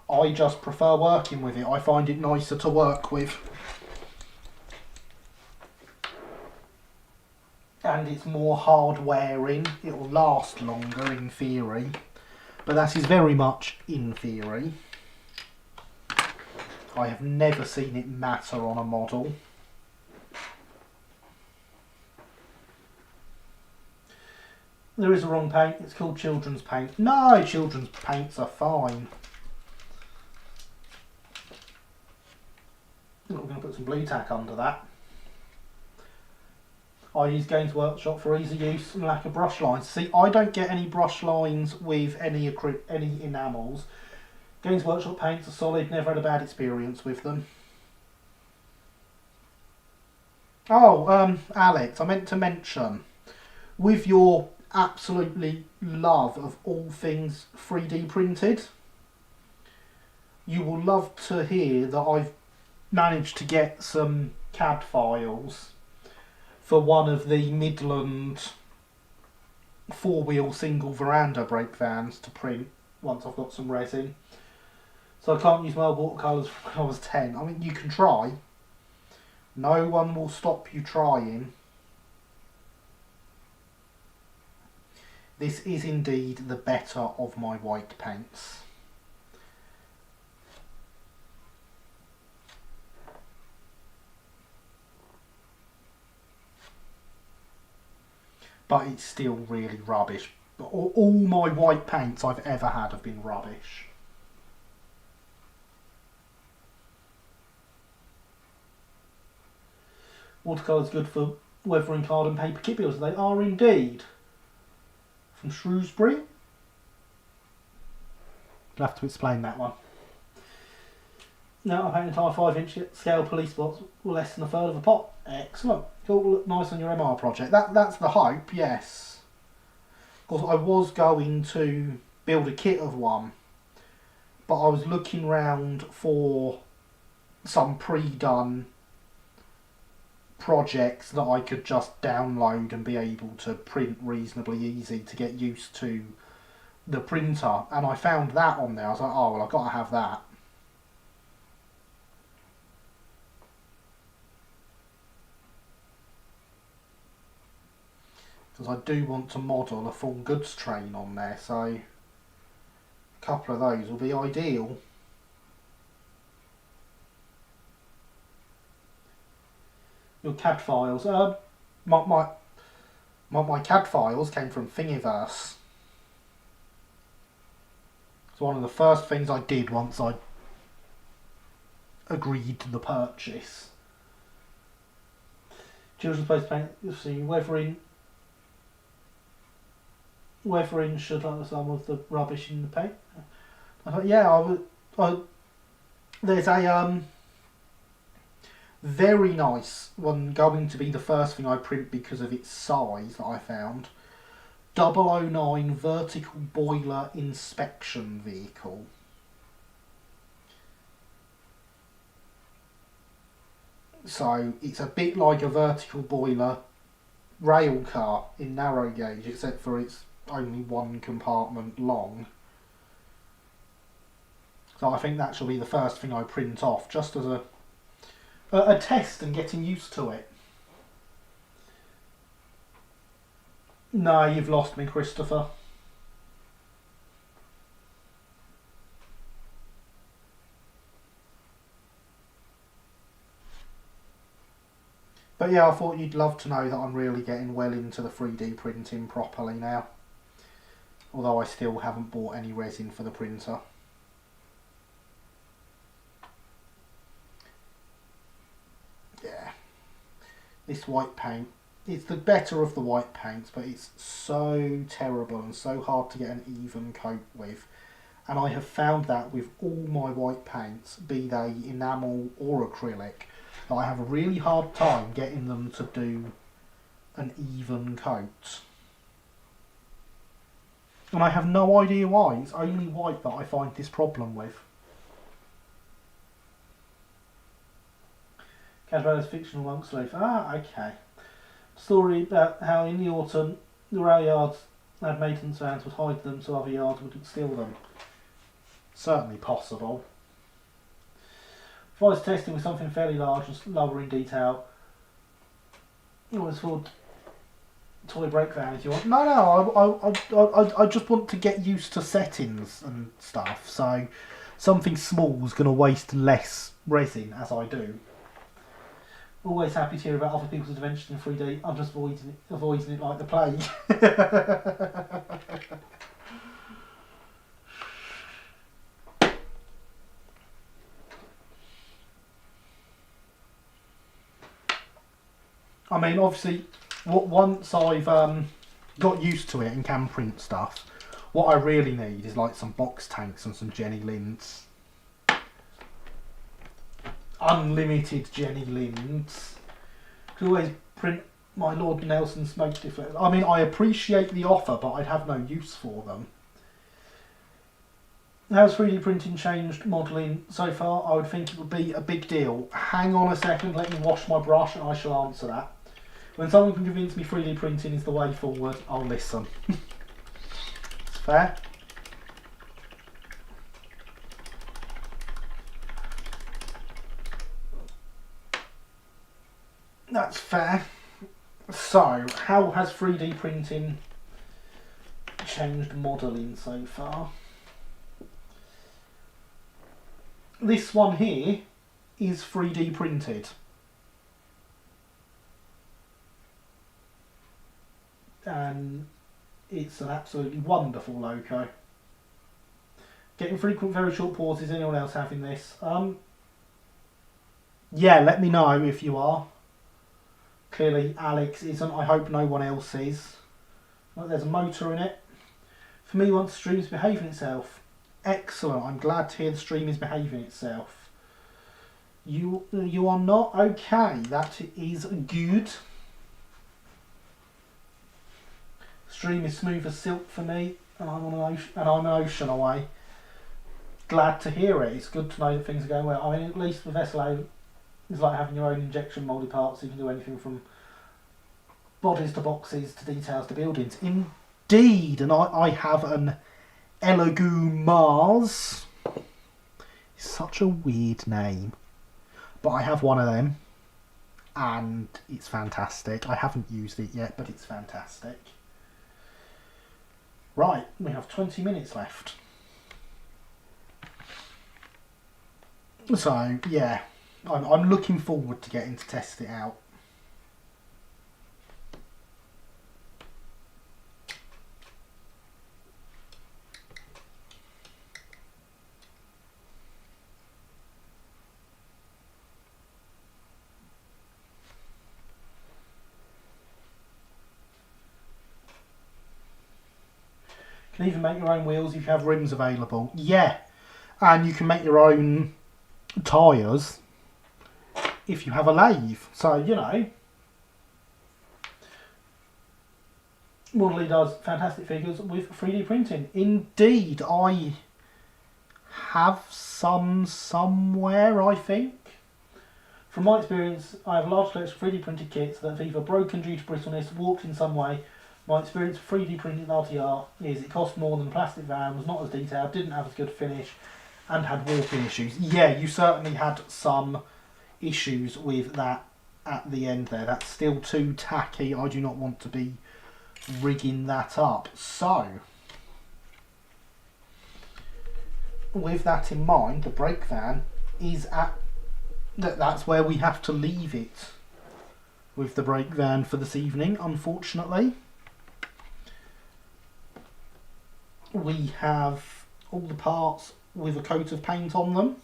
I just prefer working with it. I find it nicer to work with. And it's more hard wearing. It will last longer in theory. But that is very much in theory. I have never seen it matter on a model. There is a wrong paint. It's called children's paint. No, children's paints are fine. We're going to put some blue tack under that. I use Games Workshop for easy use and lack of brush lines. See, I don't get any brush lines with any enamels. Games Workshop paints are solid, never had a bad experience with them. Oh, Alex, I meant to mention, with your absolutely love of all things 3D printed, you will love to hear that I've managed to get some CAD files for one of the Midland 4-wheel single veranda brake vans to print once I've got some resin. So I can't use my old watercolours from when I was 10. I mean, you can try. No one will stop you trying. This is indeed the better of my white paints. But it's still really rubbish. All my white paints I've ever had have been rubbish. Watercolours good for weathering card and paper kit builders. They are indeed. From Shrewsbury. You'll have to explain that one. Now I paint entire 5-inch scale police box less than a third of a pot. Excellent. It'll look nice on your MR project. That's the hope, yes. Of course, I was going to build a kit of one, but I was looking round for some pre-done projects that I could just download and be able to print reasonably easy to get used to the printer, and I found that on there. I was like, oh well, I've got to have that. Because I do want to model a full goods train on there, so a couple of those will be ideal. Your CAD files, my CAD files came from Thingiverse. It's one of the first things I did once I agreed to the purchase. Children's supposed to paint, you'll see, weathering should like some of the rubbish in the paint. I thought, yeah, there's a very nice one going to be the first thing I print because of its size that I found. 009 vertical boiler inspection vehicle. So it's a bit like a vertical boiler rail car in narrow gauge, except for it's only one compartment long. So I think that shall be the first thing I print off, just as a test and getting used to it. No, you've lost me, Christopher. But yeah, I thought you'd love to know that I'm really getting well into the 3D printing properly now. Although I still haven't bought any resin for the printer. Yeah. This white paint, it's the better of the white paints, but it's so terrible and so hard to get an even coat with. And I have found that with all my white paints, be they enamel or acrylic, that I have a really hard time getting them to do an even coat. And I have no idea why. It's only white that I find this problem with. Cadbury's fictional monk slave. Ah, okay. Story about how in the autumn the rail yards had maintenance vans would hide them so other yards wouldn't steal them. Certainly possible. If I was testing with something fairly large and lower in detail, it was called toy brake van if you want. No, I just want to get used to settings and stuff, so something small is going to waste less resin as I do. Always happy to hear about other people's adventures in 3D. I'm just avoiding it like the plague. I mean, obviously, once I've got used to it and can print stuff, what I really need is like some box tanks and some Jenny Linds. Unlimited Jenny Linds. Could always print my Lord Nelson smoke deflectors. I mean, I appreciate the offer, but I'd have no use for them. How's 3D printing changed modelling so far? I would think it would be a big deal. Hang on a second, let me wash my brush and I shall answer that. When someone can convince me 3D printing is the way forward, I'll listen. It's fair. That's fair. So, how has 3D printing changed modelling so far? This one here is 3D printed. And it's an absolutely wonderful loco. Getting frequent, very short pauses. Anyone else having this? Yeah, let me know if you are. Clearly Alex isn't. I hope no one else is. Well, there's a motor in it. For me, once the stream's behaving itself, Excellent. I'm glad to hear the stream is behaving itself. You are not? Okay, that is good. Stream is smooth as silk for me, and I'm an ocean away. Glad to hear it. It's good to know that things are going well. I mean, at least with SLA, it's like having your own injection moulded parts. So you can do anything from bodies to boxes to details to buildings. Indeed, and I have an Elegoo Mars. It's such a weird name, but I have one of them, and it's fantastic. I haven't used it yet, but it's fantastic. Right, we have 20 minutes left. So, yeah, I'm looking forward to getting to test it out. You can even make your own wheels if you have rims available. Yeah, and you can make your own tyres if you have a lathe. So, you know, Morley does fantastic figures with 3D printing. Indeed, I have some somewhere, I think. From my experience, I have a large collection of 3D printed kits that have either broken due to brittleness, warped in some way. My experience with 3D printing RTR is it cost more than the plastic van, was not as detailed, didn't have as good finish, and had warping issues. Yeah, you certainly had some issues with that at the end there. That's still too tacky. I do not want to be rigging that up. So, with that in mind, the brake van is at... That's where we have to leave it with the brake van for this evening, unfortunately. We have all the parts with a coat of paint on them.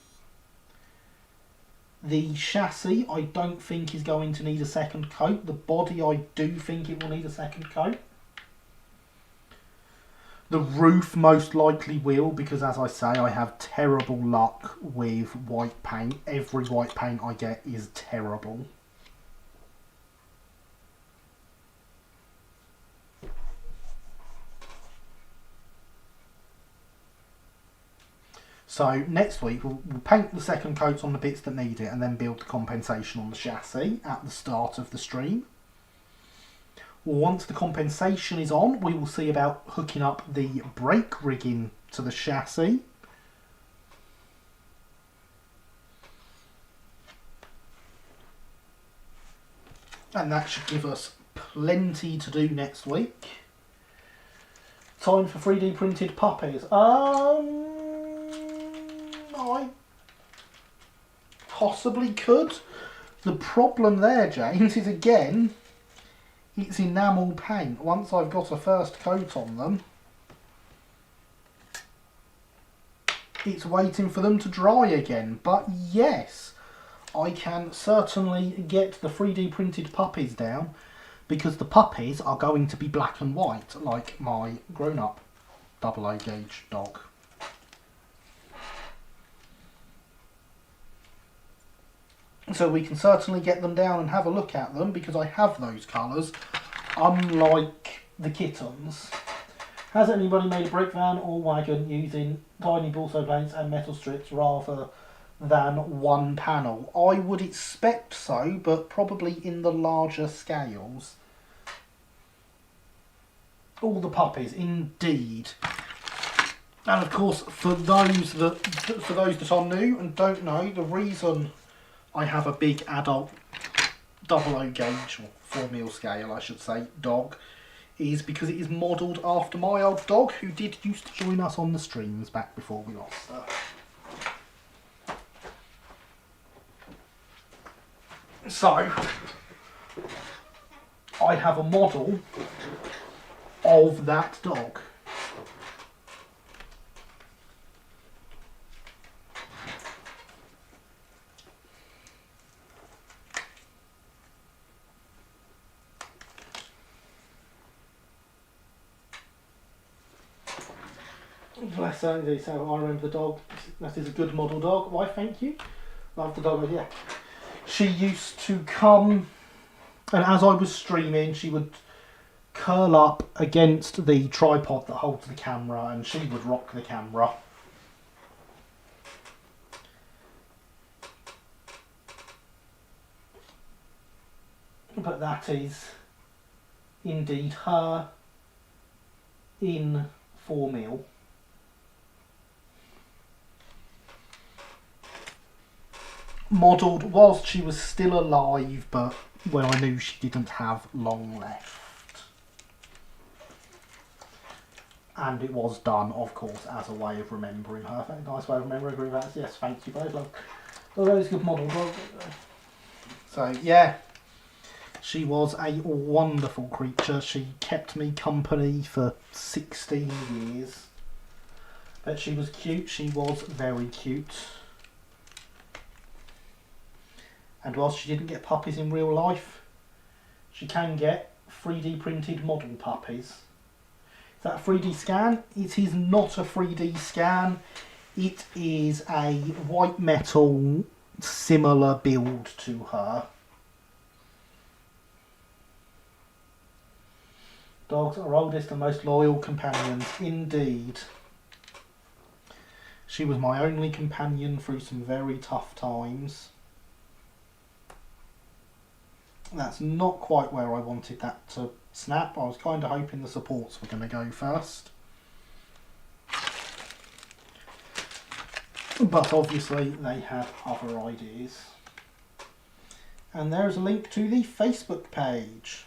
The chassis I don't think is going to need a second coat. The body I do think it will need a second coat. The roof most likely will, because as I say, I have terrible luck with white paint. Every white paint I get is terrible. So next week we'll paint the second coat on the bits that need it and then build the compensation on the chassis at the start of the stream. Once the compensation is on, we will see about hooking up the brake rigging to the chassis. And that should give us plenty to do next week. Time for 3D printed puppies. I possibly could. The problem there, James, is again, it's enamel paint. Once I've got a first coat on them, it's waiting for them to dry again. But yes, I can certainly get the 3D printed puppies down, because the puppies are going to be black and white, like my grown-up double O gauge dog. So we can certainly get them down and have a look at them, because I have those colours, unlike the kittens. Has anybody made a brake van or wagon using tiny balso plates and metal strips rather than one panel? I would expect so, but probably in the larger scales. All the puppies, indeed. And of course, for those that are new and don't know, the reason I have a big adult double O gauge, or 4 mil scale I should say, dog, is because it is modelled after my old dog, who did used to join us on the streams back before we lost her. So, I have a model of that dog. Bless her, indeed. So I remember the dog. That is a good model dog. Why, thank you. Love the dog, yeah. She used to come, and as I was streaming, she would curl up against the tripod that holds the camera, and she would rock the camera. But that is indeed her in 4mm. Modelled whilst she was still alive, but when I knew she didn't have long left. And it was done, of course, as a way of remembering her. Very nice way of remembering her. Yes, thank you both. Those good model. So, yeah. She was a wonderful creature. She kept me company for 16 years. But she was cute. She was very cute. And whilst she didn't get puppies in real life, she can get 3D printed model puppies. Is that a 3D scan? It is not a 3D scan. It is a white metal similar build to her. Dogs are oldest and most loyal companions, indeed. She was my only companion through some very tough times. That's not quite where I wanted that to snap. I was kind of hoping the supports were going to go first. But obviously they had other ideas. And there's a link to the Facebook page.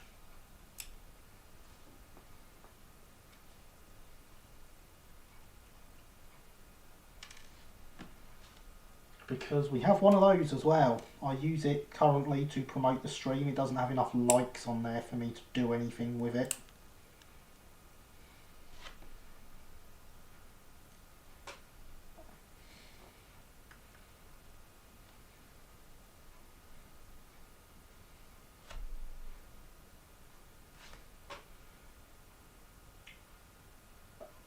Because we have one of those as well. I use it currently to promote the stream. It doesn't have enough likes on there for me to do anything with it.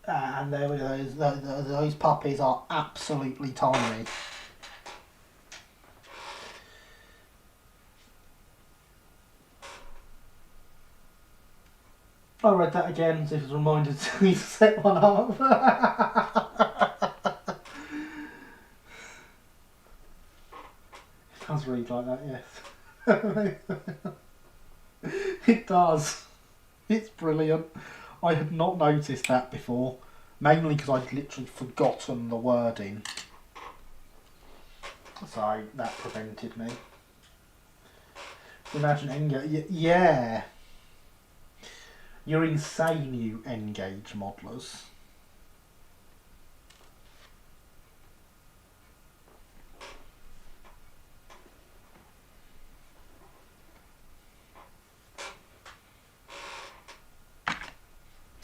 And there we go. Those puppies are absolutely tiny. I read that again as if it was reminded me to set one up. It does read like that, yes. It does. It's brilliant. I had not noticed that before, mainly because I'd literally forgotten the wording. So that prevented me. Imagine Engage. Yeah. You're insane, you Engage modelers.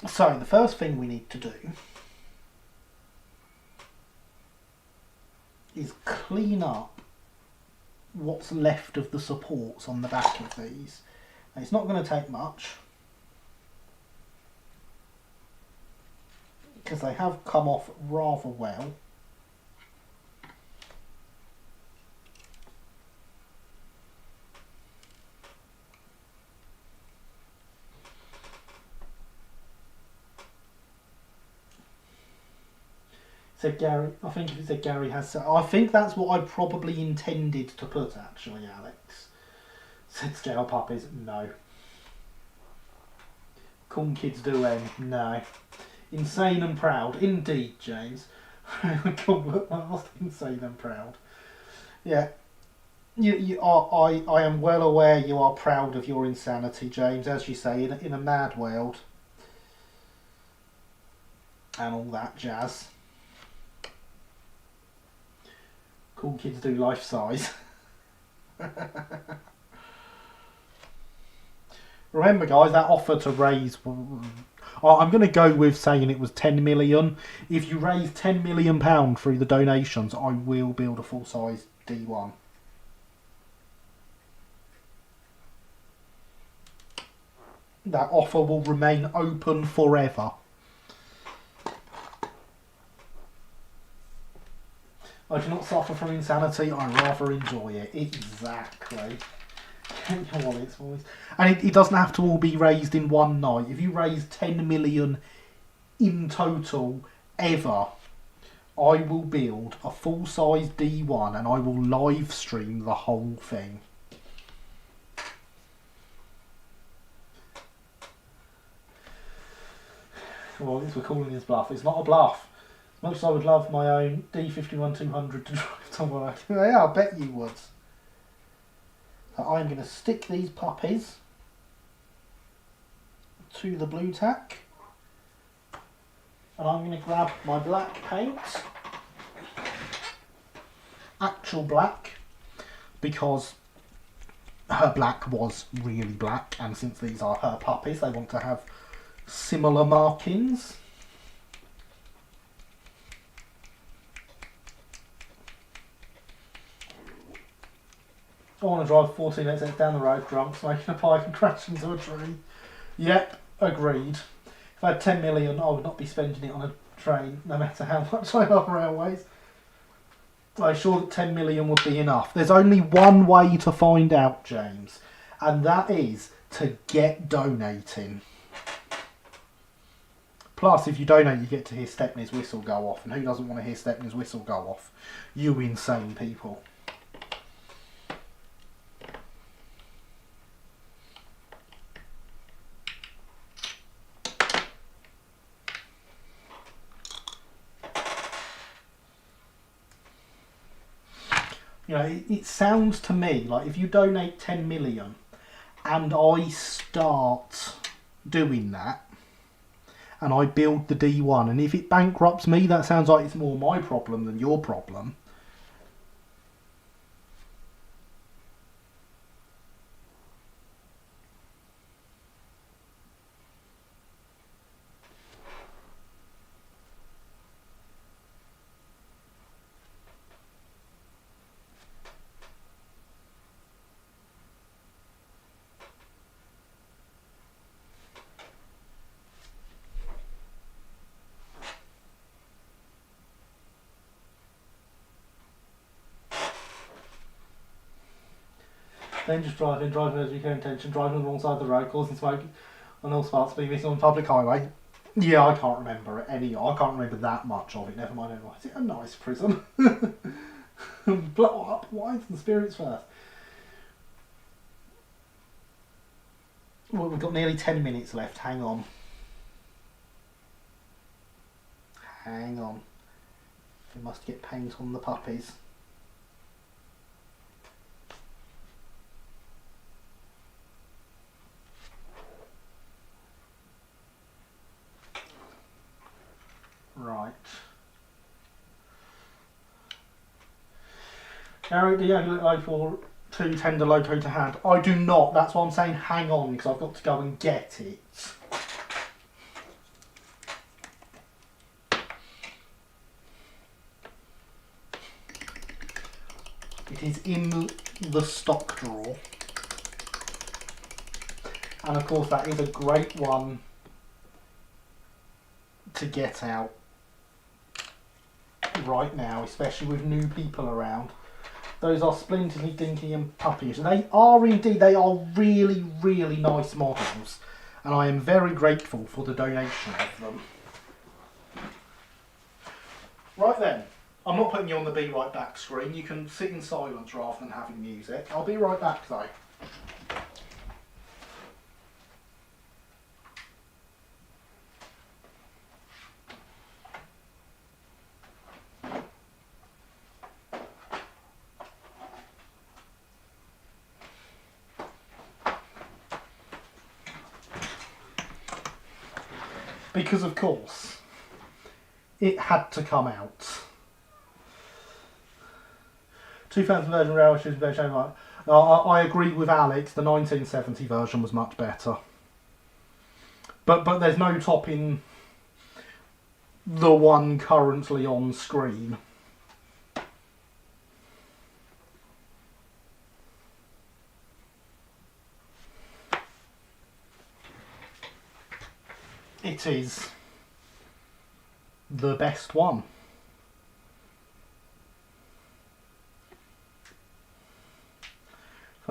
So the first thing we need to do is clean up what's left of the supports on the back of these. Now, it's not going to take much, because they have come off rather well. Said Gary, I think if it said Gary has, I think that's what I probably intended to put actually, Alex. Said scale puppies, no. Cool kids do no. Insane and proud, indeed, James. Cool at last, insane and proud. Yeah, I am well aware you are proud of your insanity, James, as you say, in a mad world. And all that jazz. Cool kids do life size. Remember, guys, that offer to raise... I'm going to go with saying it was 10 million. If you raise £10 million through the donations, I will build a full-size D1. That offer will remain open forever. I do not suffer from insanity, I rather enjoy it. Exactly. Get your wallets, boys. And it doesn't have to all be raised in one night. If you raise 10 million in total, ever, I will build a full-size D1 and I will live stream the whole thing. Well, I guess we're calling this bluff. It's not a bluff. As much as I would love my own D51200 to drive to work. Yeah, I bet you would. So I'm going to stick these puppies to the blue tack. And I'm going to grab my black paint. Actual black. Because her black was really black. And since these are her puppies, they want to have similar markings. I want to drive 14 exits down the road drunk, smoking a pipe and crash into a tree. Yep, agreed. If I had 10 million, I would not be spending it on a train, no matter how much I love railways. I'm sure that 10 million would be enough. There's only one way to find out, James, and that is to get donating. Plus, if you donate, you get to hear Stepney's whistle go off, and who doesn't want to hear Stepney's whistle go off? You insane people. You know, it sounds to me like if you donate 10 million and I start doing that and I build the D1, and if it bankrupts me, that sounds like it's more my problem than your problem. Then just driving as you can intention, driving alongside the road, causing smoke on all spots, being missing on a public highway. Yeah, I can't remember it I can't remember that much of it, never mind anyway. Is it a nice prison? Blow up wines and spirits first. Well, we've got nearly 10 minutes left, hang on. Hang on. We must get paint on the puppies. Right. Gary, do you have a 2 tender loco to hand? I do not. That's why I'm saying hang on, because I've got to go and get it. It is in the stock drawer. And of course that is a great one to get out right now, especially with new people around. Those are splendidly dinky and puppyish. They are indeed, they are really, really nice models, and I am very grateful for the donation of them. Right then, I'm not putting you on the be right back screen. You can sit in silence rather than having music. I'll be right back though. Because of course, it had to come out. 2000 version railway shoes version. I agree with Alex. The 1970 version was much better. But there's no topping the one currently on screen. It is the best one.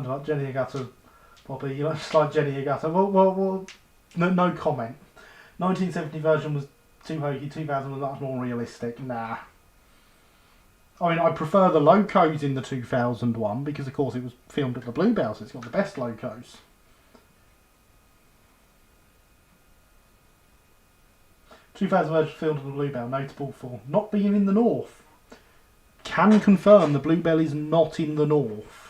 I don't know, Jenny Agata, Bobby, you know, just like Jenny Agata. Well, no comment. 1970 version was too hokey, 2000 was much more realistic. Nah. I mean, I prefer the locos in the 2001 because, of course, it was filmed at the Bluebell, so it's got the best locos. The 2000 version filmed at the Bluebell, notable for not being in the north. Can confirm the Bluebell is not in the north.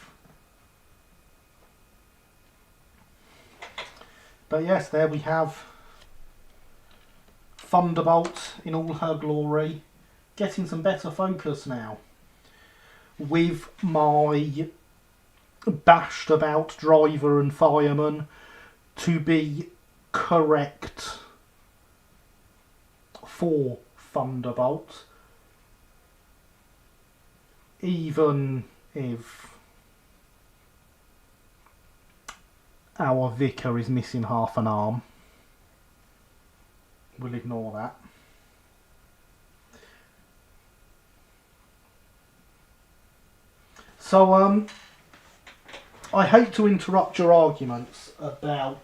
But yes, there we have Thunderbolt in all her glory. Getting some better focus now. With my bashed about driver and fireman to be correct for Thunderbolt. Even if our vicar is missing half an arm. We'll ignore that. So, I hate to interrupt your arguments about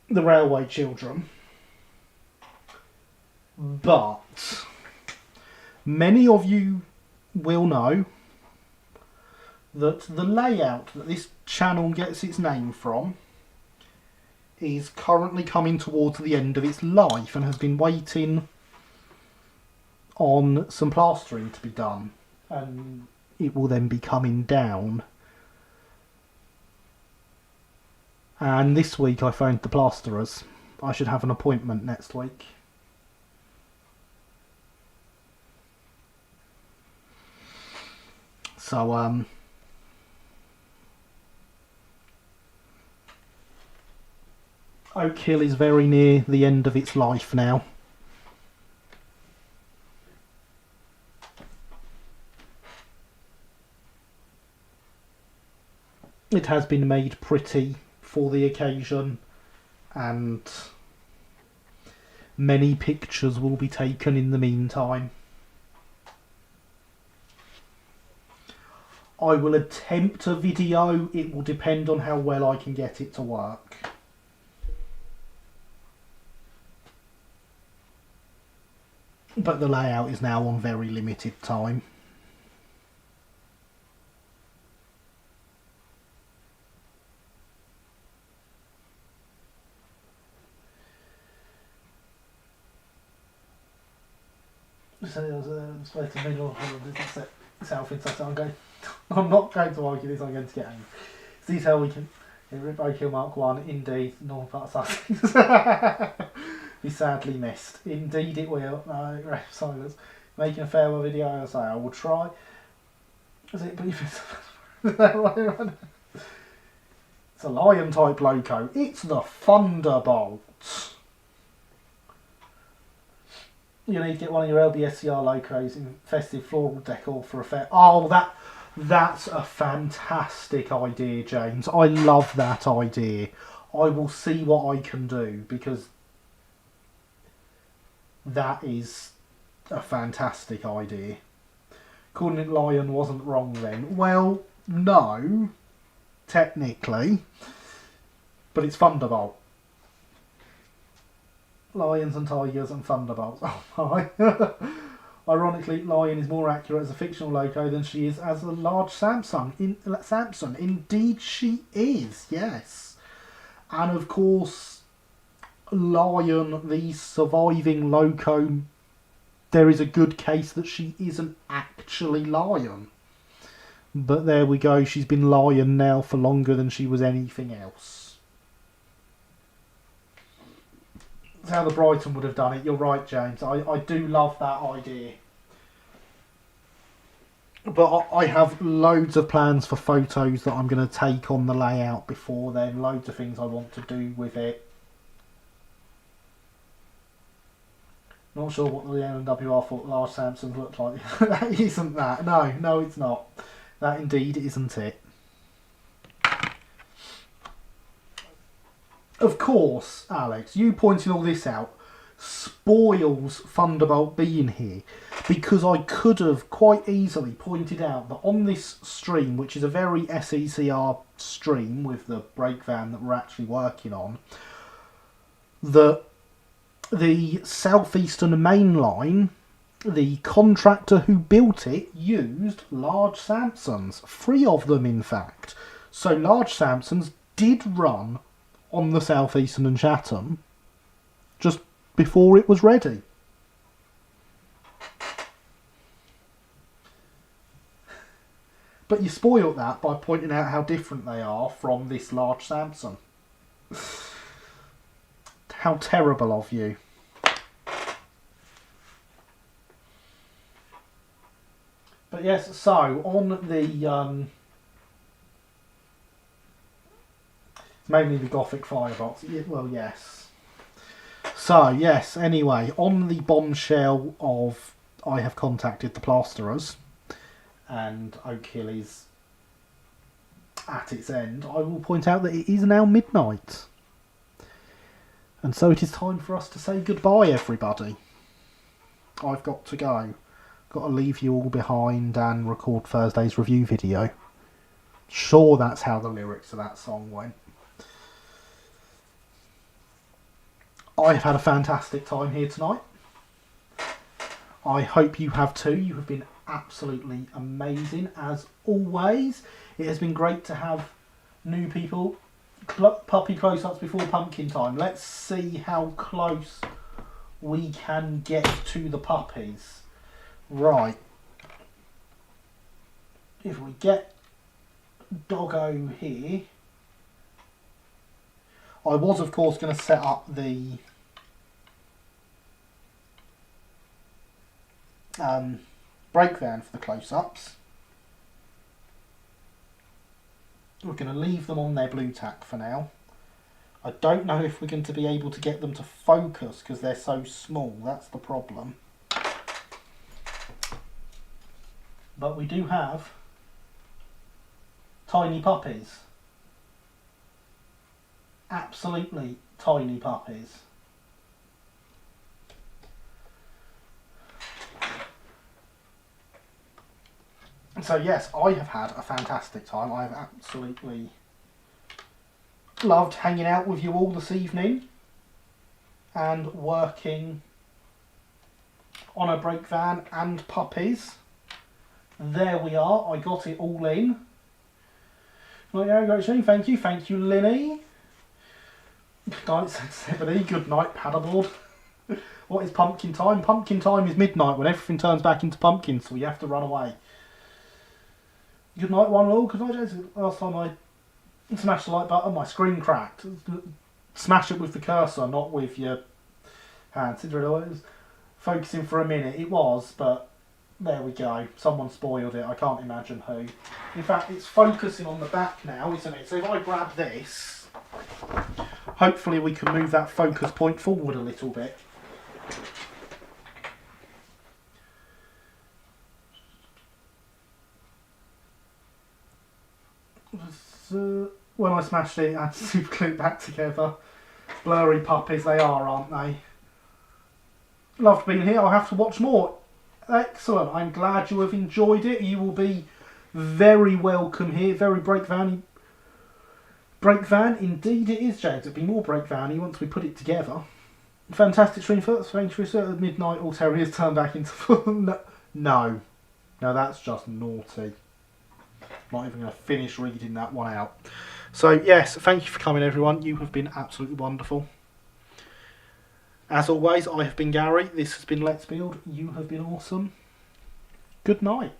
the railway children, but many of you will know that the layout that this channel gets its name from is currently coming towards the end of its life and has been waiting on some plastering to be done, and it will then be coming down. And this week I phoned the plasterers. I should have an appointment next week. So Oak Hill is very near the end of its life now. It has been made pretty for the occasion, and many pictures will be taken in the meantime. I will attempt a video. It will depend on how well I can get it to work. But the layout is now on very limited time. So it's supposed to middle self inside. I'm not going to argue this. I'm going to get angry. See how we can rip Oak Hill Mark 1. Indeed, north part of Sussex. Be sadly missed. Indeed it will. No, silence. Making a farewell video, I say I will try. Is it? It's a lion type loco. It's the Thunderbolt. You need to get one of your SE&CR locos in festive floral decor for a fair. Oh, that's a fantastic idea, James. I love that idea. I will see what I can do, because that is a fantastic idea. Calling it lion wasn't wrong then. Well, no, technically, but it's Thunderbolt. Lions and tigers and thunderbolts. Oh my. Ironically, lion is more accurate as a fictional loco than she is as a large Samsung. Indeed she is, yes. And of course, lion, the surviving loco, there is a good case that she isn't actually lion. But there we go, she's been lion now for longer than she was anything else. That's how the Brighton would have done it. You're right, James. I do love that idea. But I have loads of plans for photos that I'm going to take on the layout before then. Loads of things I want to do with it. Not sure what the NWR thought large Samsung looked like. That isn't that. No, it's not. That indeed isn't it. Of course, Alex, you pointing all this out spoils Thunderbolt being here, because I could have quite easily pointed out that on this stream, which is a very SE&CR stream with the brake van that we're actually working on, that the Southeastern Main Line, the contractor who built it used large Samsons, 3 of them in fact. So large Samsons did run on the Southeastern and Chatham just before it was ready. But you spoiled that by pointing out how different they are from this large Samson. How terrible of you. But yes, so on the mainly the Gothic firebox. Well, yes. So yes. Anyway, on the bombshell of I have contacted the plasterers and Oak Hill is at its end, I will point out that it is now midnight. And so it is time for us to say goodbye, everybody. I've got to go. Got to leave you all behind and record Thursday's review video. Sure, that's how the lyrics of that song went. I've had a fantastic time here tonight. I hope you have too. You have been absolutely amazing as always. It has been great to have new people. Puppy close-ups before pumpkin time. Let's see how close we can get to the puppies. Right. If we get Doggo here, I was of course going to set up the brake van for the close-ups. We're going to leave them on their blue tack for now. I don't know if we're going to be able to get them to focus because they're so small. That's the problem. But we do have tiny puppies. Absolutely tiny puppies. So yes, I have had a fantastic time. I have absolutely loved hanging out with you all this evening and working on a brake van and puppies. There we are, I got it all in. Thank you Linny. Good night Sebony, good night Paddleboard. What is pumpkin time? Pumpkin time is midnight when everything turns back into pumpkins, so we have to run away. Good night one and all, because last time I smashed the like button, my screen cracked. Smash it with the cursor, not with your hand. Cinderella was focusing for a minute. It was, but there we go. Someone spoiled it. I can't imagine who. In fact, it's focusing on the back now, isn't it? So if I grab this, hopefully we can move that focus point forward a little bit. When I smashed it, I had to super glue it back together. Blurry puppies they are, aren't they? Loved being here. I'll have to watch more. Excellent. I'm glad you have enjoyed it. You will be very welcome here. Very brake van. Brake van, indeed it is, James. It'll be more brake van-y once we put it together. Fantastic stream first. Thanks for at midnight. All terriers turn back into full. No, that's just naughty. Not even going to finish reading that one out. So yes, thank you for coming everyone. You have been absolutely wonderful. As always, I have been Gary. This has been Let's Build. You have been awesome. Good night.